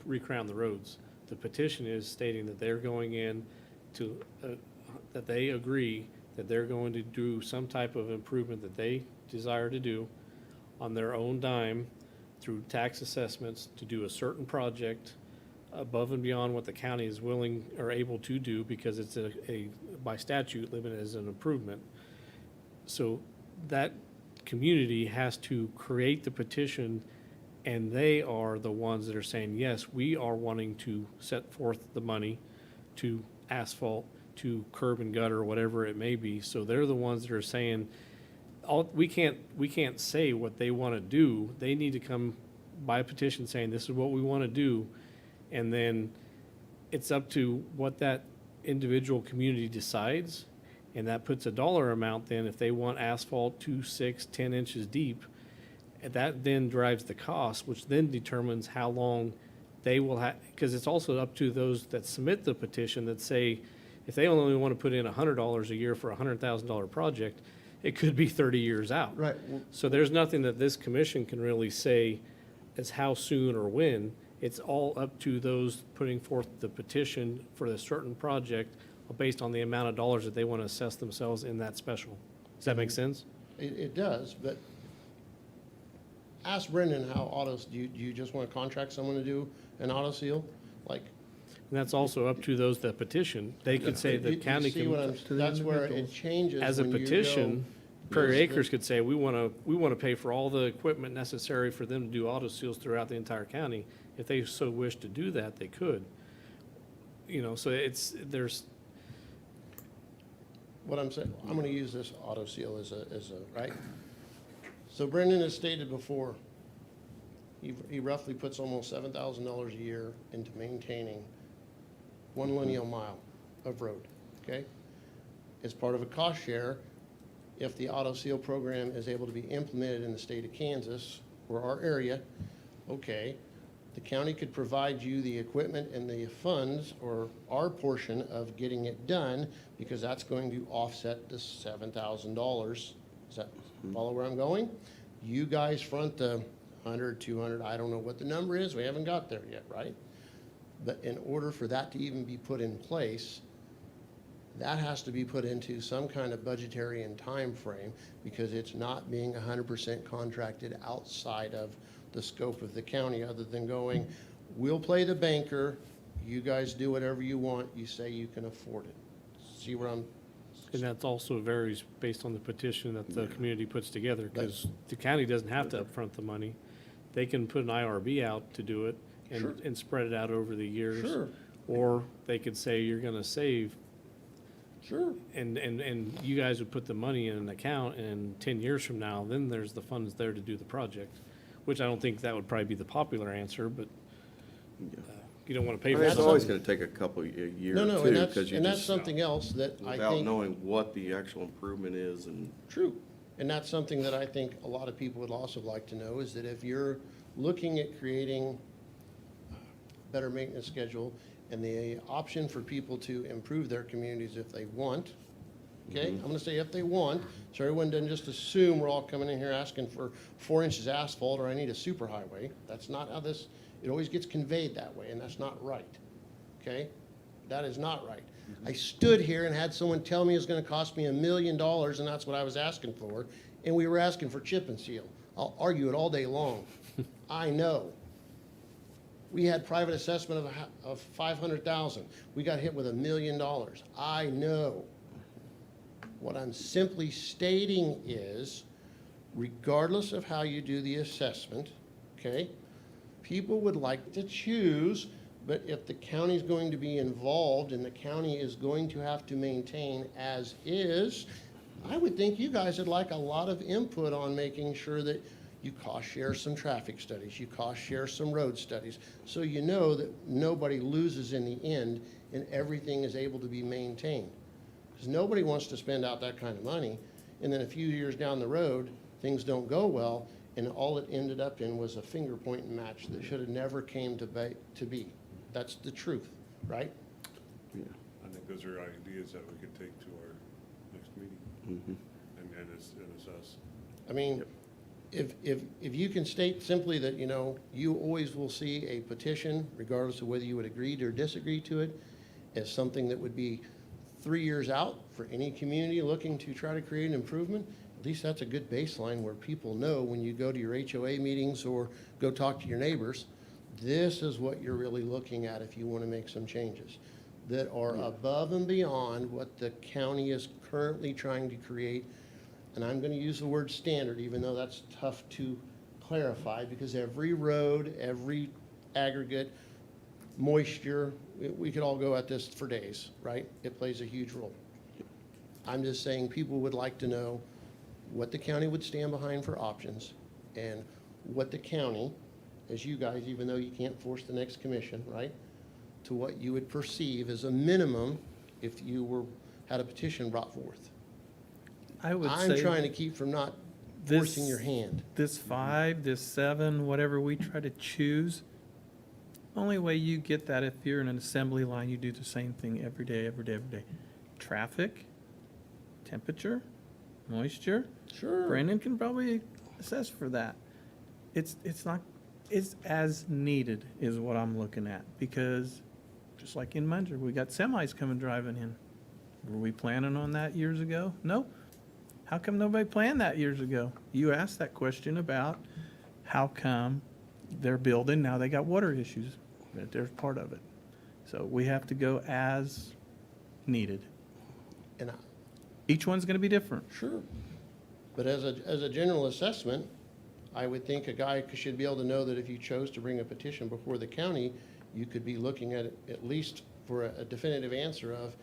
recrown the roads. The petition is stating that they're going in to, that they agree that they're going to do some type of improvement that they desire to do on their own dime through tax assessments to do a certain project above and beyond what the county is willing or able to do, because it's by statute limited as an improvement. So that community has to create the petition, and they are the ones that are saying, yes, we are wanting to set forth the money to asphalt, to curb and gutter, whatever it may be. So they're the ones that are saying, we can't say what they want to do. They need to come by a petition saying, this is what we want to do. And then it's up to what that individual community decides. And that puts a dollar amount then, if they want asphalt 2, 6, 10 inches deep, and that then drives the cost, which then determines how long they will have, because it's also up to those that submit the petition that say, if they only want to put in $100 a year for a $100,000 project, it could be 30 years out. Right. So there's nothing that this commission can really say as how soon or when. It's all up to those putting forth the petition for a certain project based on the amount of dollars that they want to assess themselves in that special. Does that make sense? It does, but ask Brendan how autos, do you just want to contract someone to do an auto seal? Like, And that's also up to those that petition. They could say the you county see what can, I'm- that's where it changes as a when you petition, go, Prairie yes, Acres could say, we want to pay for all the equipment necessary for them to do auto seals throughout the entire county. If they so wish to do that, they could. You know, so there's, What I'm saying, I'm gonna use this auto seal as a, right? So Brendan has stated before, he roughly puts almost $7,000 a year into maintaining 1 lineal mile of road, okay? As part of a cost share, if the auto seal program is able to be implemented in the state of Kansas or our area, okay, the county could provide you the equipment and the funds, or our portion of getting it done, because that's going to offset the $7,000. Does that follow where I'm going? You guys front the 100, 200, I don't know what the number is, we haven't got there yet, right? But in order for that to even be put in place, that has to be put into some kind of budgetary and time frame, because it's not being 100% contracted outside of the scope of the county, other than going, we'll play the banker, you guys do whatever you want, you say you can afford it. See where I'm, and that also varies based on the petition that the community puts together, because the county doesn't have to upfront the money. They can put an IRB out to do it and spread it out over the years. Sure. Or they could say, you're gonna save, sure. and you guys would put the money in an account, and 10 years from now, then there's the funds there to do the project, which I don't think that would probably be the popular answer, but you don't want to pay for It's something. always gonna take a couple, a year No, or no, two, and that's, because you and that's just, something else that I without think. knowing what the actual improvement is and. True. And that's something that I think a lot of people would also like to know, is that if you're looking at creating a better maintenance schedule and the option for people to improve their communities if they want, okay? I'm gonna say if they want, so everyone doesn't just assume we're all coming in here asking for 4 inches asphalt, or I need a superhighway. That's not how this, it always gets conveyed that way, and that's not right, okay? That is not right. I stood here and had someone tell me it was gonna cost me $1 million, and that's what I was asking for, and we were asking for chip and seal. I'll argue it all day long. I know. We had private assessment of 500,000. We got hit with $1 million. I know. What I'm simply stating is, regardless of how you do the assessment, okay, people would like to choose, but if the county's going to be involved and the county is going to have to maintain as is, I would think you guys would like a lot of input on making sure that you cost share some traffic studies, you cost share some road studies, so you know that nobody loses in the end and everything is able to be maintained. Because nobody wants to spend out that kind of money, and then a few years down the road, things don't go well, and all it ended up in was a finger pointing match that should have never came to be. That's the truth, right? Yeah. I think those are ideas that we could take to our next meeting Mhm. and assess. I mean, if you can state simply that, you know, you always will see a petition, regardless of whether you would agree or disagree to it, as something that would be 3 years out for any community looking to try to create an improvement, at least that's a good baseline where people know when you go to your HOA meetings or go talk to your neighbors, this is what you're really looking at if you want to make some changes that are above and beyond what the county is currently trying to create. And I'm going to use the word standard, even though that's tough to clarify, because every road, every aggregate, moisture, we could all go at this for days, right? It plays a huge role. I'm just saying people would like to know what the county would stand behind for options and what the county, as you guys, even though you can't force the next commission, right? To what you would perceive as a minimum if you had a petition brought forth. I would I'm say trying to keep from not this- forcing your hand. this 5, this 7, whatever we try to choose, only way you get that if you're in an assembly line, you do the same thing every day, every day, every day. Traffic, temperature, moisture. Sure. Brandon can probably assess for that. It's as needed is what I'm looking at, because just like in Munger, we got semis coming driving in. Were we planning on that years ago? No. How come nobody planned that years ago? You asked that question about how come they're building, now they got water issues. There's part of it. So we have to go as needed. And Each one's gonna be different. sure. But as a general assessment, I would think a guy should be able to know that if you chose to bring a petition before the county, you could be looking at it at least for a definitive answer of,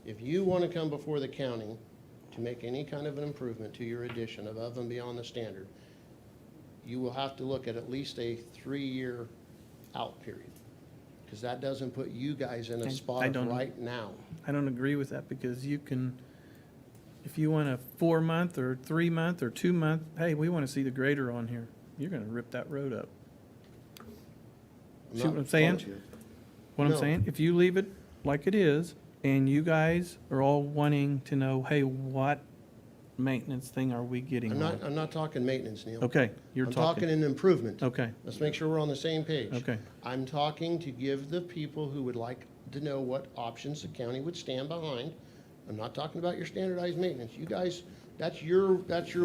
if you want to come before the county to make any kind of an improvement to your addition above and beyond the standard, you will have to look at least a 3-year out period. Because that doesn't put you guys in a I spot of don't- right now. I don't agree with that, because you can, if you want a 4-month or 3-month or 2-month, hey, we want to see the grader on here, you're gonna rip that road up. See what I'm saying? What I'm No. saying? If you leave it like it is, and you guys are all wanting to know, hey, what maintenance thing are we getting on? I'm not talking maintenance, Neil. Okay, you're I'm talking talking. an improvement. Okay, Let's make sure we're on the same page. okay. I'm talking to give the people who would like to know what options the county would stand behind. I'm not talking about your standardized maintenance. You guys, that's your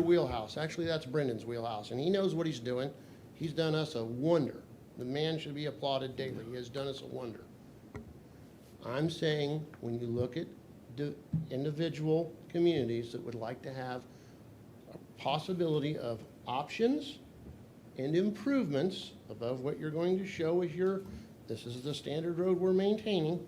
wheelhouse. Actually, that's Brendan's wheelhouse, and he knows what he's doing. He's done us a wonder. The man should be applauded daily. He has done us a wonder. I'm saying, when you look at the individual communities that would like to have a possibility of options and improvements above what you're going to show as this is the standard road we're maintaining.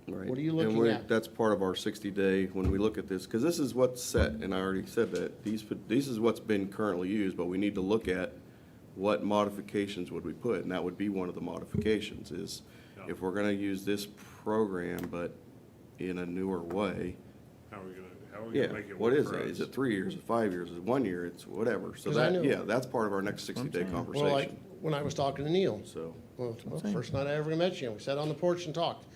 Right. What are you And looking we're- at? That's part of our 60-day, when we look at this, because this is what's set, and I already said that, this is what's been currently used, but we need to look at what modifications would we put, and that would be one of the modifications, is if we're gonna use this program, but in a newer way, How are we gonna yeah, make it what work is for it? us? Is it 3 years, 5 years, is it 1 year, it's whatever. So 'Cause I know- that, yeah, that's part of our next 60-day Well, like, conversation, when I was talking to Neil, so. well, first night I ever met you, we sat on the porch and talked.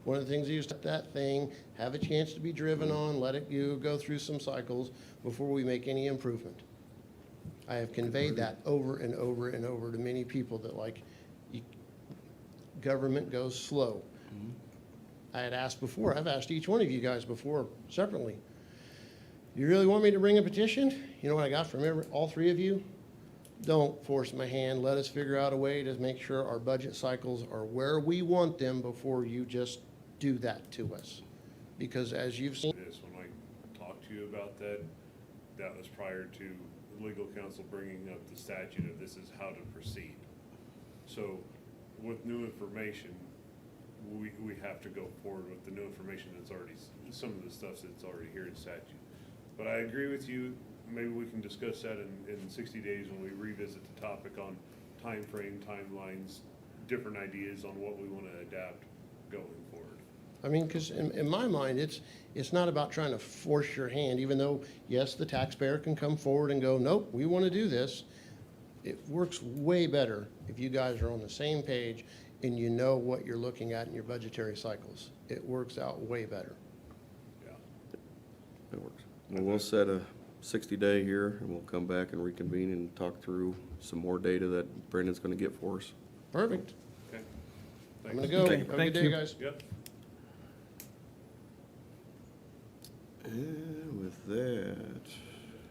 One of the things he used to that thing, have a chance to be driven on, let it go through some cycles before we make any improvement. I have conveyed that over and over and over to many people that government goes slow. I had asked before, I've asked each one of you guys before separately, you really want me to bring a petition? You know what I got from all 3 of you? Don't force my hand. Let us figure out a way to make sure our budget cycles are where we want them before you just do that to us. Because as you've seen, This, when I talked to you about that, that was prior to the legal counsel bringing up the statute of this is how to proceed. So with new information, we have to go forward with the new information that's already, some of the stuff that's already here in statute. But I agree with you, maybe we can discuss that in 60 days when we revisit the topic on time frame, timelines, different ideas on what we want to adapt going forward. I mean, because in my mind, it's not about trying to force your hand, even though, yes, the taxpayer can come forward and go, nope, we want to do this. It works way better if you guys are on the same page and you know what you're looking at in your budgetary cycles. It works out way better. Yeah. That works. Well, we'll set a 60-day here, and we'll come back and reconvene and talk through some more data that Brandon's gonna get for us. Perfect. Okay. I'm gonna Thanks. go. Okay, Have a thank good day, you. guys. Yep. And with that,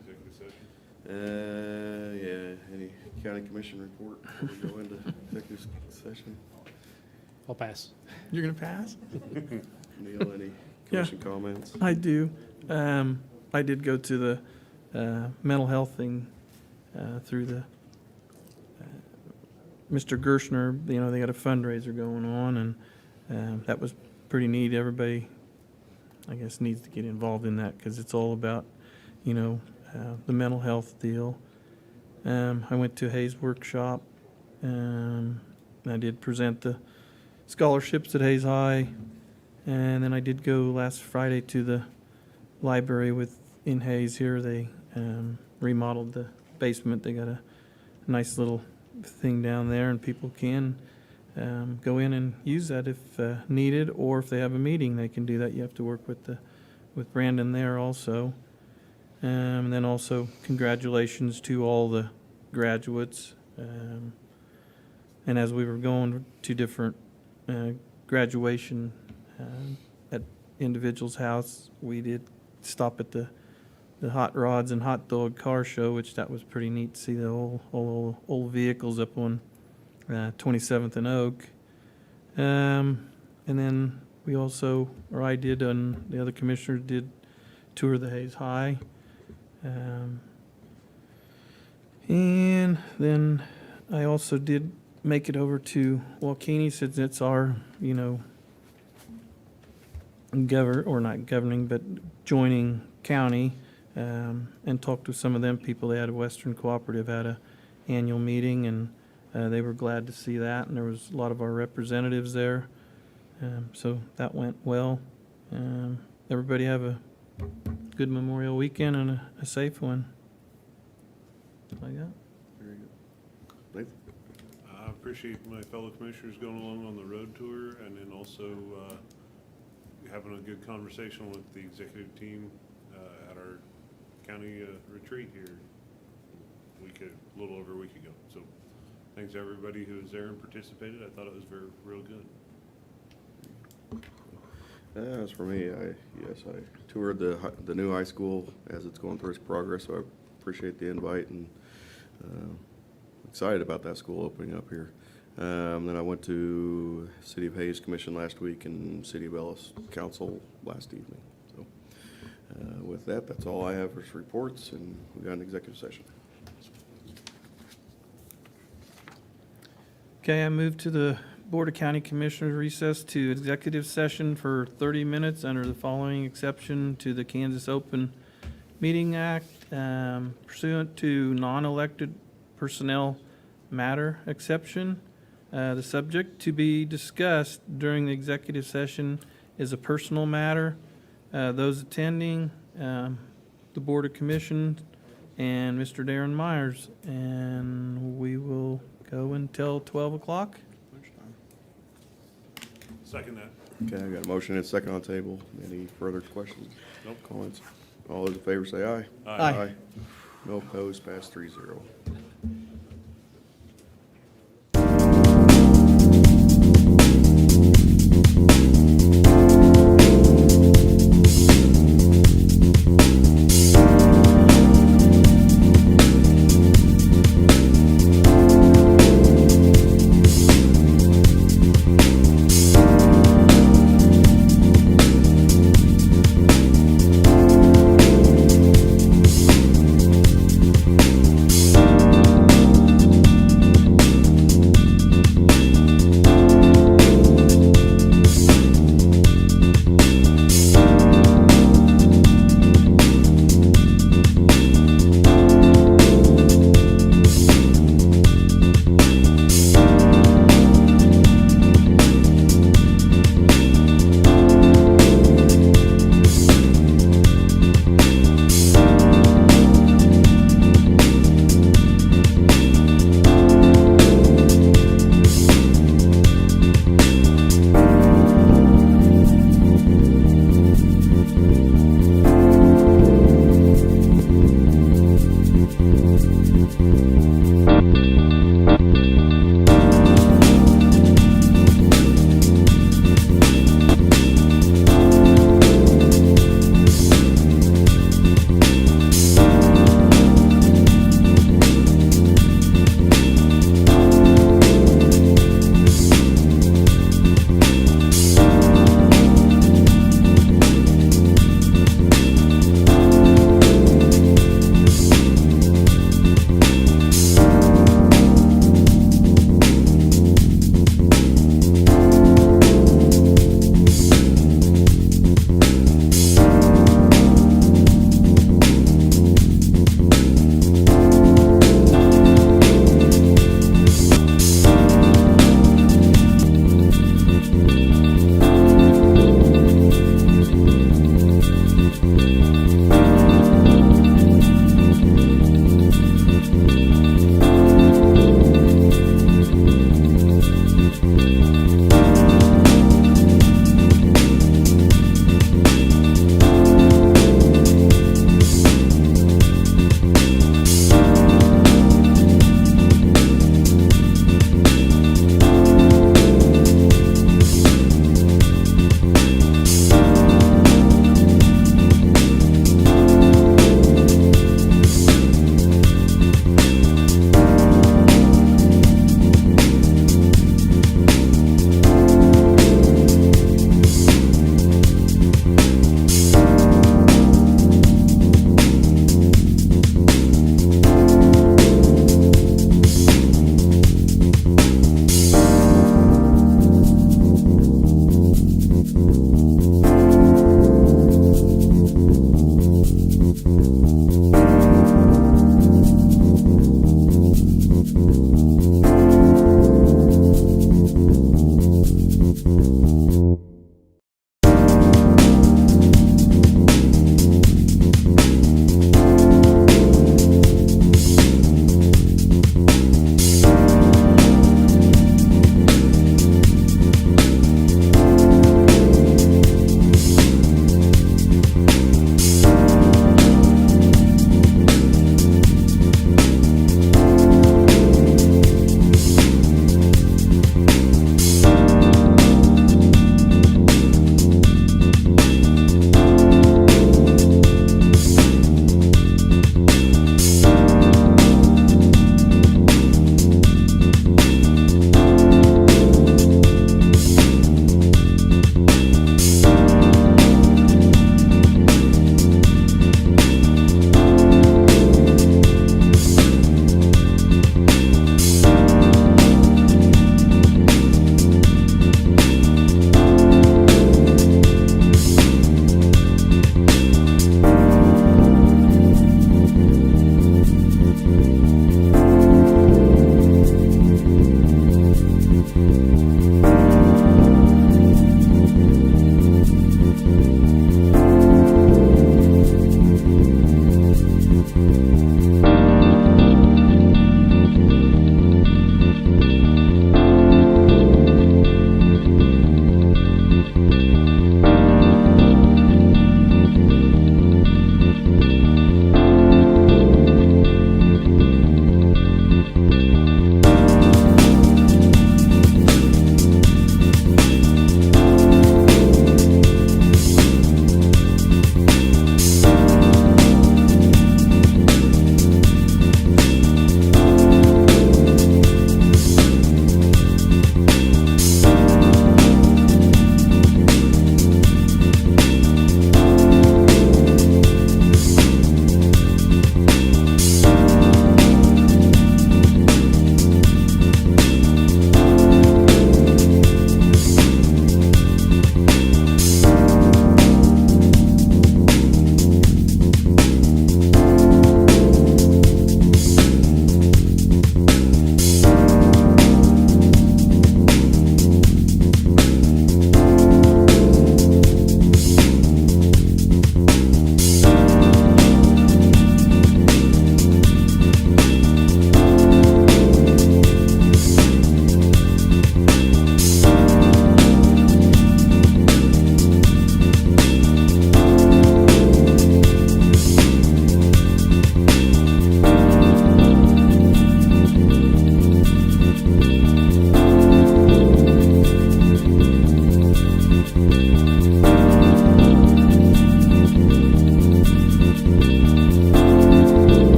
Executive session. yeah, any county commission report before we go into executive session? I'll pass. You're gonna pass? Neil, any commission comments? I do. I did go to the mental health thing through the Mr. Gershner. You know, they got a fundraiser going on, and that was pretty neat. Everybody, I guess, needs to get involved in that because it's all about, you know, the mental health deal. I went to Hayes workshop. I did present the scholarships at Hayes High, and then I did go last Friday to the library in Hayes here. They remodeled the basement. They got a nice little thing down there, and people can go in and use that if needed, or if they have a meeting, they can do that. You have to work with Brandon there also. And then also congratulations to all the graduates. And as we were going to different graduation at individuals' house, we did stop at the Hot Rods and Hot Dog Car Show, which that was pretty neat to see the old vehicles up on 27th and Oak. And then we also, or I did, and the other commissioners did tour the Hayes High. And then I also did make it over to Waukegan, since it's our, you know, not governing, but joining county, and talked to some of them people. They had a Western Cooperative, had a annual meeting, and they were glad to see that, and there was a lot of our representatives there. So that went well. Everybody have a good Memorial Weekend and a safe one. That's all I got. Very good. Nathan? I appreciate my fellow commissioners going along on the road tour, and then also having a good conversation with the executive team at our county retreat here a little over a week ago. So thanks to everybody who was there and participated. I thought it was real good. As for me, I toured the new high school as it's going through its progress, so I appreciate the invite, and excited about that school opening up here. Then I went to City of Hayes Commission last week and City of Ellis Council last evening. So with that, that's all I have for reports, and we got an executive session. Okay, I move to the Board of County Commissioners recess to executive session for 30 minutes under the following exception to the Kansas Open Meeting Act, pursuant to non-elected personnel matter exception. The subject to be discussed during the executive session is a personal matter. Those attending, the Board of Commissioners and Mr. Darren Myers, and we will go until 12 o'clock. Second that. Okay, I got a motion and a second on the table. Any further questions? Nope. Comments? All those in favor say aye. Aye. No opposed, pass 3-0.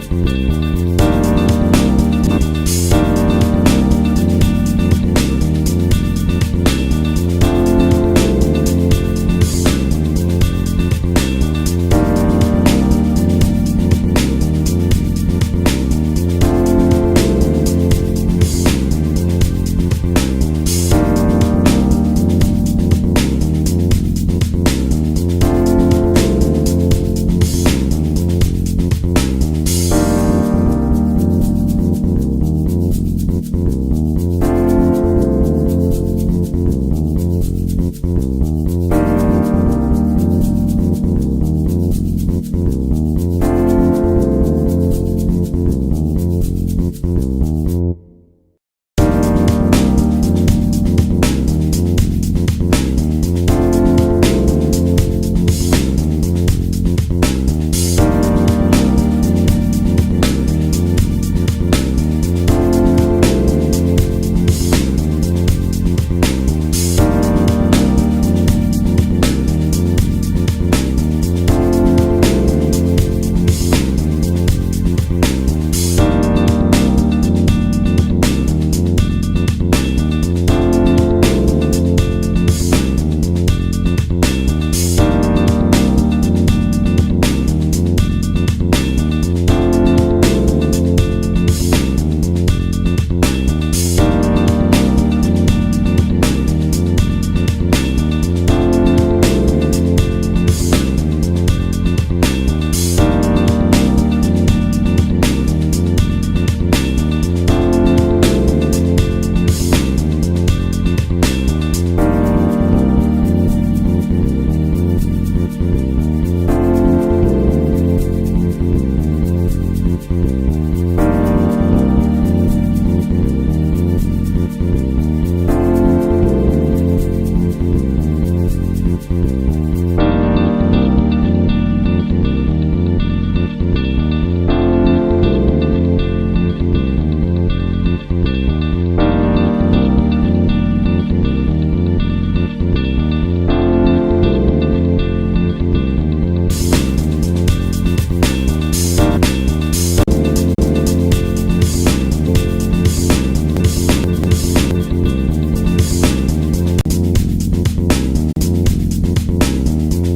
you.